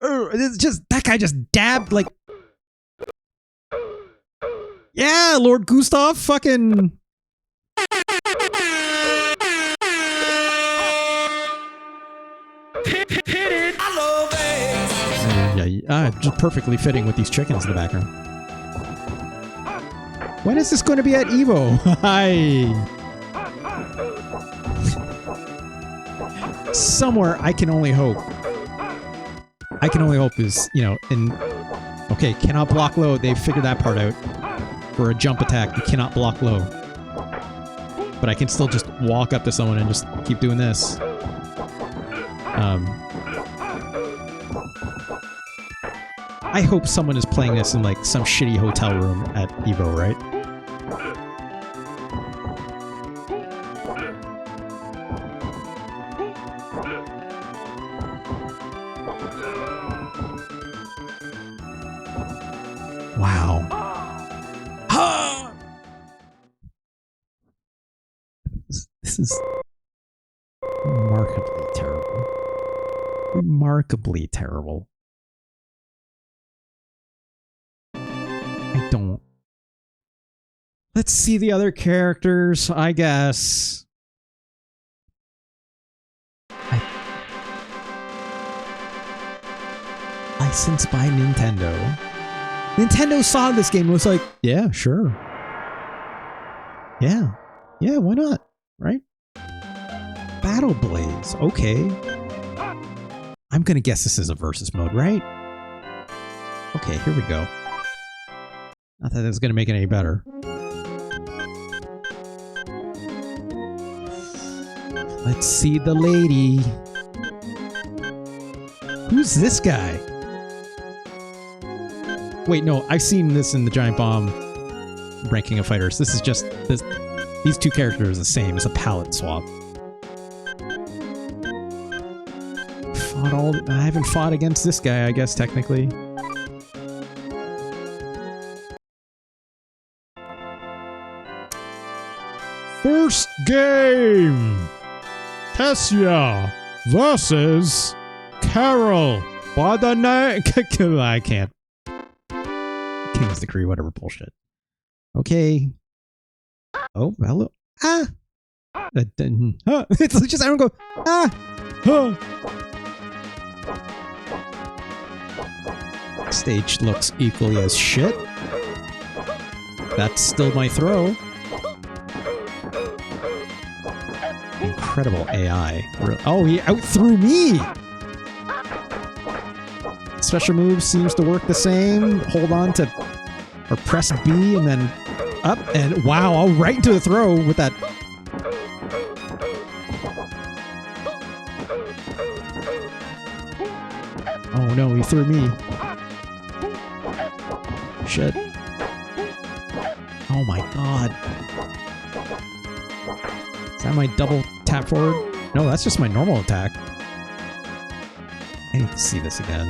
Speaker 1: It's just... That guy just dabbed, like... Yeah, Lord Gustav, fucking... Yeah, just perfectly fitting with these chickens in the background. When is this going to be at Evo? Hi. Somewhere, I can only hope. I can only hope is, you know, in... Okay, cannot block low. They've figured that part out. For a jump attack, you cannot block low. But I can still just walk up to someone and just keep doing this. I hope someone is playing this in, like, some shitty hotel room at Evo, right? Wow. Ah! This is remarkably terrible. Remarkably terrible. I don't... Let's see the other characters, I guess. Licensed by Nintendo. Nintendo saw this game and was like, yeah, sure. Yeah. Yeah, why not? right? Battle Blaze, okay. I'm gonna guess this is a versus mode, right? Okay, here we go. Not that it's gonna make it any better. Let's see the lady. Who's this guy? Wait, no, I've seen this in the Giant Bomb ranking of fighters. This is just this. These two characters are the same. It's a palette swap. I haven't fought against this guy, I guess, technically. First game! Tessia versus Carol by the name... I can't. King's Decree, whatever bullshit. Okay. Oh, hello. Ah! It's just, I don't go, ah! Stage looks equally as shit. That's still my throw. Incredible AI. Oh, he outthrew me! Special move seems to work the same. Hold on to... or press B and then up and... Wow, I'll right into the throw with that... Oh no, he threw me. Shit. Oh my god. Is that my double tap forward? No, that's just my normal attack. I need to see this again.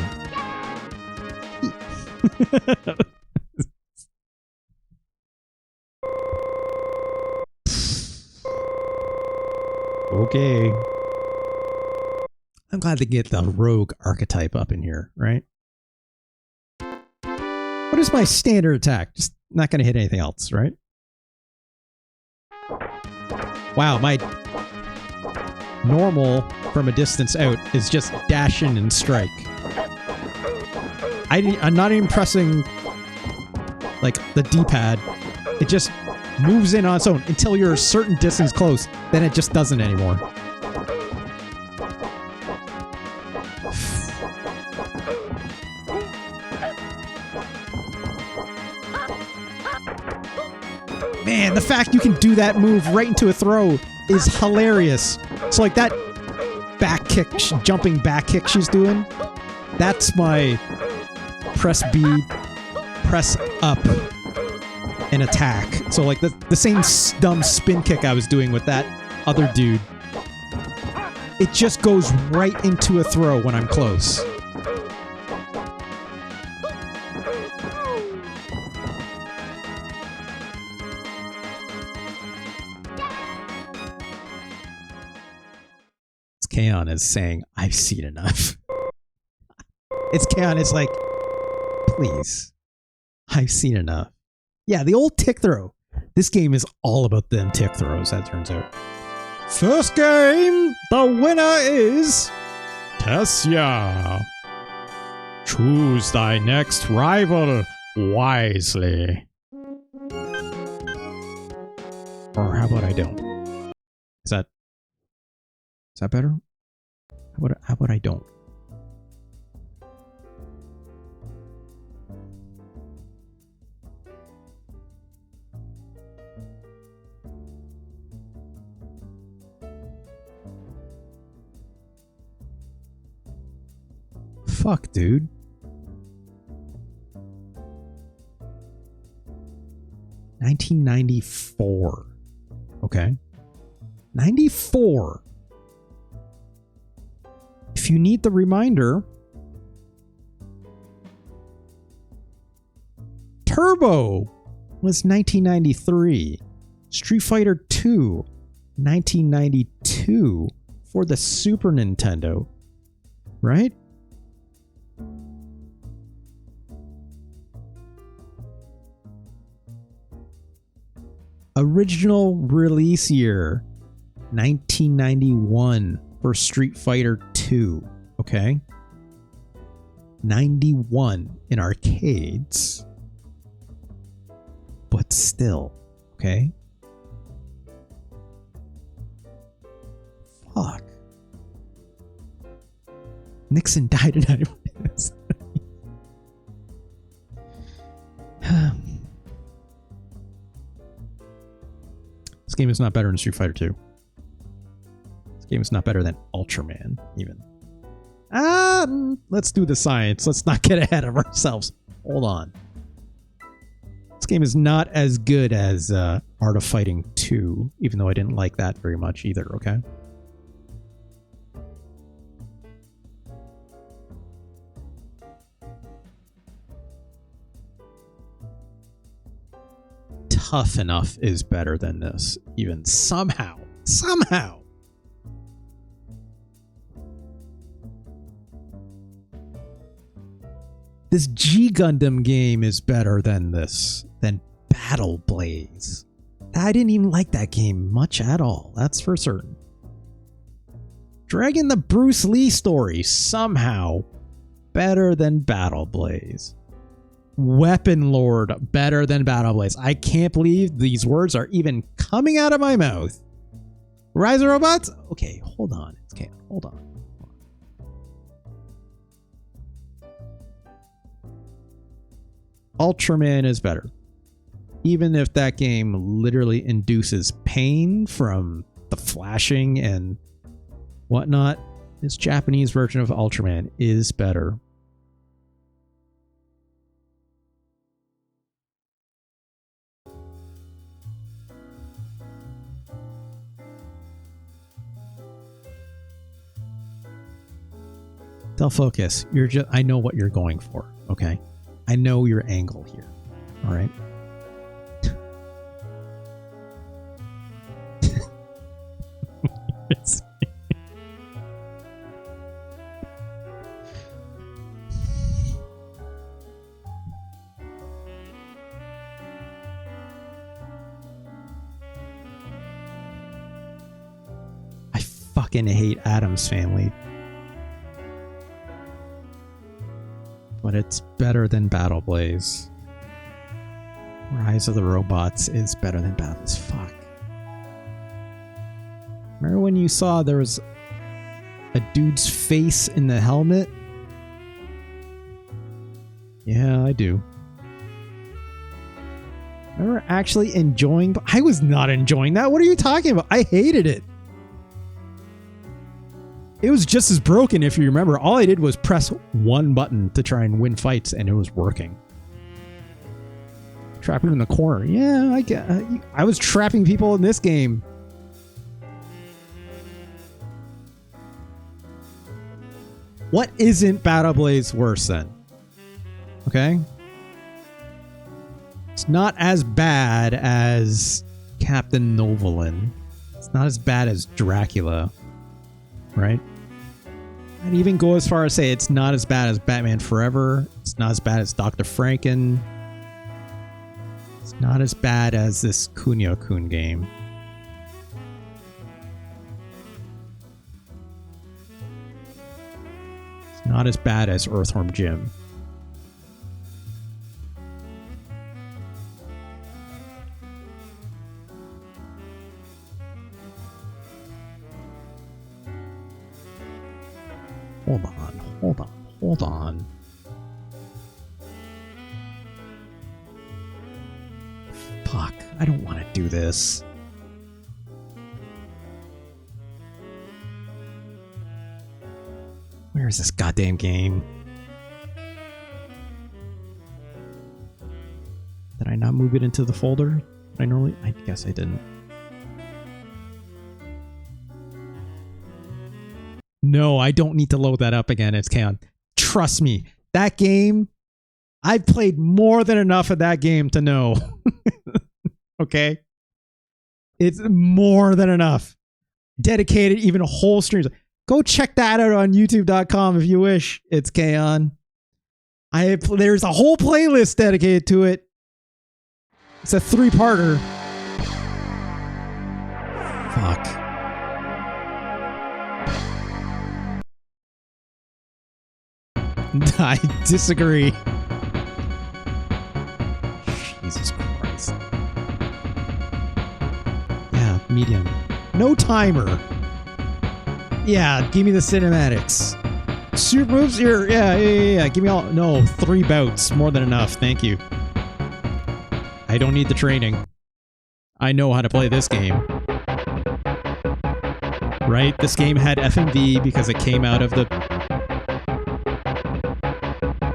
Speaker 1: Okay. I'm glad to get the rogue archetype up in here, right? What is my standard attack? Just not going to hit anything else, right? Wow, my normal from a distance out is just dash in and strike. I'm not even pressing like the D-pad. It just moves in on its own until you're a certain distance close. Then it just doesn't anymore. Man, the fact you can do that move right into a throw is hilarious. So like that back kick, jumping back kick she's doing, that's my press B, press up, and attack. So like the same dumb spin kick I was doing with that other dude. It just goes right into a throw when I'm close. Kaon is saying, I've seen enough. It's Kaon, it's like, please, I've seen enough. Yeah, the old tick throw. This game is all about them tick throws, that turns out. First game, the winner is Tessia. Choose thy next rival wisely. Or how about I don't? Is that better? How about I don't? Fuck, dude. $1994. Okay. 94. If you need the reminder, Turbo was 1993. Street Fighter II, 1992 for the Super Nintendo, right? Original release year, 1991 for Street Fighter II, okay? 91 in arcades, but still, okay? Nixon died in 9 minutes. This game is not better than Street Fighter 2. This game is not better than Ultraman, even. Let's do the science. Let's not get ahead of ourselves. Hold on. This game is not as good as Art of Fighting 2, even though I didn't like that very much either, okay? Tough Enough is better than this, even somehow. Somehow! This G Gundam game is better than this, than Battle Blaze. I didn't even like that game much at all, that's for certain. Dragging the Bruce Lee story, somehow better than Battle Blaze. Weapon Lord, better than Battle Blaze. I can't believe these words are even coming out of my mouth. Rise of Robots? Okay, hold on. Okay, hold on. Ultraman is better. Even if that game literally induces pain from the flashing and whatnot, this Japanese version of Ultraman is better. Del Focus, you're just, I know what you're going for, okay? I know your angle here, all right? I fucking hate Addams Family. But it's better than Battle Blaze. Rise of the Robots is better than Battles. Fuck. Remember when you saw there was a dude's face in the helmet? Yeah, I do. Remember actually enjoying? I was not enjoying that. What are you talking about? I hated it. It was just as broken, if you remember. All I did was press one button to try and win fights, and it was working. Trapping in the corner. Yeah, I was trapping people in this game. What isn't Battle Blaze worse then? Okay? It's not as bad as Captain Novolin. It's not as bad as Dracula. Right? I'd even go as far as say it's not as bad as Batman Forever. It's not as bad as Dr. Franken. It's not as bad as this Kunio-kun game. It's not as bad as Earthworm Jim. Hold on, hold on, hold on. Fuck, I don't want to do this. Where is this goddamn game? Did I not move it into the folder? I guess I didn't. No, I don't need to load that up again. It's Kaon. Trust me, that game, I've played more than enough of that game to know. Okay? It's more than enough. Dedicated even whole streams. Go check that out on youtube.com if you wish. It's Kaon. There's a whole playlist dedicated to it. It's a 3-parter. Fuck. I disagree. Jesus Christ. Yeah, medium. No timer. Yeah, give me the cinematics. Super moves here. Yeah. Give me all. No, 3 bouts. More than enough. Thank you. I don't need the training. I know how to play this game. Right? This game had FMV because it came out of the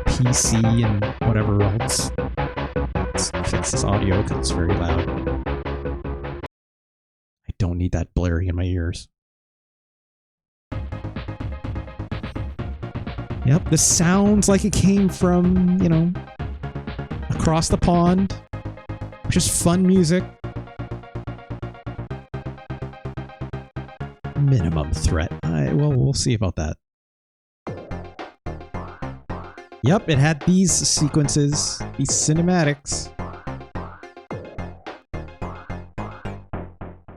Speaker 1: PC and whatever else. Let's fix this audio because it's very loud. I don't need that blaring in my ears. Yep, this sounds like it came from, you know, across the pond. Just fun music. Minimum threat. Well, we'll see about that. Yep, it had these sequences, these cinematics.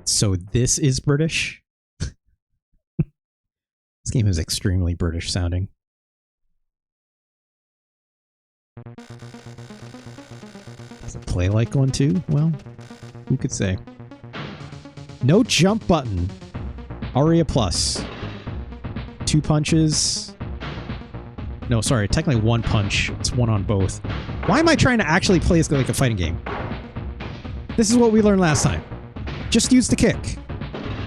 Speaker 1: So this is British? This game is extremely British sounding. Does it play like one too? Well, who could say? No jump button. Aria Plus. 2 punches. No, sorry, technically 1 punch. It's 1 on both. Why am I trying to actually play this like a fighting game? This is what we learned last time. Just use the kick.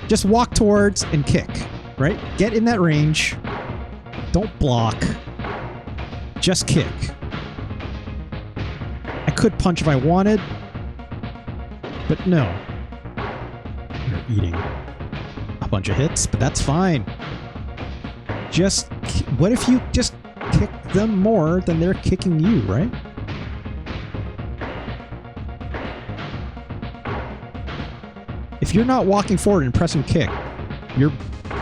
Speaker 1: Just walk towards and kick, right? Get in that range. Don't block. Just kick. I could punch if I wanted, but no. You're eating a bunch of hits, but that's fine. Just, what if you just kick them more than they're kicking you, right? If you're not walking forward and pressing kick, you're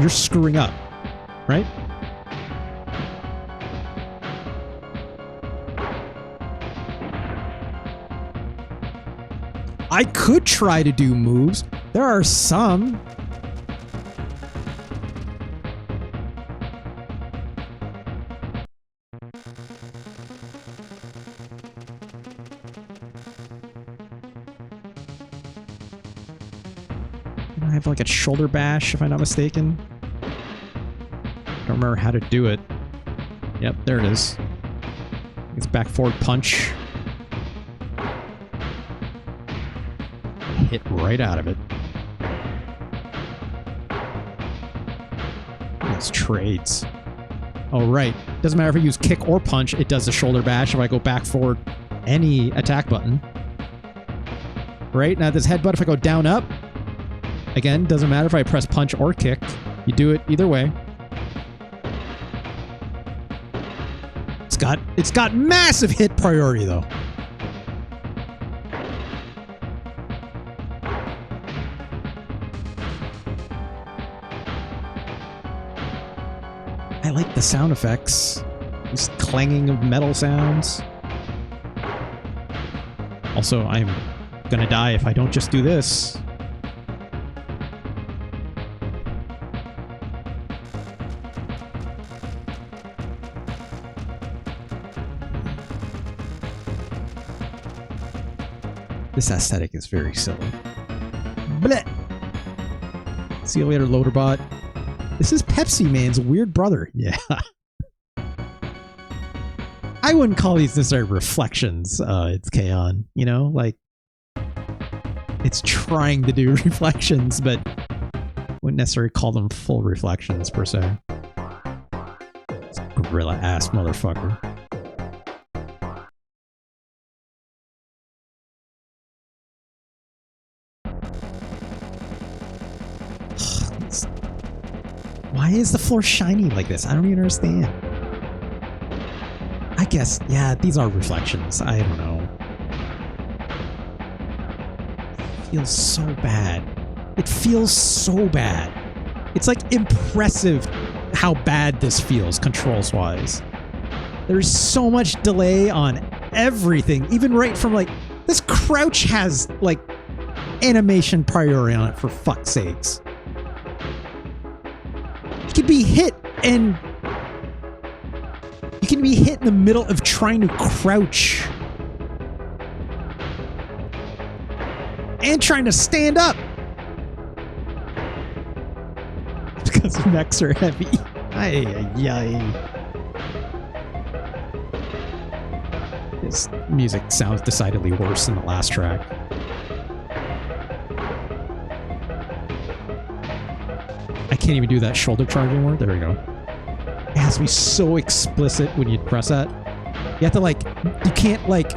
Speaker 1: screwing up, right? I could try to do moves. There are some. I have like a shoulder bash, if I'm not mistaken. Don't remember how to do it. Yep, there it is. It's back forward punch. Hit right out of it. These trades. Oh, right. Doesn't matter if I use kick or punch, it does the shoulder bash if I go back forward any attack button. Right? Now this headbutt, if I go down up, again, doesn't matter if I press punch or kick. You do it either way. It's got massive hit priority though. I like the sound effects. These clanging of metal sounds. Also, I'm gonna die if I don't just do this. This aesthetic is very silly. Blech! See you later, Loaderbot. This is Pepsi Man's weird brother. Yeah. I wouldn't call these necessarily reflections. It's K-On, you know? Like, it's trying to do reflections, but wouldn't necessarily call them full reflections, per se. It's a gorilla-ass motherfucker. Why is the floor shiny like this? I don't even understand. I guess, yeah, these are reflections. I don't know. It feels so bad. It feels so bad. It's like impressive how bad this feels controls-wise. There's so much delay on everything. Even right from like, this crouch has like animation priority on it, for fuck's sakes. You can be hit and you can be hit in the middle of trying to crouch and trying to stand up because mechs are heavy. Ay, ay, ay. His music sounds decidedly worse than the last track. I can't even do that shoulder charge anymore. There we go. It has to be so explicit when you press that. You have to like, you can't like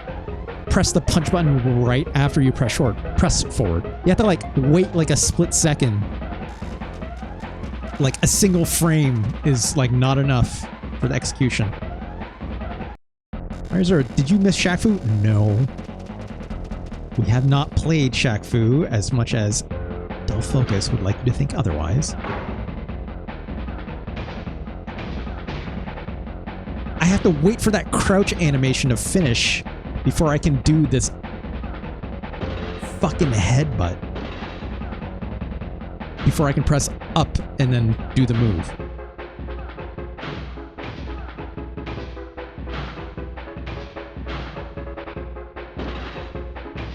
Speaker 1: press the punch button right after you press forward. You have to like wait like a split second. Like a single frame is like not enough for the execution. Did you miss Shaq Fu? No. We have not played Shaq Fu as much as Del Focus would like you to think otherwise. I have to wait for that crouch animation to finish before I can do this fucking headbutt. Before I can press up and then do the move.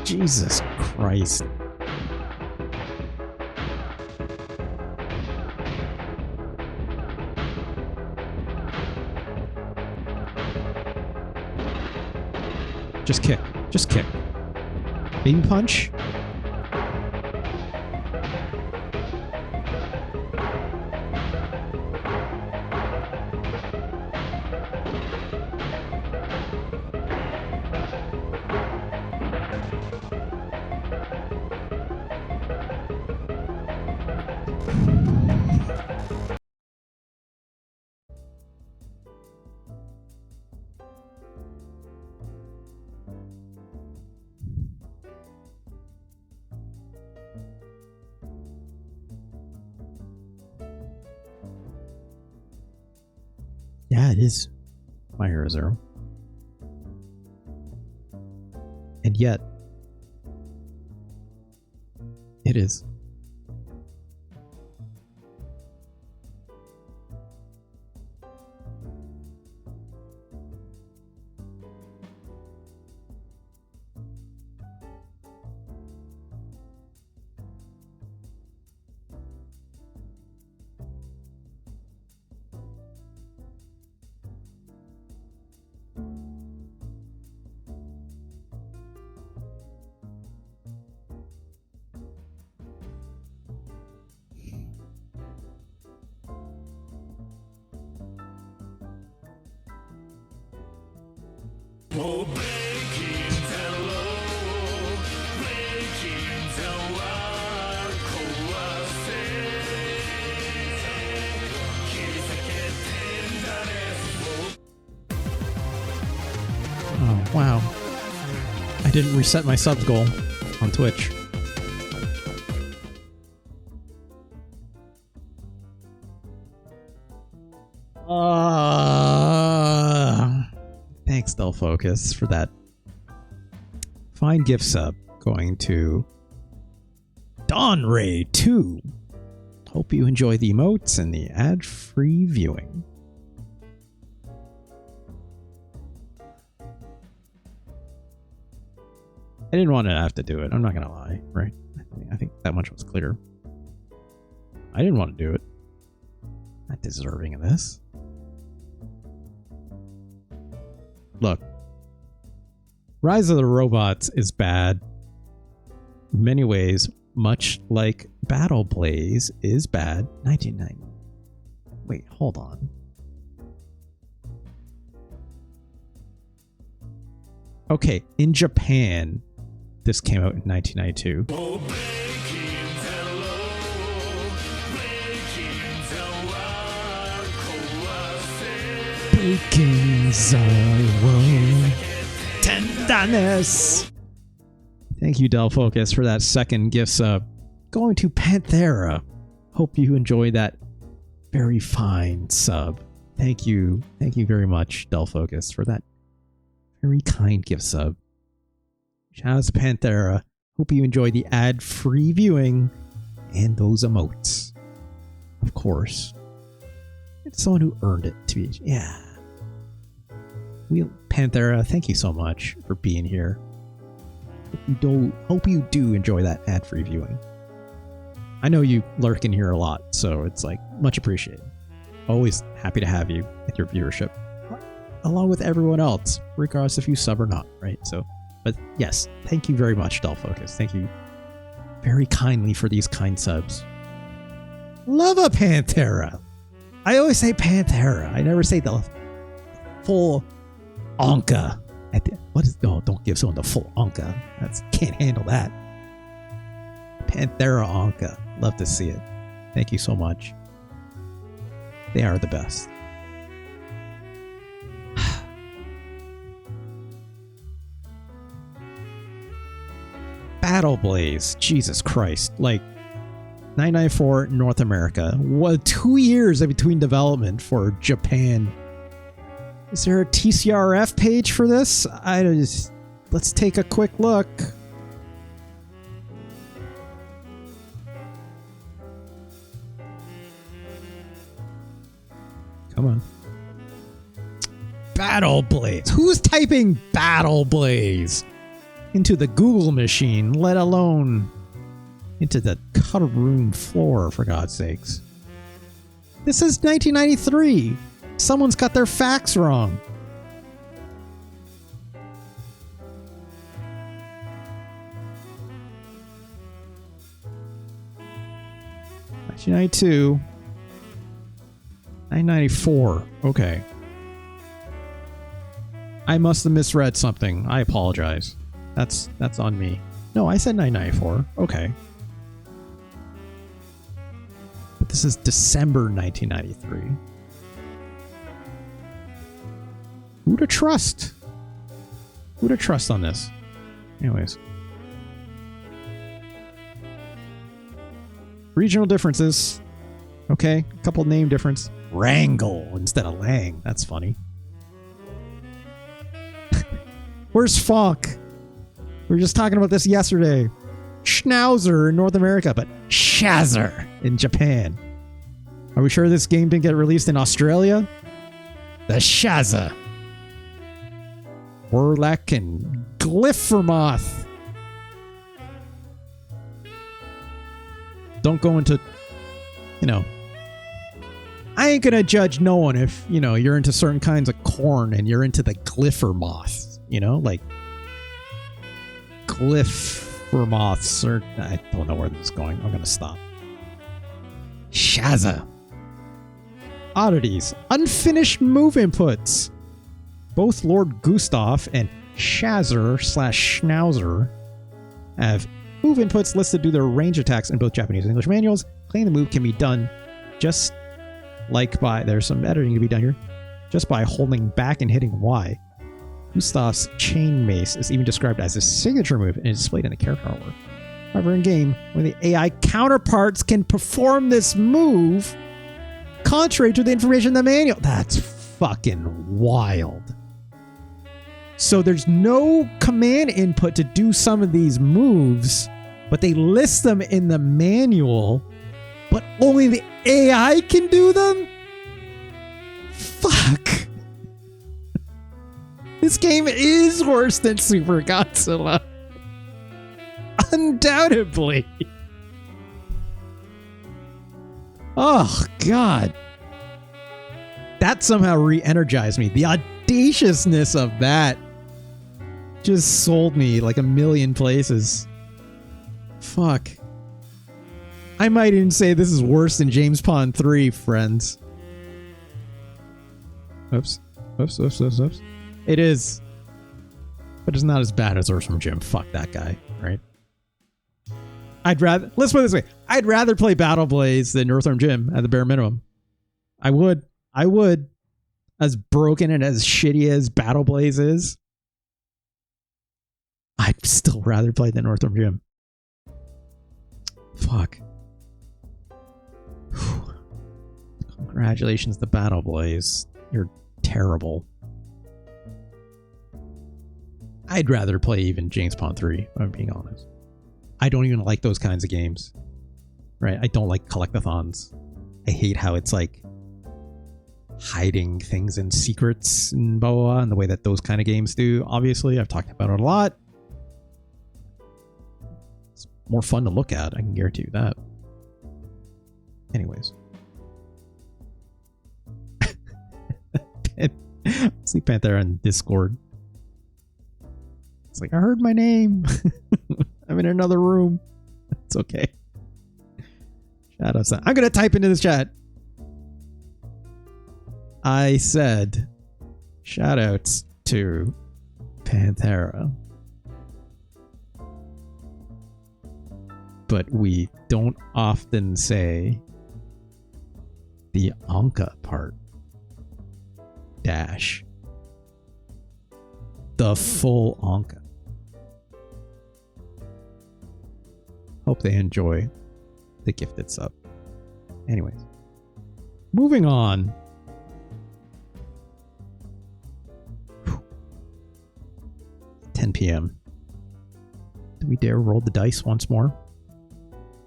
Speaker 1: Jesus Christ. Just kick. Just kick. Baby punch. Yeah, it is My Hero Zero. And yet, it is. Oh, wow. I didn't reset my subs goal on Twitch. Thanks, Del Focus, for that fine gift sub going to Dawn Ray 2. Hope you enjoy the emotes and the ad-free viewing. I didn't want to have to do it. I'm not going to lie, right? I think that much was clear. I didn't want to do it. Not deserving of this. Look, Rise of the Robots is bad in many ways, much like Battle Blaze is bad. 1990. Wait, hold on. Okay, in Japan, this came out in 1992. Tenderness. Thank you, Del Focus, for that second gift sub. Going to Panthera. Hope you enjoy that very fine sub. Thank you. Thank you very much, Del Focus, for that very kind gift sub. Shout out to Panthera. Hope you enjoy the ad-free viewing and those emotes. Of course. It's someone who earned it to be. Yeah. Panthera, thank you so much for being here. Hope you do enjoy that ad-free viewing. I know you lurk in here a lot, so it's like much appreciated. Always happy to have you with your viewership. along with everyone else, regardless if you sub or not, right? So, but yes, thank you very much, Dull Focus. Thank you very kindly for these kind subs. Love a Panthera. I always say Panthera. I never say the full Anka. What is? Oh, don't give someone the full Anka. Can't handle that. Panthera Anka. Love to see it. Thank you so much. They are the best. Battle Blaze. Jesus Christ. Like, 994 North America. What, 2 years in between development for Japan. Is there a TCRF page for this? Let's take a quick look. Come on. Battle Blaze. Who's typing Battle Blaze into the Google machine, let alone into the cuddle room floor, for God's sakes? This is 1993. Someone's got their facts wrong. $1992. 994. Okay. I must have misread something. I apologize. That's on me. No, I said 994. Okay. But this is December 1993. Who to trust? Who to trust on this? Anyways. Regional differences. Okay, a couple name difference. Wrangle instead of Lang. That's funny. Where's Funk? We were just talking about this yesterday. Schnauzer in North America, but Shazzer in Japan. Are we sure this game didn't get released in Australia? The Shazza. Warlack and Glyphermoth. Don't go into, I ain't gonna judge no one if, you're into certain kinds of corn and you're into the Glyphermoth, like Glyphermoths, or I don't know where this is going. I'm gonna stop. Shazza. Oddities. Unfinished move inputs. Both Lord Gustav and Shazzer/Schnauzer have move inputs listed to their range attacks in both Japanese and English manuals. Claiming the move can be done just like there's some editing to be done here, just by holding back and hitting Y. Gustav's chain mace is even described as a signature move and is displayed in the character artwork. However, in game, when the AI counterparts can perform this move, contrary to the information in the manual, that's fucking wild. So there's no command input to do some of these moves, but they list them in the manual, but only the AI can do them? Fuck. This game is worse than Super Godzilla. Undoubtedly. Oh, God. That somehow re-energized me. The audaciousness of that just sold me like a million places. Fuck. I might even say this is worse than James Pond 3, friends. Oops. Oops. It is. But it's not as bad as Earthworm Jim. Fuck that guy, right? Let's put it this way. I'd rather play Battle Blaze than Earthworm Jim at the bare minimum. I would. As broken and as shitty as Battle Blaze is, I'd still rather play than Earthworm Jim. Fuck. Whew. Congratulations to Battle Blaze. You're terrible. I'd rather play even James Pond 3, if I'm being honest. I don't even like those kinds of games. Right? I don't like collectathons. I hate how it's like hiding things in secrets and blah, blah, blah, and the way that those kind of games do. Obviously, I've talked about it a lot. It's more fun to look at, I can guarantee you that. Anyways. See Pantera on Discord. It's like, I heard my name. I'm in another room. It's okay. Shout out. I'm going to type into this chat. I said, shout outs to Pantera. But we don't often say the Anka part. Dash. The full Anka. Hope they enjoy the gifted sub. Anyways. Moving on. 10 p.m. Do we dare roll the dice once more?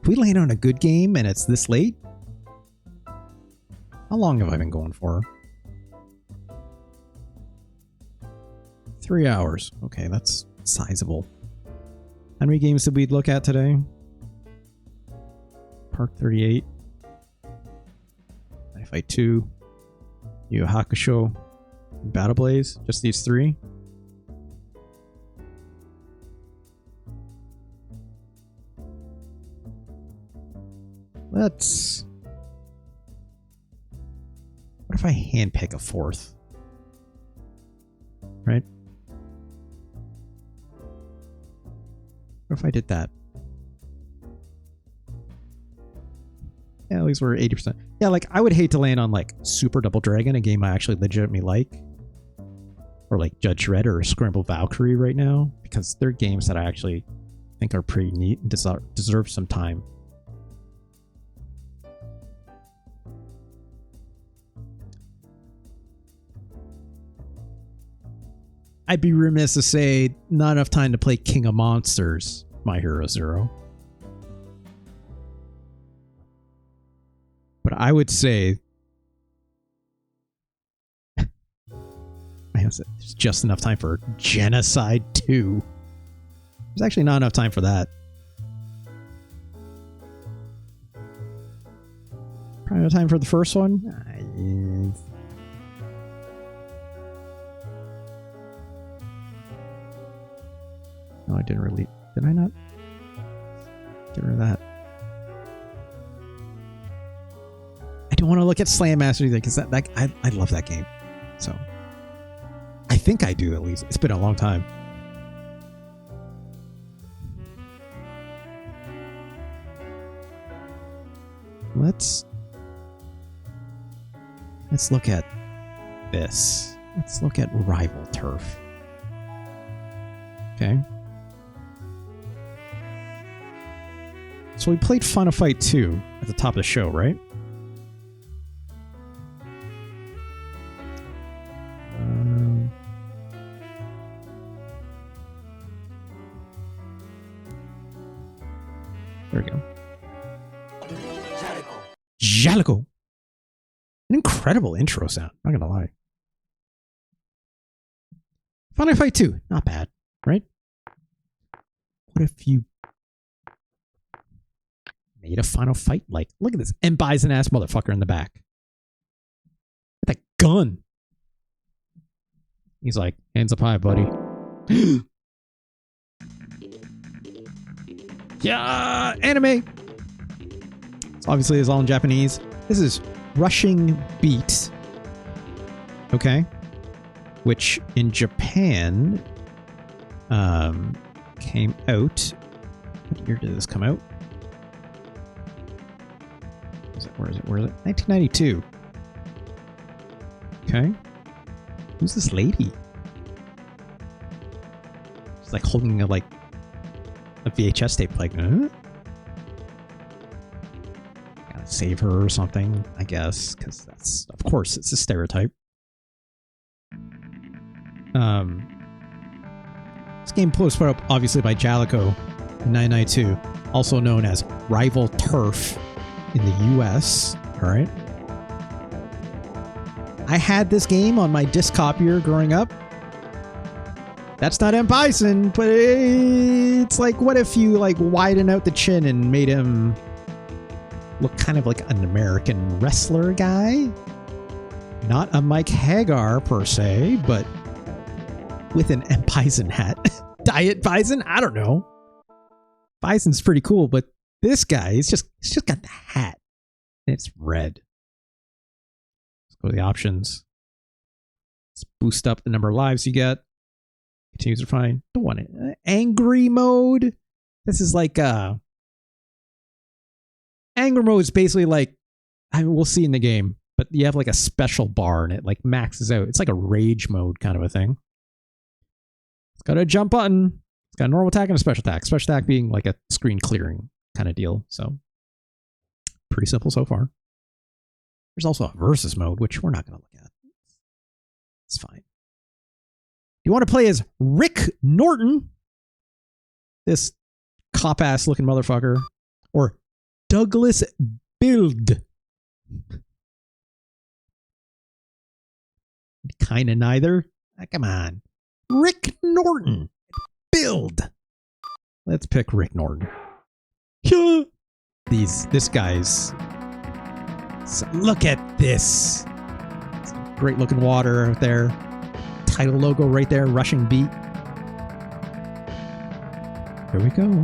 Speaker 1: If we land on a good game and it's this late? How long have I been going for? 3 hours. Okay, that's sizable. How many games did we look at today? Park 38. Knife Fight 2. Yu Hakusho. Battle Blaze. Just these three. Let's... What if I handpick a fourth? Right? What if I did that? Yeah, at least we're 80%. Yeah, like, I would hate to land on, like, Super Double Dragon, a game I actually legitimately like. Or, like, Judge Dredd or Scramble Valkyrie right now. Because they're games that I actually think are pretty neat and deserve some time. I'd be remiss to say not enough time to play King of Monsters, My Hero Zero. But I would say there's just enough time for Genocide 2. There's actually not enough time for that. Probably no time for the first one. No, I didn't really... Did I not? Get rid of that. I don't want to look at Slam Master either, because I love that game. So... I think I do, at least. It's been a long time. Let's look at this. Let's look at Rival Turf. Okay. So we played Final Fight 2 at the top of the show, right? There we go. Jalico. An incredible intro sound, not gonna lie. Final Fight 2, not bad, right? What if you made a Final Fight like, look at this M. Bison ass motherfucker in the back with that gun. He's like, hands up high, buddy. Yeah, anime. So obviously it's all in Japanese. This is Rushing Beat. Okay. Which in Japan came out. What year did this come out? Where is it? 1992. Okay. Who's this lady? She's like holding a VHS tape, like, huh? Gotta save her or something, I guess, because that's, of course, it's a stereotype. This game was put up, obviously, by Jalico in 1992, also known as Rival Turf in the US, alright? I had this game on my disc copier growing up. That's not M. Bison, but it's like, what if you like widen out the chin and made him look kind of like an American wrestler guy? Not a Mike Haggar per se, but with an bison hat. Diet bison? I don't know. Bison's pretty cool, but this guy, he's just got the hat. And it's red. Let's go to the options. Let's boost up the number of lives you get. Continues to refine. Don't want it. Angry mode. This is like angry mode is basically like, I mean, we'll see in the game, but you have like a special bar and it like maxes out. It's like a rage mode kind of a thing. It's got a jump button. It's got a normal attack and a special attack. Special attack being like a screen clearing kind of deal. So pretty simple so far. There's also a versus mode, which we're not going to look at. It's fine. You want to play as Rick Norton, this cop-ass looking motherfucker, or Douglas Build. Kind of neither. Come on. Rick Norton. Build. Let's pick Rick Norton. This guy's... Look at this. Great looking water out there. Title logo right there. Rushing beat. Here we go.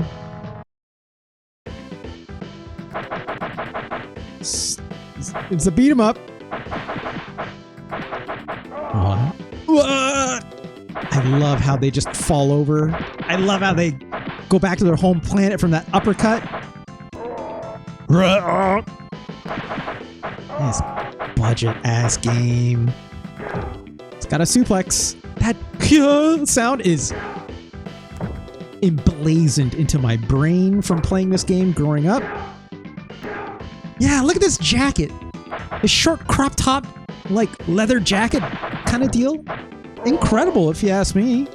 Speaker 1: It's a beat 'em up. I love how they just fall over. I love how they go back to their home planet from that uppercut. This budget ass game. It's got a suplex. That sound is emblazoned into my brain from playing this game growing up. Yeah, look at this jacket. A short crop top, like leather jacket kind of deal. Incredible, if you ask me.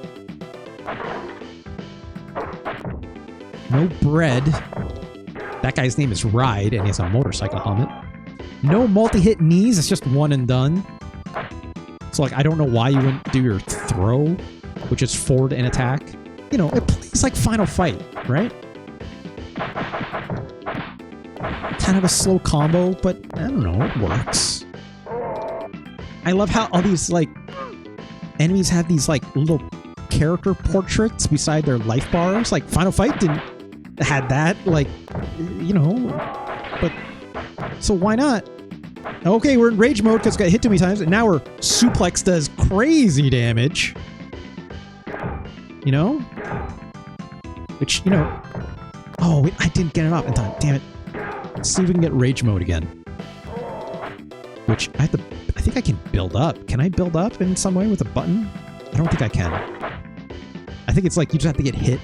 Speaker 1: No bread. That guy's name is Ride, and he has a motorcycle helmet. No multi-hit knees, it's just one and done. So, like, I don't know why you wouldn't do your throw, which is forward and attack. You know, it plays like Final Fight, right? Kind of a slow combo, but I don't know, it works. I love how all these, like, enemies have these, like, little character portraits beside their life bars. Like, Final Fight had that, like, you know, but, so why not? Okay, we're in rage mode because it got hit too many times, and now our suplex does crazy damage. You know? Which, you know, oh, wait, I didn't get it up in time, damn it. Let's see if we can get rage mode again. Which, I think I can build up. Can I build up in some way with a button? I don't think I can. I think it's like you just have to get hit.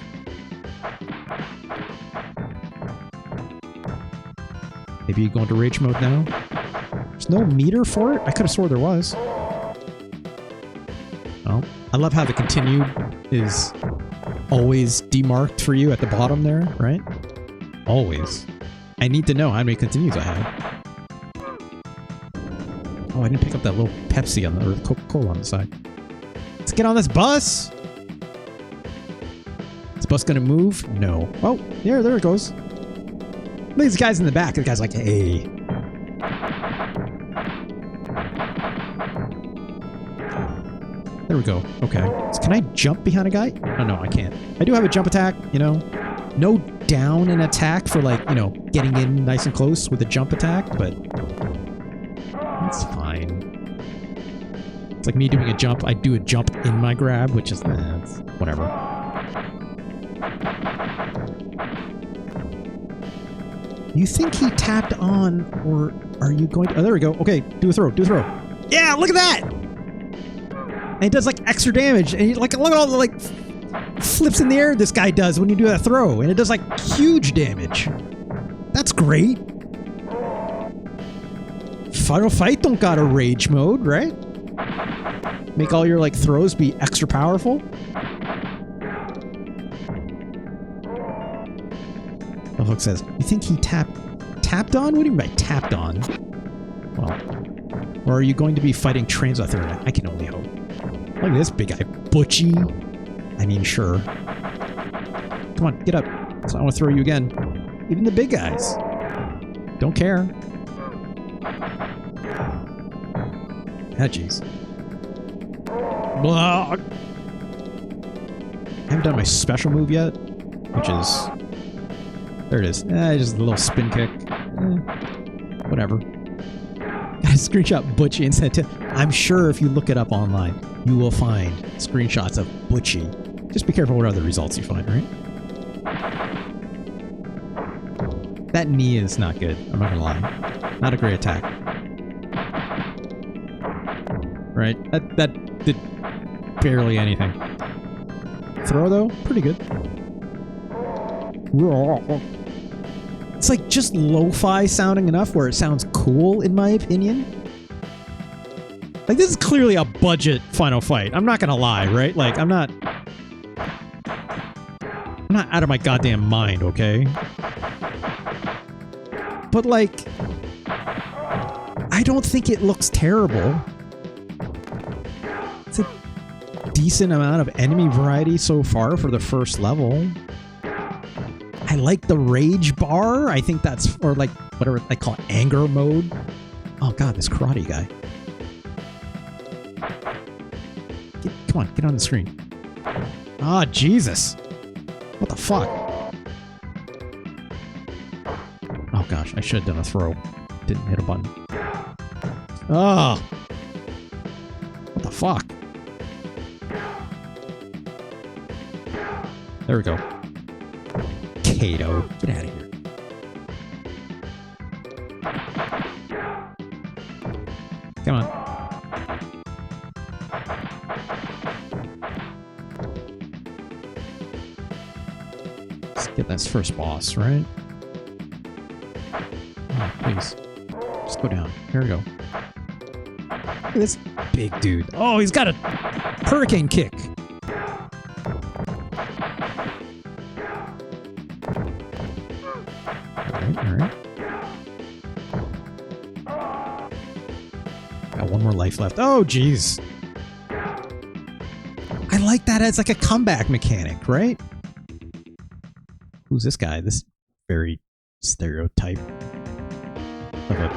Speaker 1: Maybe you go into rage mode now. There's no meter for it? I could have swore there was. Well, I love how the continued is always demarked for you at the bottom there, right? Always. I need to know how many continues I have. Oh, I didn't pick up that little Pepsi on the, or Coca-Cola on the side. Let's get on this bus! Is this bus gonna move? No. Oh, there it goes. Look at these guys in the back. The guy's like, hey. There we go. Okay. So can I jump behind a guy? Oh, no, I can't. I do have a jump attack, you know. No down and attack for, like, you know, getting in nice and close with a jump attack, but that's fine. It's like me doing a jump. I do a jump in my grab, which is, it's whatever. You think he tapped on, or are you going to... Oh, there we go. Okay, do a throw. Do a throw. Yeah, look at that! And it does, like, extra damage. And you, like, look at all the, like, flips in the air this guy does when you do that throw. And it does, like, huge damage. That's great. Final Fight don't got a rage mode, right? Make all your, like, throws be extra powerful. The hook says, you think he tapped on? What do you mean by tapped on? Well, or are you going to be fighting trains out there? I can only hope. Look at this big guy. Butchie. I mean, sure. Come on, get up. So I want to throw you again. Even the big guys. Don't care. Ah, jeez. Blah. I haven't done my special move yet, which is... There it is. Just a little spin kick. Whatever. Got a screenshot Butchie and sent it. I'm sure if you look it up online, you will find screenshots of Butchie. Just be careful what other results you find, right? That knee is not good. I'm not gonna lie. Not a great attack. Right? That did barely anything. Throw, though? Pretty good. It's like just lo-fi sounding enough where it sounds cool, in my opinion. Like, this is clearly a budget final fight. I'm not gonna lie, right? Like, I'm not out of my goddamn mind, okay? But, like, I don't think it looks terrible. It's a decent amount of enemy variety so far for the first level. I like the rage bar. I think that's, or like, whatever they call it, anger mode. Oh god, this karate guy. Come on, get on the screen. Ah, Jesus. What the fuck? Oh gosh, I should have done a throw. Didn't hit a button. Oh. What the fuck? There we go. Kato, get out of here. Come on. Let's get this first boss, right? Oh, please. Just go down. Here we go. Look at this big dude. Oh, he's got a hurricane kick. Alright. Got one more life left. Oh, jeez. I like that as like a comeback mechanic, right? Who's this guy? This very stereotype of a...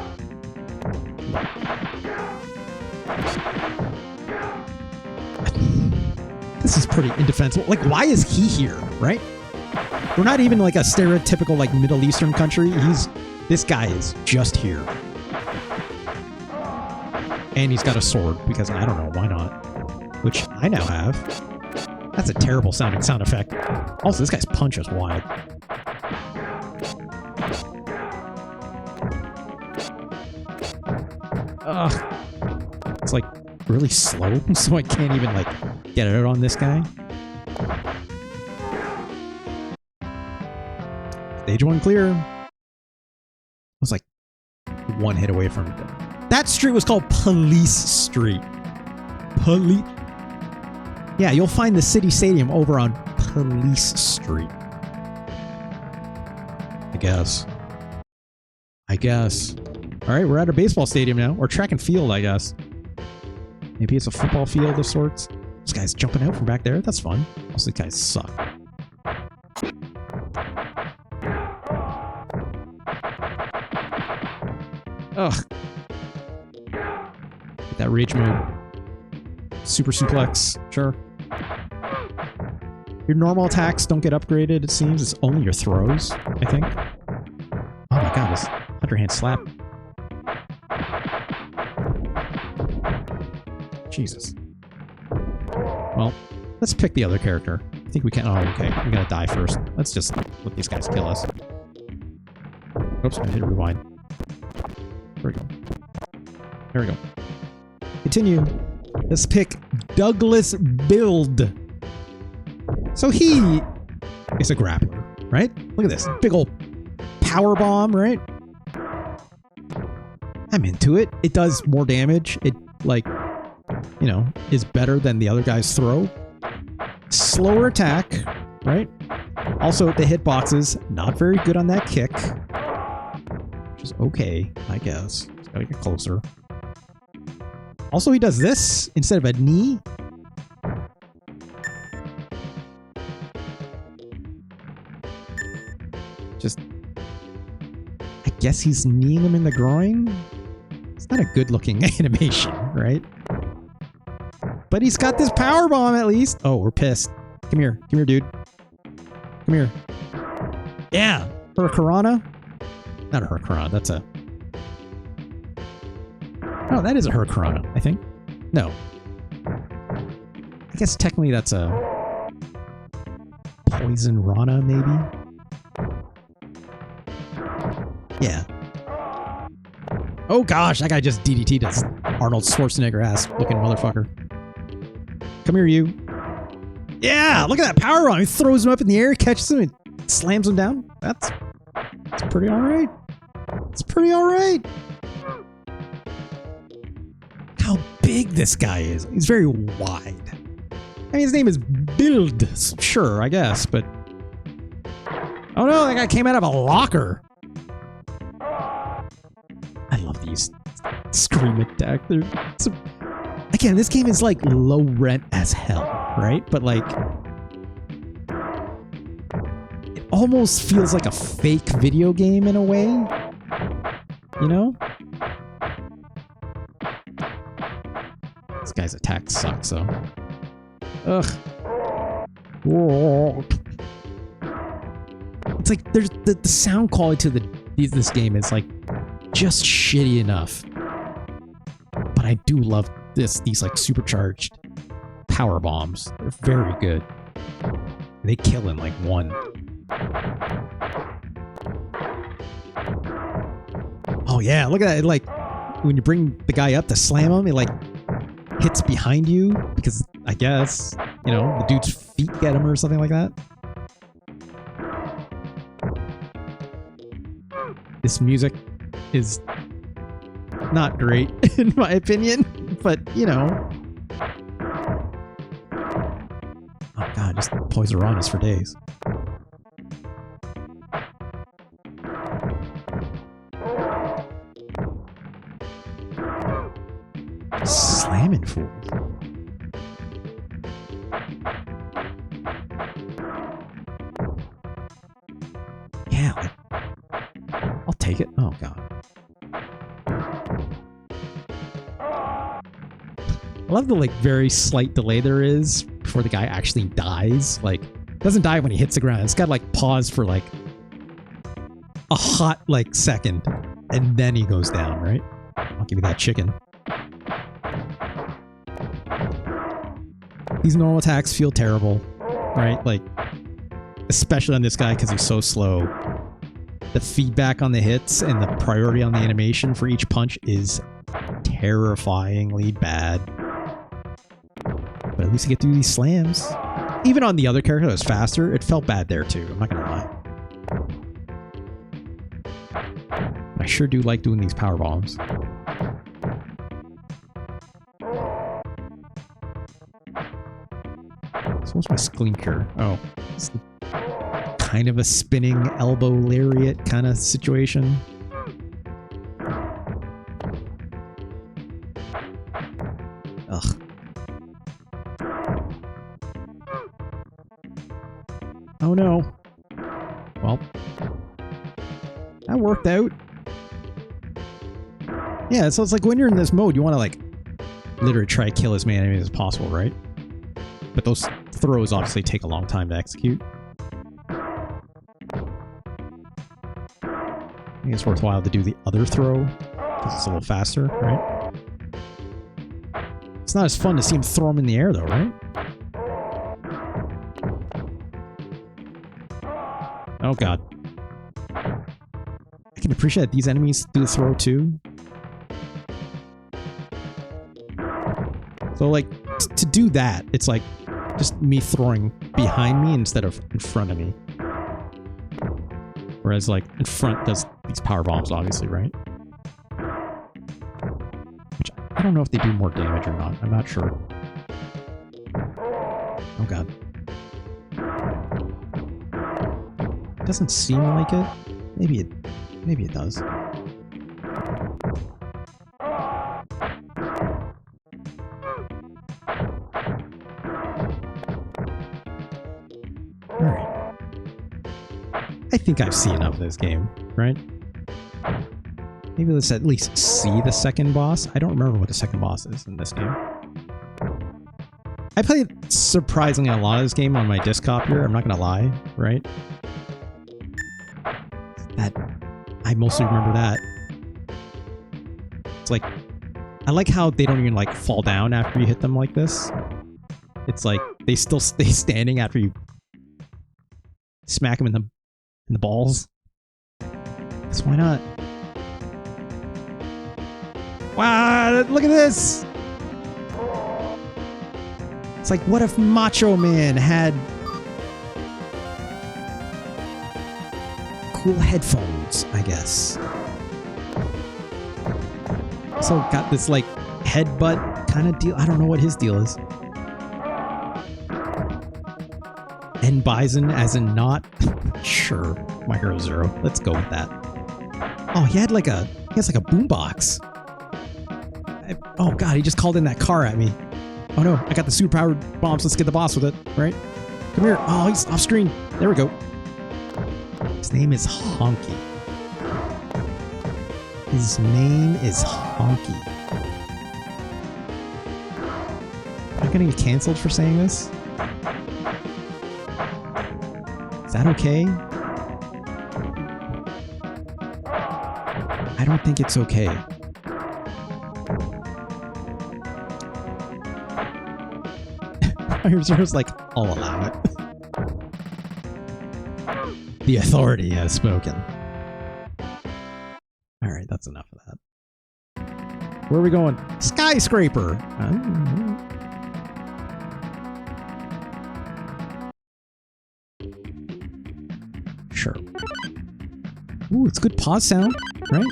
Speaker 1: This is pretty indefensible. Like, why is he here, right? We're not even like a stereotypical like Middle Eastern country. This guy is just here. And he's got a sword because I don't know, why not? Which I now have. That's a terrible sounding sound effect. Also, this guy's punch is wild. Ugh. It's like really slow, so I can't even like get it on this guy. Stage 1 clear. I was like one hit away from it. That street was called Police Street. Yeah, you'll find the city stadium over on Police Street. I guess. Alright, we're at a baseball stadium now. Or track and field, I guess. Maybe it's a football field of sorts. This guy's jumping out from back there. That's fun. Also, these guys suck. Ugh. Get that rage mode. Super suplex. Sure. Your normal attacks don't get upgraded, it seems. It's only your throws, I think. Oh my god, this underhand slap. Jesus. Well, let's pick the other character. I think we can... Oh, okay. We're gonna die first. Let's just let these guys kill us. Oops, I hit rewind. There we go. There we go. Continue. Let's pick Douglas Build. So he is a grappler, right? Look at this. Big old power bomb, right? I'm into it. It does more damage. It, like, you know, is better than the other guy's throw. Slower attack, right? Also, the hitboxes, not very good on that kick. Which is okay, I guess. Just gotta get closer. Also, he does this instead of a knee. Just... I guess he's kneeing him in the groin? It's not a good looking animation, right? But he's got this power bomb at least. Oh, we're pissed. Come here, dude. Come here. Yeah, Hurricanrana. Not a Hurricanrana. That's a. Oh, that is a Hurricanrana, I think. No. I guess technically that's a Poison Rana, maybe. Yeah. Oh gosh, that guy just DDT'd us. Arnold Schwarzenegger ass looking motherfucker. Come here, you. Yeah, look at that power bomb. He throws him up in the air, catches him, and slams him down. That's pretty alright. It's pretty alright. How big this guy is. He's very wide. I mean, his name is Build. Sure, I guess, but... Oh no, that guy came out of a locker. I love these Scream Attack. Again, this game is like low rent as hell, right? But like... It almost feels like a fake video game in a way. You know? This guy's attack sucks, though. Ugh. Whoa. It's like there's the sound quality to this game is like just shitty enough. But I do love these like supercharged power bombs. They're very good. They kill in like one. Oh yeah, look at that. It, like when you bring the guy up to slam him, it like hits behind you because I guess, you know, the dude's feet get him or something like that. This music is not great in my opinion, but you know. Oh god, just Poison Ranas for days. Slamming fools. Yeah, like, I'll take it. Oh god. I love the like very slight delay there is before the guy actually dies. Like, doesn't die when he hits the ground. It's got like pause for like a hot like second, and then he goes down. Right? I'll give you that chicken. These normal attacks feel terrible, right? Like, especially on this guy because he's so slow. The feedback on the hits and the priority on the animation for each punch is terrifyingly bad. But at least you get through these slams. Even on the other character that was faster, it felt bad there too. I'm not gonna lie. I sure do like doing these power bombs. So what's my Sklinker? Oh, it's kind of a spinning elbow lariat kind of situation. Ugh. Oh no. Well, that worked out. Yeah, so it's like when you're in this mode, you want to like literally try to kill as many enemies as possible, right? But those throws obviously take a long time to execute. I think it's worthwhile to do the other throw because it's a little faster, right? It's not as fun to see him throw him in the air though, right? Oh god. I can appreciate that these enemies do the throw too. So like, to do that, it's like just me throwing behind me instead of in front of me. Whereas like in front does these power bombs, obviously, right? Which I don't know if they do more damage or not. I'm not sure. Oh god. Doesn't seem like it. Maybe it does. I think I've seen enough of this game, right? Maybe let's at least see the second boss. I don't remember what the second boss is in this game. I played surprisingly a lot of this game on my disc copier, I'm not gonna lie, right? That, I mostly remember that. It's like, I like how they don't even like fall down after you hit them like this. It's like, they still stay standing after you smack them in the balls. Because why not? Wow, look at this! It's like, what if Macho Man had cool headphones, I guess. So got this like headbutt kind of deal. I don't know what his deal is. N Bison as in not? Sure, My Hero Zero. Let's go with that. Oh, he has like a boombox. Oh god, he just called in that car at me. Oh no, I got the super powered bombs. Let's get the boss with it, right? Come here. Oh, he's off screen. There we go. His name is Honky. His name is Honky. Am I gonna get canceled for saying this? Is that okay? I don't think it's okay. Fire Zero's like, I'll allow it. The authority has spoken. Alright, that's enough of that. Where are we going? Skyscraper! Sure. Ooh, it's good pause sound, right?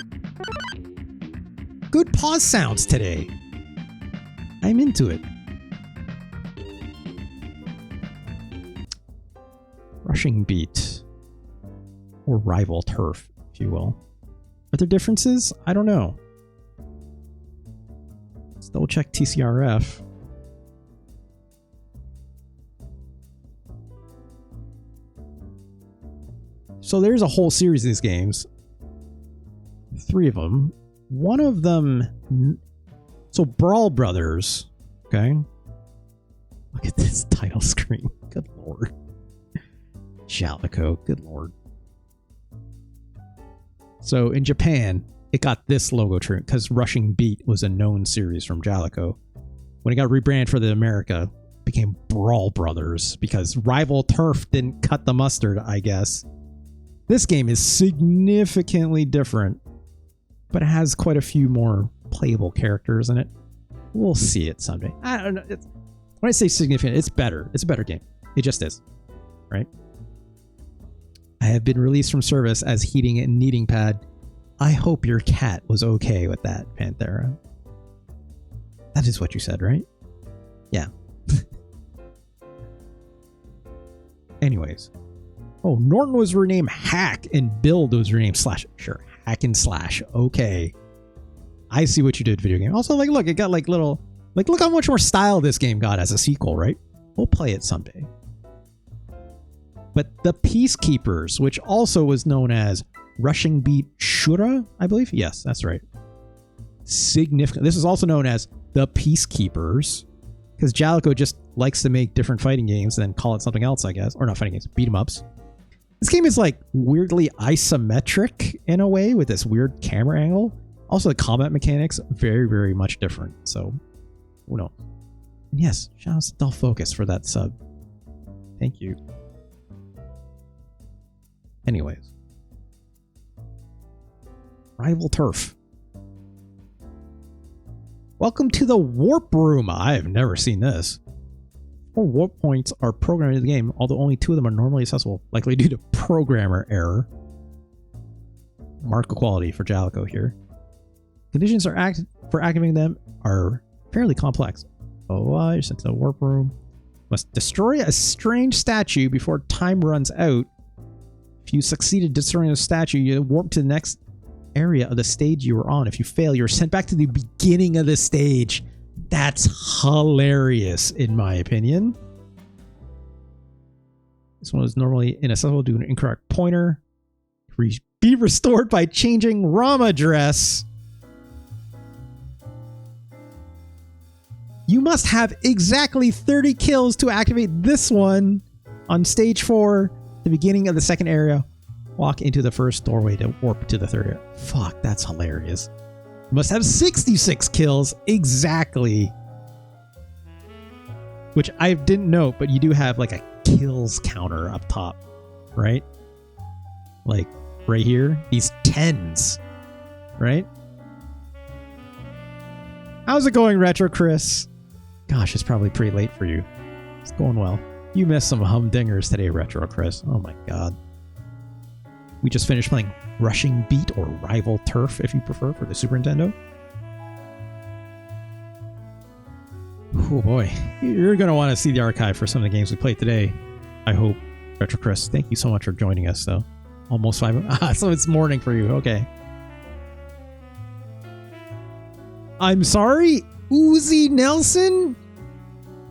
Speaker 1: Good pause sounds today. I'm into it. Rushing beat. Or rival turf, if you will. Are there differences? I don't know. Let's double check TCRF. So there's a whole series of these games. 3 of them. One of them... So Brawl Brothers. Okay. Look at this title screen. Good lord. Jalico. Good lord. So in Japan, it got this logo true because Rushing Beat was a known series from Jalico. When it got rebranded for the America, it became Brawl Brothers because Rival Turf didn't cut the mustard, I guess. This game is significantly different, but it has quite a few more playable characters in it. We'll see it someday. I don't know. When I say significant, it's better. It's a better game. It just is, right? I have been released from service as heating and kneading pad. I hope your cat was okay with that, Panthera. That is what you said, right? Yeah. Anyways. Oh, Norton was renamed Hack and Build was renamed Slash. Sure, Hack and Slash. Okay. I see what you did, video game. Also, like, look, it got like little... Like, look how much more style this game got as a sequel, right? We'll play it someday. But the Peacekeepers, which also was known as Rushing Beat Shura, I believe? Yes, that's right. Significant. This is also known as the Peacekeepers, because Jalico just likes to make different fighting games and then call it something else, I guess. Or not fighting games, beat 'em ups. This game is like weirdly isometric in a way with this weird camera angle. Also, the combat mechanics, very, very much different. So, who knows? And yes, shout out to Dull Focus for that sub. Thank you. Anyways. Rival Turf. Welcome to the Warp Room. I've never seen this. 4 warp points are programmed into the game, although only 2 of them are normally accessible, likely due to programmer error. Mark equality for Jalico here. Conditions for activating them are fairly complex. Oh, you're sent to the Warp Room. Must destroy a strange statue before time runs out. If you succeeded destroying a statue, you warp to the next area of the stage you were on. If you fail, you're sent back to the beginning of the stage. That's hilarious, in my opinion. This one is normally inaccessible due to an incorrect pointer. Be be restored by changing ROM address. You must have exactly 30 kills to activate this one. On stage 4, the beginning of the second area, walk into the first doorway to warp to the third area. Fuck, that's hilarious. You must have 66 kills exactly. Which I didn't know, but you do have like a kills counter up top, right? Like right here, these 10s, right? How's it going, Retro Chris? Gosh, it's probably pretty late for you. It's going well. You missed some humdingers today, Retro Chris. Oh my god. We just finished playing Rushing Beat, or Rival Turf, if you prefer, for the Super Nintendo. Oh boy. You're going to want to see the archive for some of the games we played today. I hope. Retro Chris, thank you so much for joining us, though. Almost 5. So it's morning for you. Okay. I'm sorry? Uzi Nelson?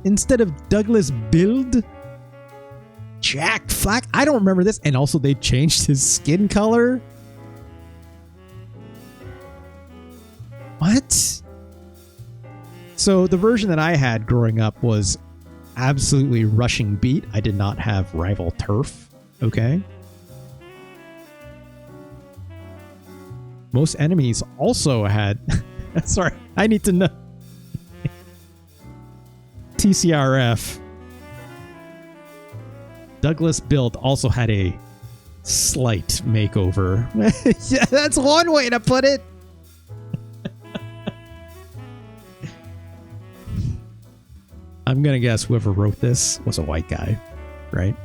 Speaker 1: Instead of Douglas Build? Jack Flack? I don't remember this. And also they changed his skin color? What? So the version that I had growing up was absolutely Rushing Beat. I did not have Rival Turf. Okay. Most enemies also had... Sorry, I need to know. TCRF. Douglas Build also had a slight makeover. Yeah, that's one way to put it. I'm gonna guess whoever wrote this was a white guy, right?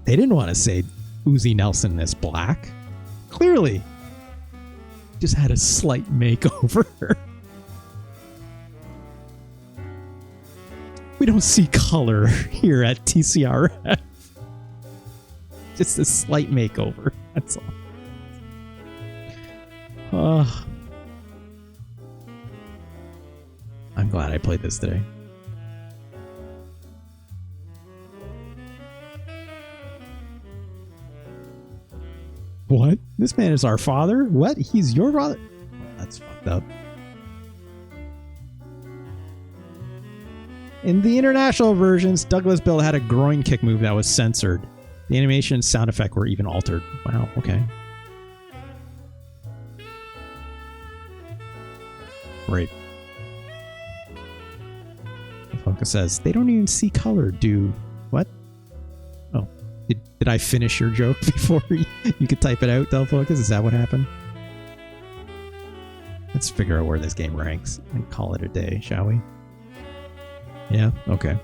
Speaker 1: They didn't want to say Uzi Nelson is black. Clearly. Just had a slight makeover. We don't see color here at TCRF. Just a slight makeover. That's all. I'm glad I played this today. What? This man is our father? What? He's your father? Oh, that's fucked up. In the international versions, Douglas Build had a groin kick move that was censored. The animation and sound effect were even altered. Wow, okay. Great. Focus says, they don't even see color, dude. What? Oh. Did I finish your joke before you could type it out, Del Focus? Is that what happened? Let's figure out where this game ranks and call it a day, shall we? Yeah? Okay.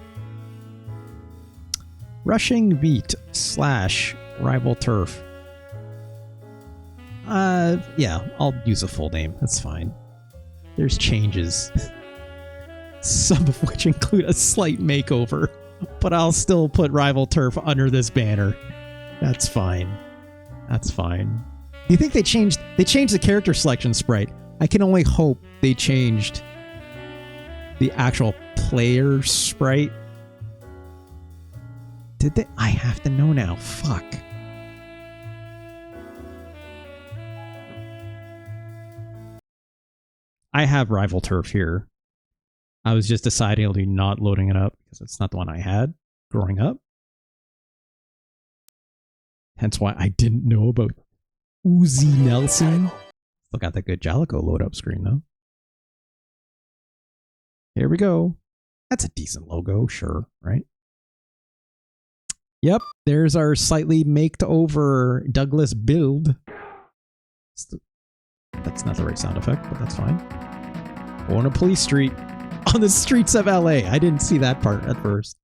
Speaker 1: Rushing Beat / Rival Turf. Yeah, I'll use a full name. That's fine. There's changes. Some of which include a slight makeover. But I'll still put Rival Turf under this banner. That's fine. That's fine. Do you think they changed the character selection sprite? I can only hope they changed the actual player sprite. Did they? I have to know now. Fuck. I have Rival Turf here. I was just decidedly not loading it up because it's not the one I had growing up. Hence why I didn't know about Uzi Nelson. Still got that good Jalico load up screen though. Here we go. That's a decent logo, sure, right? Yep, there's our slightly maked over Douglas Build. That's not the right sound effect, but that's fine. On a police street. On the streets of LA. I didn't see that part at first.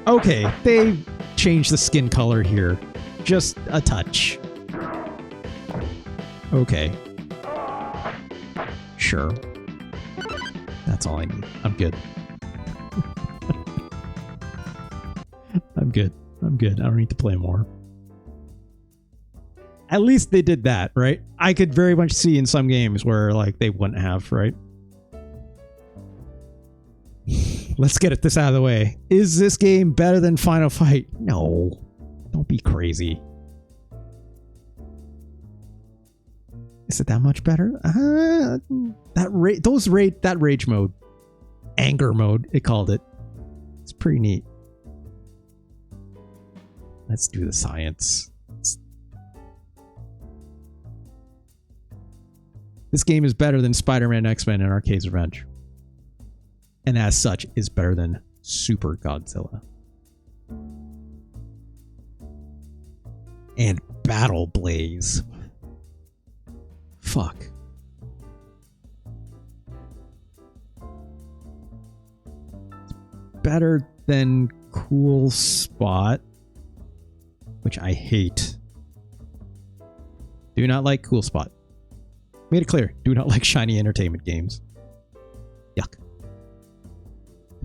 Speaker 1: Okay, they changed the skin color here. Just a touch. Okay. Sure. That's all I need. I'm good. I'm good. I'm good. I don't need to play more. At least they did that, right? I could very much see in some games where like they wouldn't have, right? Let's get this out of the way. Is this game better than Final Fight? No. Don't be crazy. Is it that much better? That rage mode, anger mode, it called it. It's pretty neat. Let's do the science. This game is better than Spider-Man, X-Men, and Arcade's Revenge. And as such, is better than Super Godzilla. And Battle Blaze. Fuck. It's better than Cool Spot, which I hate. Do not like Cool Spot. Made it clear. Do not like shiny entertainment games. Yuck.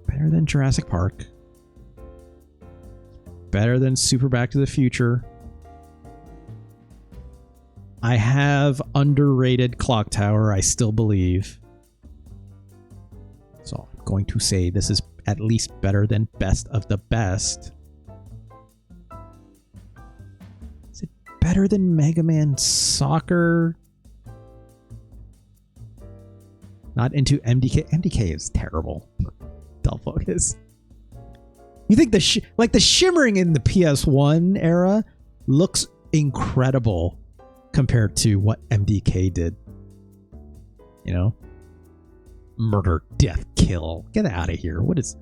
Speaker 1: Better than Jurassic Park. Better than Super Back to the Future. I have underrated Clock Tower, I still believe. So I'm going to say this is at least better than Best of the Best. Is it better than Mega Man Soccer? Not into MDK. MDK is terrible. Dull focus. You think the shimmering in the PS1 era looks incredible compared to what MDK did. You know? Murder, death, kill. Get out of here. What is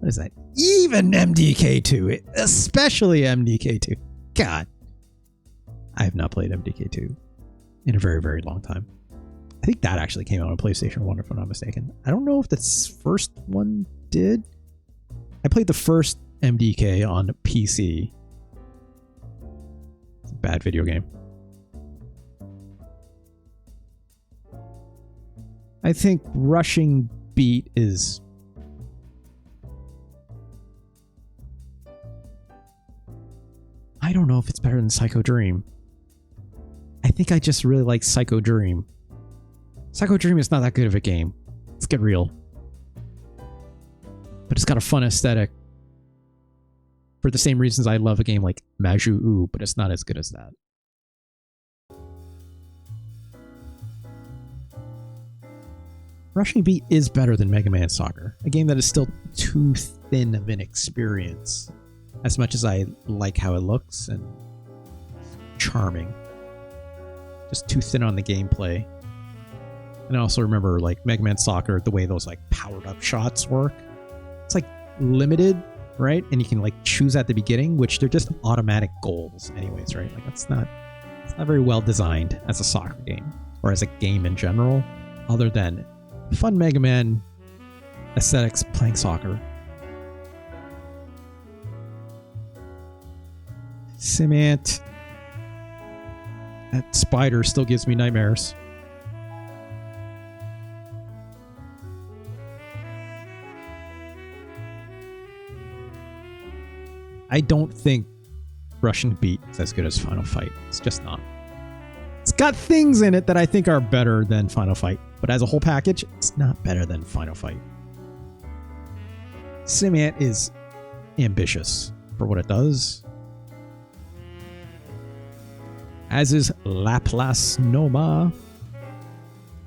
Speaker 1: that? Even MDK2. Especially MDK2. God. I have not played MDK2 in a very, very long time. I think that actually came out on PlayStation 1, if I'm not mistaken. I don't know if the first one did. I played the first MDK on PC. It's a bad video game. I think Rushing Beat is... I don't know if it's better than Psycho Dream. I think I just really like Psycho Dream. Psycho Dream is not that good of a game. Let's get real. But it's got a fun aesthetic. For the same reasons I love a game like Majou-U, but it's not as good as that. Rushing Beat is better than Mega Man Soccer, a game that is still too thin of an experience. As much as I like how it looks and charming. Just too thin on the gameplay. And I also remember like Mega Man Soccer, the way those like powered up shots work. It's like limited, right? And you can like choose at the beginning, which they're just automatic goals anyways, right? Like it's not very well designed as a soccer game or as a game in general, other than fun Mega Man aesthetics playing soccer. Simant. That spider still gives me nightmares. I don't think Rushing Beat is as good as Final Fight. It's just not. It's got things in it that I think are better than Final Fight, but as a whole package, it's not better than Final Fight. Simant is ambitious for what it does. As is Laplace Noma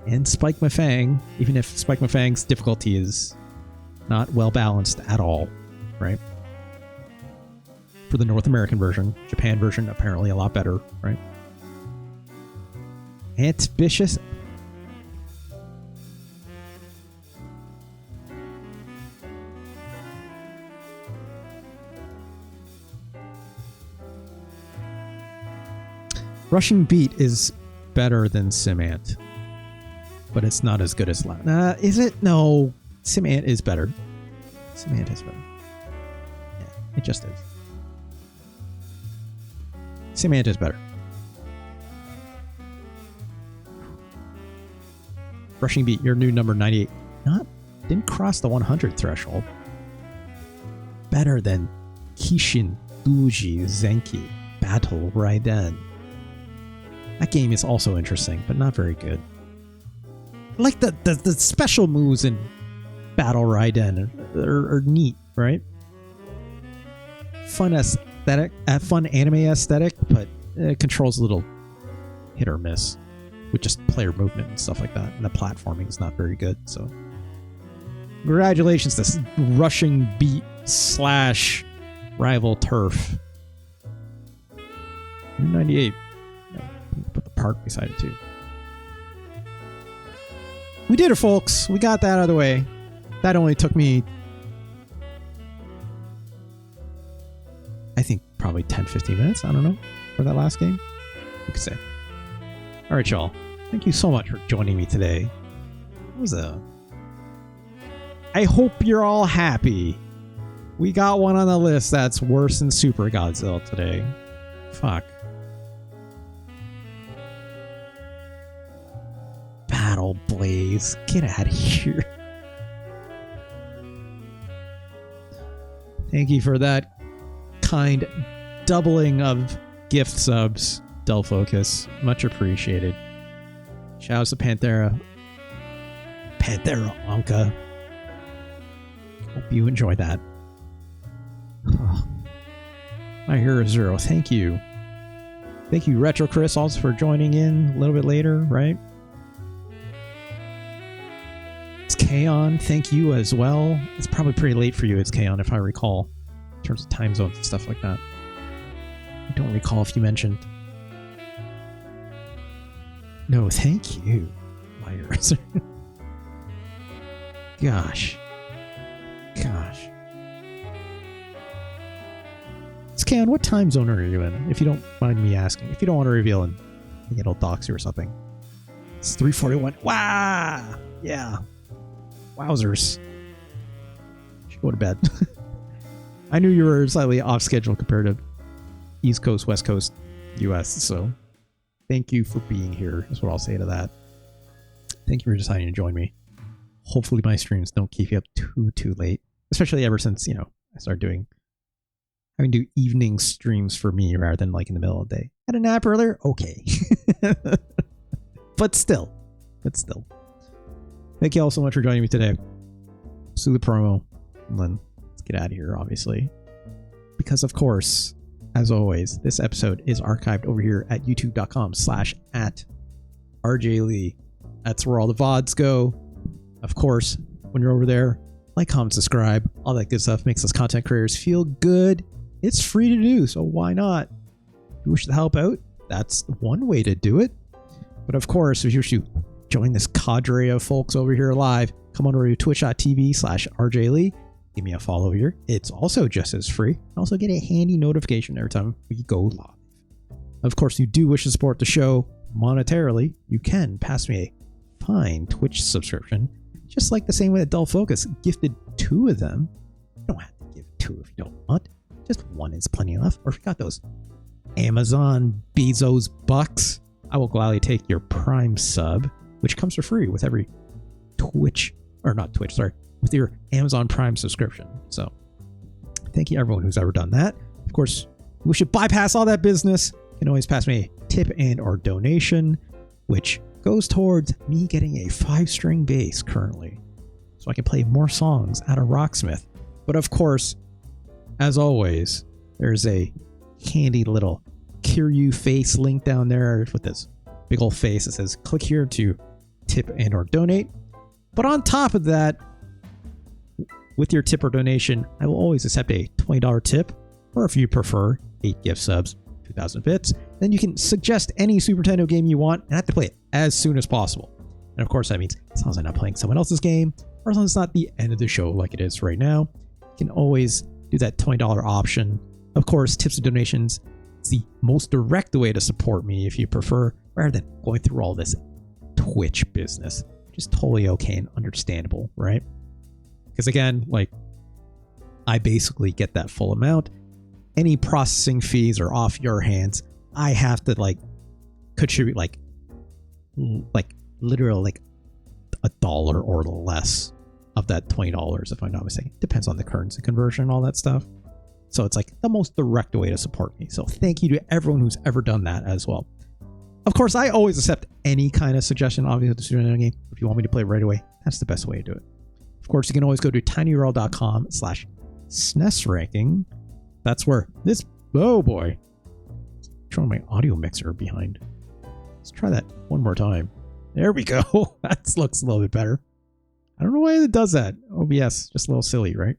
Speaker 1: and Spike Mafang, even if Spike Mafang's difficulty is not well balanced at all, right? For the North American version. Japan version, apparently a lot better, right? Ambitious. Rushing Beat is better than Simant, but it's not as good as is it? No, Simant is better. Simant is better. Yeah, it just is. Simant is better. Rushing Beat, your new number 98. Didn't cross the 100 threshold. Better than Kishin Duji Zenki Battle Raiden. That game is also interesting, but not very good. Like the special moves in Battle Raiden are neat, right? Fun aesthetic, a fun anime aesthetic, but it controls a little hit or miss with just player movement and stuff like that. And the platforming is not very good. So congratulations to this rushing beat / rival turf. 98. Put the park beside it too. We did it, folks. We got that out of the way. That only took me, I think, probably 10-15 minutes. I don't know, for that last game. You could say. All right, y'all. Thank you so much for joining me today. It was I hope you're all happy. We got one on the list that's worse than Super Godzilla today. Fuck. Battle Blaze. Get out of here. Thank you for that kind doubling of gift subs, Del Focus. Much appreciated. Shouts to Panthera Anka. Hope you enjoy that. Oh. My Hero Zero, thank you. Thank you, Retro Chris, also for joining in a little bit later, right? It's Kaon, thank you as well. It's probably pretty late for you, it's Kaon, if I recall, in terms of time zones and stuff like that. I don't recall if you mentioned. No, thank you, Myers. Gosh. Scan, what time zone are you in? If you don't mind me asking. If you don't want to reveal and it'll dox you or something. It's 3:41. Wow! Yeah. Wowzers. Should go to bed. I knew you were slightly off schedule compared to East Coast, West Coast, US, so thank you for being here, is what I'll say to that. Thank you for deciding to join me. Hopefully my streams don't keep you up too late. Especially ever since, I started having to do evening streams for me rather than like in the middle of the day. Had a nap earlier? Okay. But still. Thank you all so much for joining me today. See the promo. And then let's get out of here, obviously. Because of course, as always, this episode is archived over here at youtube.com/@RJLee. That's where all the VODs go. Of course, when you're over there, like, comment, subscribe, all that good stuff makes us content creators feel good. It's free to do, so why not? If you wish to help out, that's one way to do it. But of course, if you wish to join this cadre of folks over here live, come on over to twitch.tv/RJLee. Give me a follow here. It's also just as free. Also get a handy notification every time we go live. Of course, you do wish to support the show monetarily, you can pass me a fine Twitch subscription, just like the same way that Dull Focus gifted 2 of them. You don't have to give 2 if you don't want. Just 1 is plenty enough. Or if you got those Amazon Bezos bucks, I will gladly take your Prime sub, which comes for free with every with your Amazon Prime subscription. So thank you everyone who's ever done that. Of course, we should bypass all that business. You can always pass me a tip and or donation, which goes towards me getting a 5-string bass currently, so I can play more songs out of Rocksmith. But of course, as always, there's a handy little Kiryu face link down there with this big old face that says click here to tip and or donate. But on top of that, with your tip or donation, I will always accept a $20 tip, or if you prefer, 8 gift subs, 2,000 bits. Then you can suggest any Super Nintendo game you want, and I have to play it as soon as possible. And of course, that means as long as I'm not playing someone else's game, or as long as it's not the end of the show like it is right now, you can always do that $20 option. Of course, tips and donations is the most direct way to support me if you prefer, rather than going through all this Twitch business, which is totally okay and understandable, right? Because again, I basically get that full amount. Any processing fees are off your hands. I have to contribute literally $1 or less of that $20, if I'm not mistaken. Depends on the currency conversion and all that stuff. So it's the most direct way to support me. So thank you to everyone who's ever done that as well. Of course, I always accept any kind of suggestion, obviously, to the Super Nintendo game. If you want me to play right away, that's the best way to do it. Of course, you can always go to tinyurl.com/SNES ranking. That's where this Oh boy. Throwing my audio mixer behind. Let's try that one more time. There we go. That looks a little bit better. I don't know why it does that. OBS, just a little silly, right?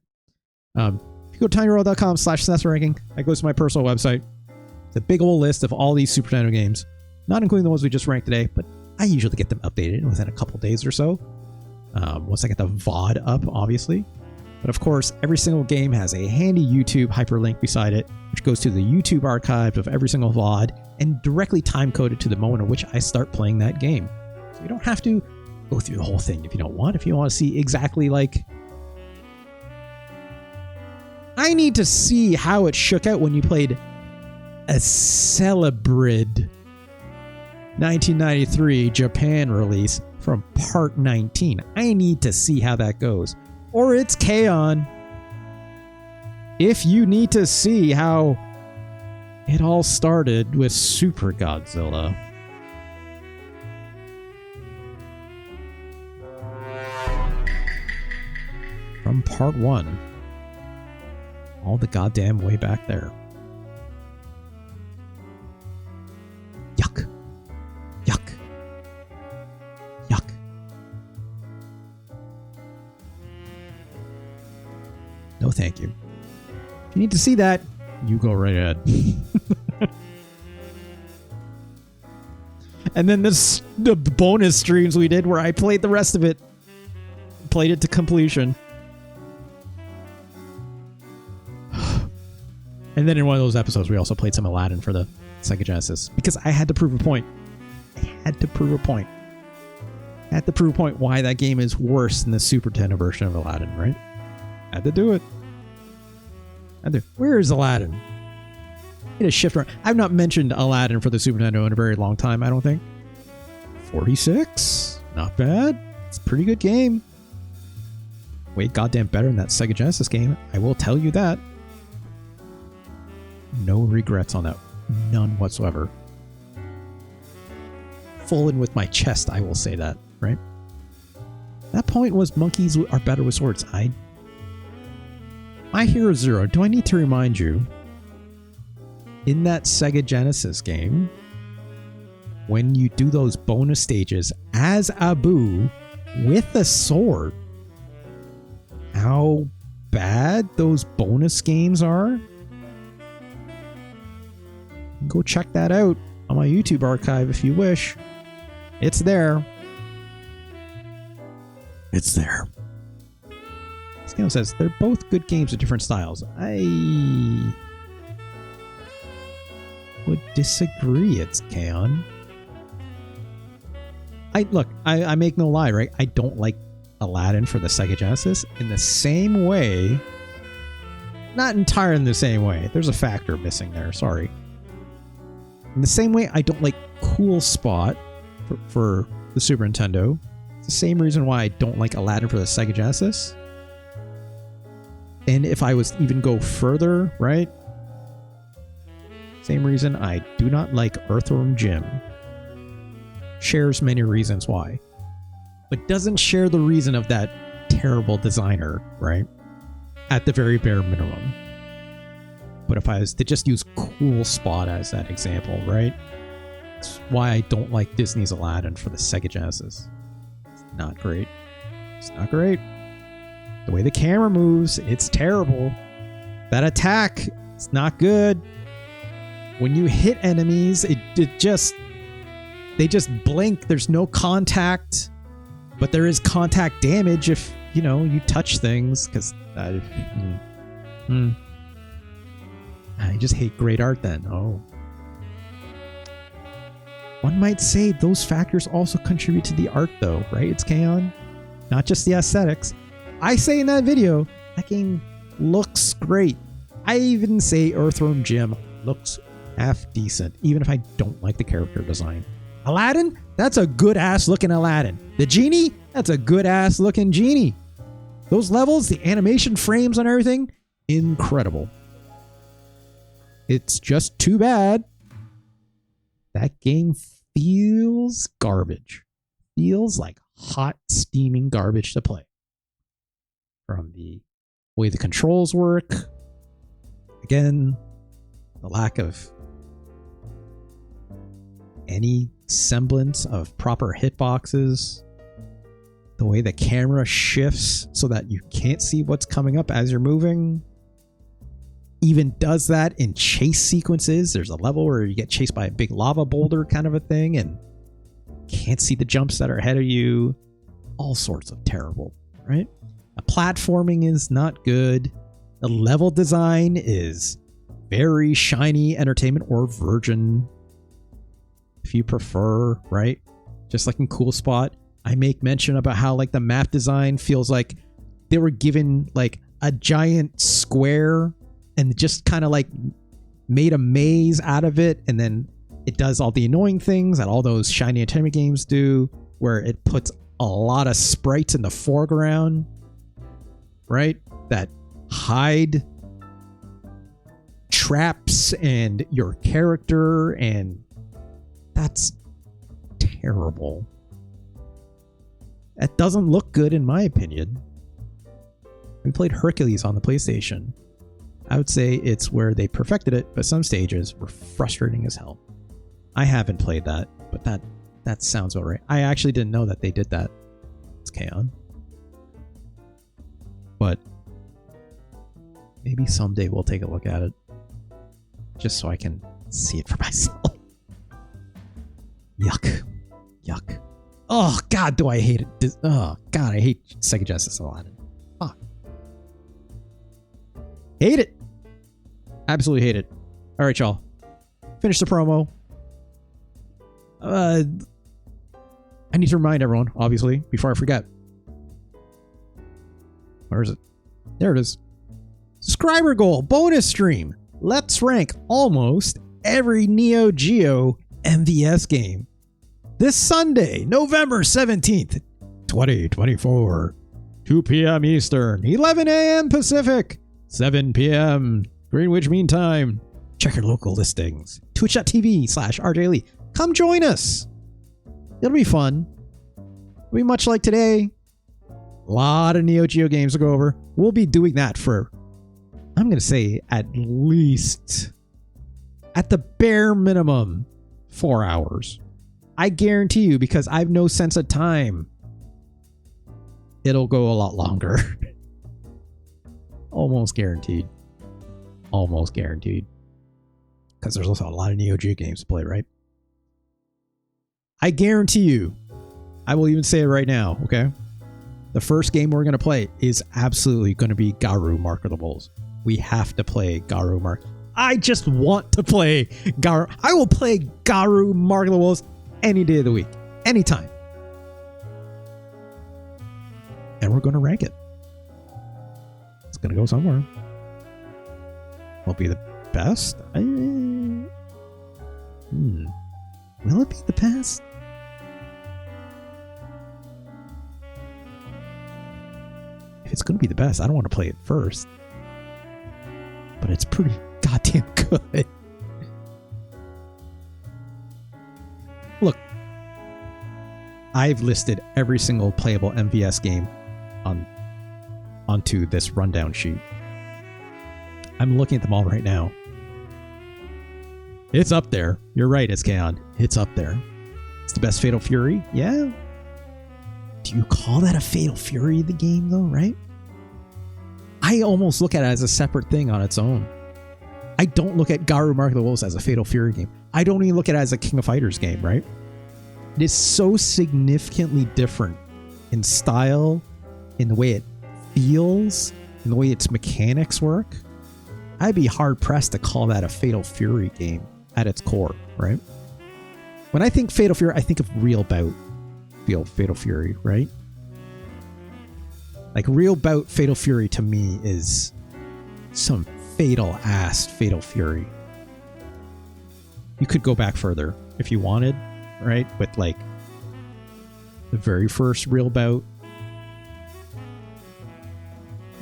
Speaker 1: If you go to tinyurl.com/SNES ranking, that goes to my personal website. It's a big old list of all these Super Nintendo games, not including the ones we just ranked today, but I usually get them updated within a couple days or so. Once I get the VOD up, obviously. But of course, every single game has a handy YouTube hyperlink beside it, which goes to the YouTube archive of every single VOD and directly time-coded to the moment at which I start playing that game. So you don't have to go through the whole thing if you don't want. If you want to see exactly like... I need to see how it shook out when you played a Celebrid 1993 Japan release from Part 19. I need to see how that goes. Or it's K-On! If you need to see how it all started with Super Godzilla. From Part 1. All the goddamn way back there. Yuck. Yuck. Yuck. No thank you. If you need to see that, you go right ahead. And then the bonus streams we did where I played the rest of it. Played it to completion. And then in one of those episodes, we also played some Aladdin for the Sega Genesis. Because I had to prove a point. I had to prove a point. I had to prove a point why that game is worse than the Super Nintendo version of Aladdin, right? I had to do it. Where is Aladdin? Hit a shift around. I've not mentioned Aladdin for the Super Nintendo in a very long time, I don't think. 46? Not bad. It's a pretty good game. Way goddamn better than that Sega Genesis game. I will tell you that. No regrets on that. None whatsoever. Full in with my chest, I will say that, right? That point was monkeys are better with swords. My Hero Zero, do I need to remind you, in that Sega Genesis game, when you do those bonus stages as Abu with a sword, how bad those bonus games are? Go check that out on my YouTube archive if you wish. It's there. It's there. Scale says they're both good games with different styles. I would disagree. It's K-On! I make no lie, right? I don't like Aladdin for the Sega Genesis in the same way. Not entirely in the same way. There's a factor missing there. Sorry. In the same way, I don't like Cool Spot for the Super Nintendo. It's the same reason why I don't like Aladdin for the Sega Genesis. And if I was even go further, right? Same reason I do not like Earthworm Jim. Shares many reasons why. But doesn't share the reason of that terrible designer, right? At the very bare minimum. But if I was to just use Cool Spot as that example, right? That's why I don't like Disney's Aladdin for the Sega Genesis. It's not great. It's not great. The way the camera moves, it's terrible. That attack, it's not good. When you hit enemies, they just blink. There's no contact, but there is contact damage if, you touch things, because I just hate great art then. Oh. One might say those factors also contribute to the art though, right? It's K-On! Not just the aesthetics. I say in that video, that game looks great. I even say Earthworm Jim looks half decent, even if I don't like the character design. Aladdin? That's a good ass looking Aladdin. The genie? That's a good ass looking genie. Those levels, the animation frames on everything, incredible. It's just too bad that game feels garbage. Feels like hot, steaming garbage to play. From the way the controls work. Again, the lack of any semblance of proper hitboxes, the way the camera shifts so that you can't see what's coming up as you're moving, even does that in chase sequences. There's a level where you get chased by a big lava boulder kind of a thing and can't see the jumps that are ahead of you. All sorts of terrible, right? The platforming is not good. The level design is very shiny entertainment or virgin, if you prefer, right? Just like in Cool Spot, I make mention about how like the map design feels like they were given like a giant square and just kind of like made a maze out of it, and then it does all the annoying things that all those shiny entertainment games do, where it puts a lot of sprites in the foreground, right? That hide traps and your character, and that's terrible. That doesn't look good in my opinion. We played Hercules on the PlayStation. I would say it's where they perfected it, but some stages were frustrating as hell. I haven't played that, but that sounds about right. I actually didn't know that they did that. It's K-On! But maybe someday we'll take a look at it, just so I can see it for myself. Yuck. Yuck. Oh, God, do I hate it. Oh, God, I hate Sega Genesis a lot. Fuck. Hate it. Absolutely hate it. All right, y'all. Finish the promo. I need to remind everyone, obviously, before I forget. Where is it? There it is. Subscriber goal bonus stream. Let's rank almost every Neo Geo MVS game. This Sunday, November 17th, 2024. 2 p.m. Eastern, 11 a.m. Pacific, 7 p.m. Greenwich Mean Time. Check your local listings. Twitch.tv/RJLE. Come join us. It'll be fun. It'll be much like today. A lot of Neo Geo games to go over. We'll be doing that for, I'm going to say, at least, at the bare minimum, 4 hours. I guarantee you, because I have no sense of time, it'll go a lot longer. Almost guaranteed. Almost guaranteed. Because there's also a lot of Neo Geo games to play, right? I guarantee you, I will even say it right now, okay? The first game we're going to play is absolutely going to be Garu Mark of the Wolves. We have to play Garu Mark. I just want to play Garu. I will play Garu Mark of the Wolves any day of the week. Anytime. And we're going to rank it. It's going to go somewhere. Will it be the best? Will it be the best? If it's going to be the best, I don't want to play it first. But it's pretty goddamn good. Look, I've listed every single playable MVS game onto this rundown sheet. I'm looking at them all right now. It's up there. You're right, it's K-On! It's up there. It's the best Fatal Fury? Yeah. Do you call that a Fatal Fury, the game, though, right? I almost look at it as a separate thing on its own. I don't look at Garu Mark of the Wolves as a Fatal Fury game. I don't even look at it as a King of Fighters game, right? It is so significantly different in style, in the way it feels, in the way its mechanics work. I'd be hard-pressed to call that a Fatal Fury game at its core, right? When I think Fatal Fury, I think of Real Bout Fatal Fury, right? Like, Real Bout Fatal Fury to me is some fatal-ass Fatal Fury. You could go back further if you wanted, right? With, like, the very first Real Bout.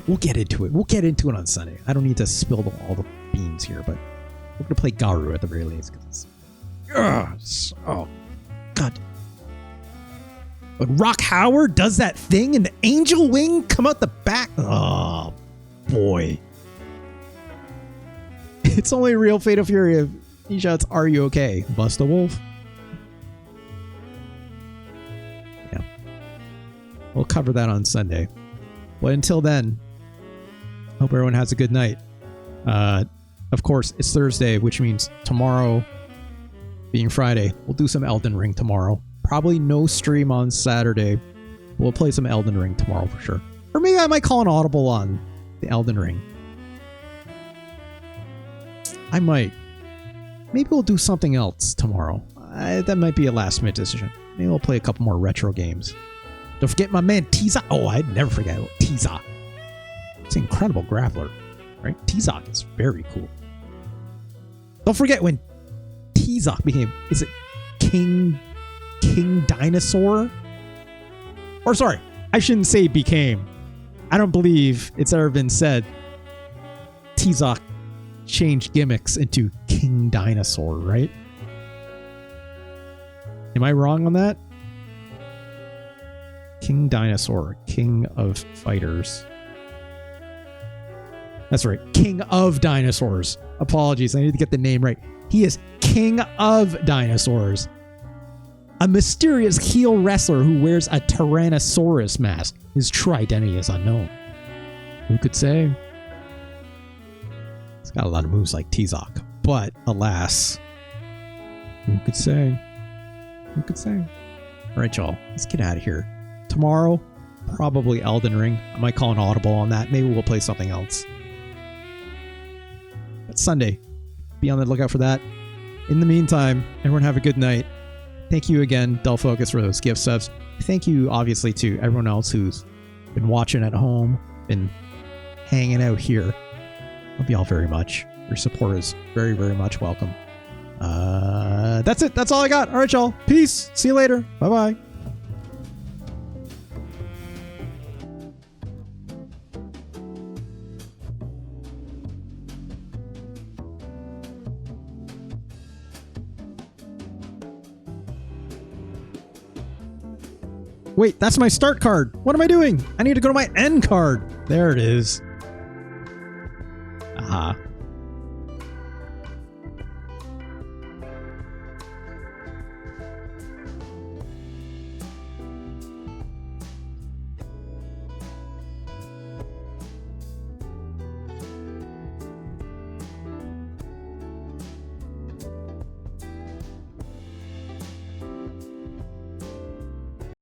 Speaker 1: We'll get into it. We'll get into it on Sunday. I don't need to spill all the beans here, but we're going to play Garu at the very least. Oh, God. When Rock Howard does that thing and the angel wing come out the back. Oh, boy. It's only a real Fatal Fury if he shouts, "Are you okay, Busta Wolf?" Yeah. We'll cover that on Sunday. But until then, hope everyone has a good night. Of course, it's Thursday, which means tomorrow, being Friday, we'll do some Elden Ring tomorrow. Probably no stream on Saturday. We'll play some Elden Ring tomorrow for sure. Or maybe I might call an audible on the Elden Ring. I might. Maybe we'll do something else tomorrow. That might be a last minute decision. Maybe we'll play a couple more retro games. Don't forget my man Tizak. Oh, I'd never forget Tizak. It's an incredible grappler, right? Tizak is very cool. Don't forget when Tizak became, is it King Dinosaur? Or sorry, I shouldn't say became. I don't believe it's ever been said Tizak changed gimmicks into King Dinosaur, right? Am I wrong on that? King Dinosaur, King of Fighters. That's right, King of Dinosaurs. Apologies, I need to get the name right. He is King of Dinosaurs. A mysterious heel wrestler who wears a Tyrannosaurus mask. His true identity is unknown. Who could say? He's got a lot of moves like Tizak, but alas, who could say? Who could say? All right, y'all, let's get out of here. Tomorrow, probably Elden Ring. I might call an audible on that. Maybe we'll play something else. But Sunday, be on the lookout for that. In the meantime, everyone have a good night. Thank you again, Del Focus, for those gift subs. Thank you, obviously, to everyone else who's been watching at home, been hanging out here. Love y'all very much. Your support is very, very much welcome. That's it. That's all I got. All right, y'all. Peace. See you later. Bye-bye. Wait, that's my start card. What am I doing? I need to go to my end card. There it is. Aha.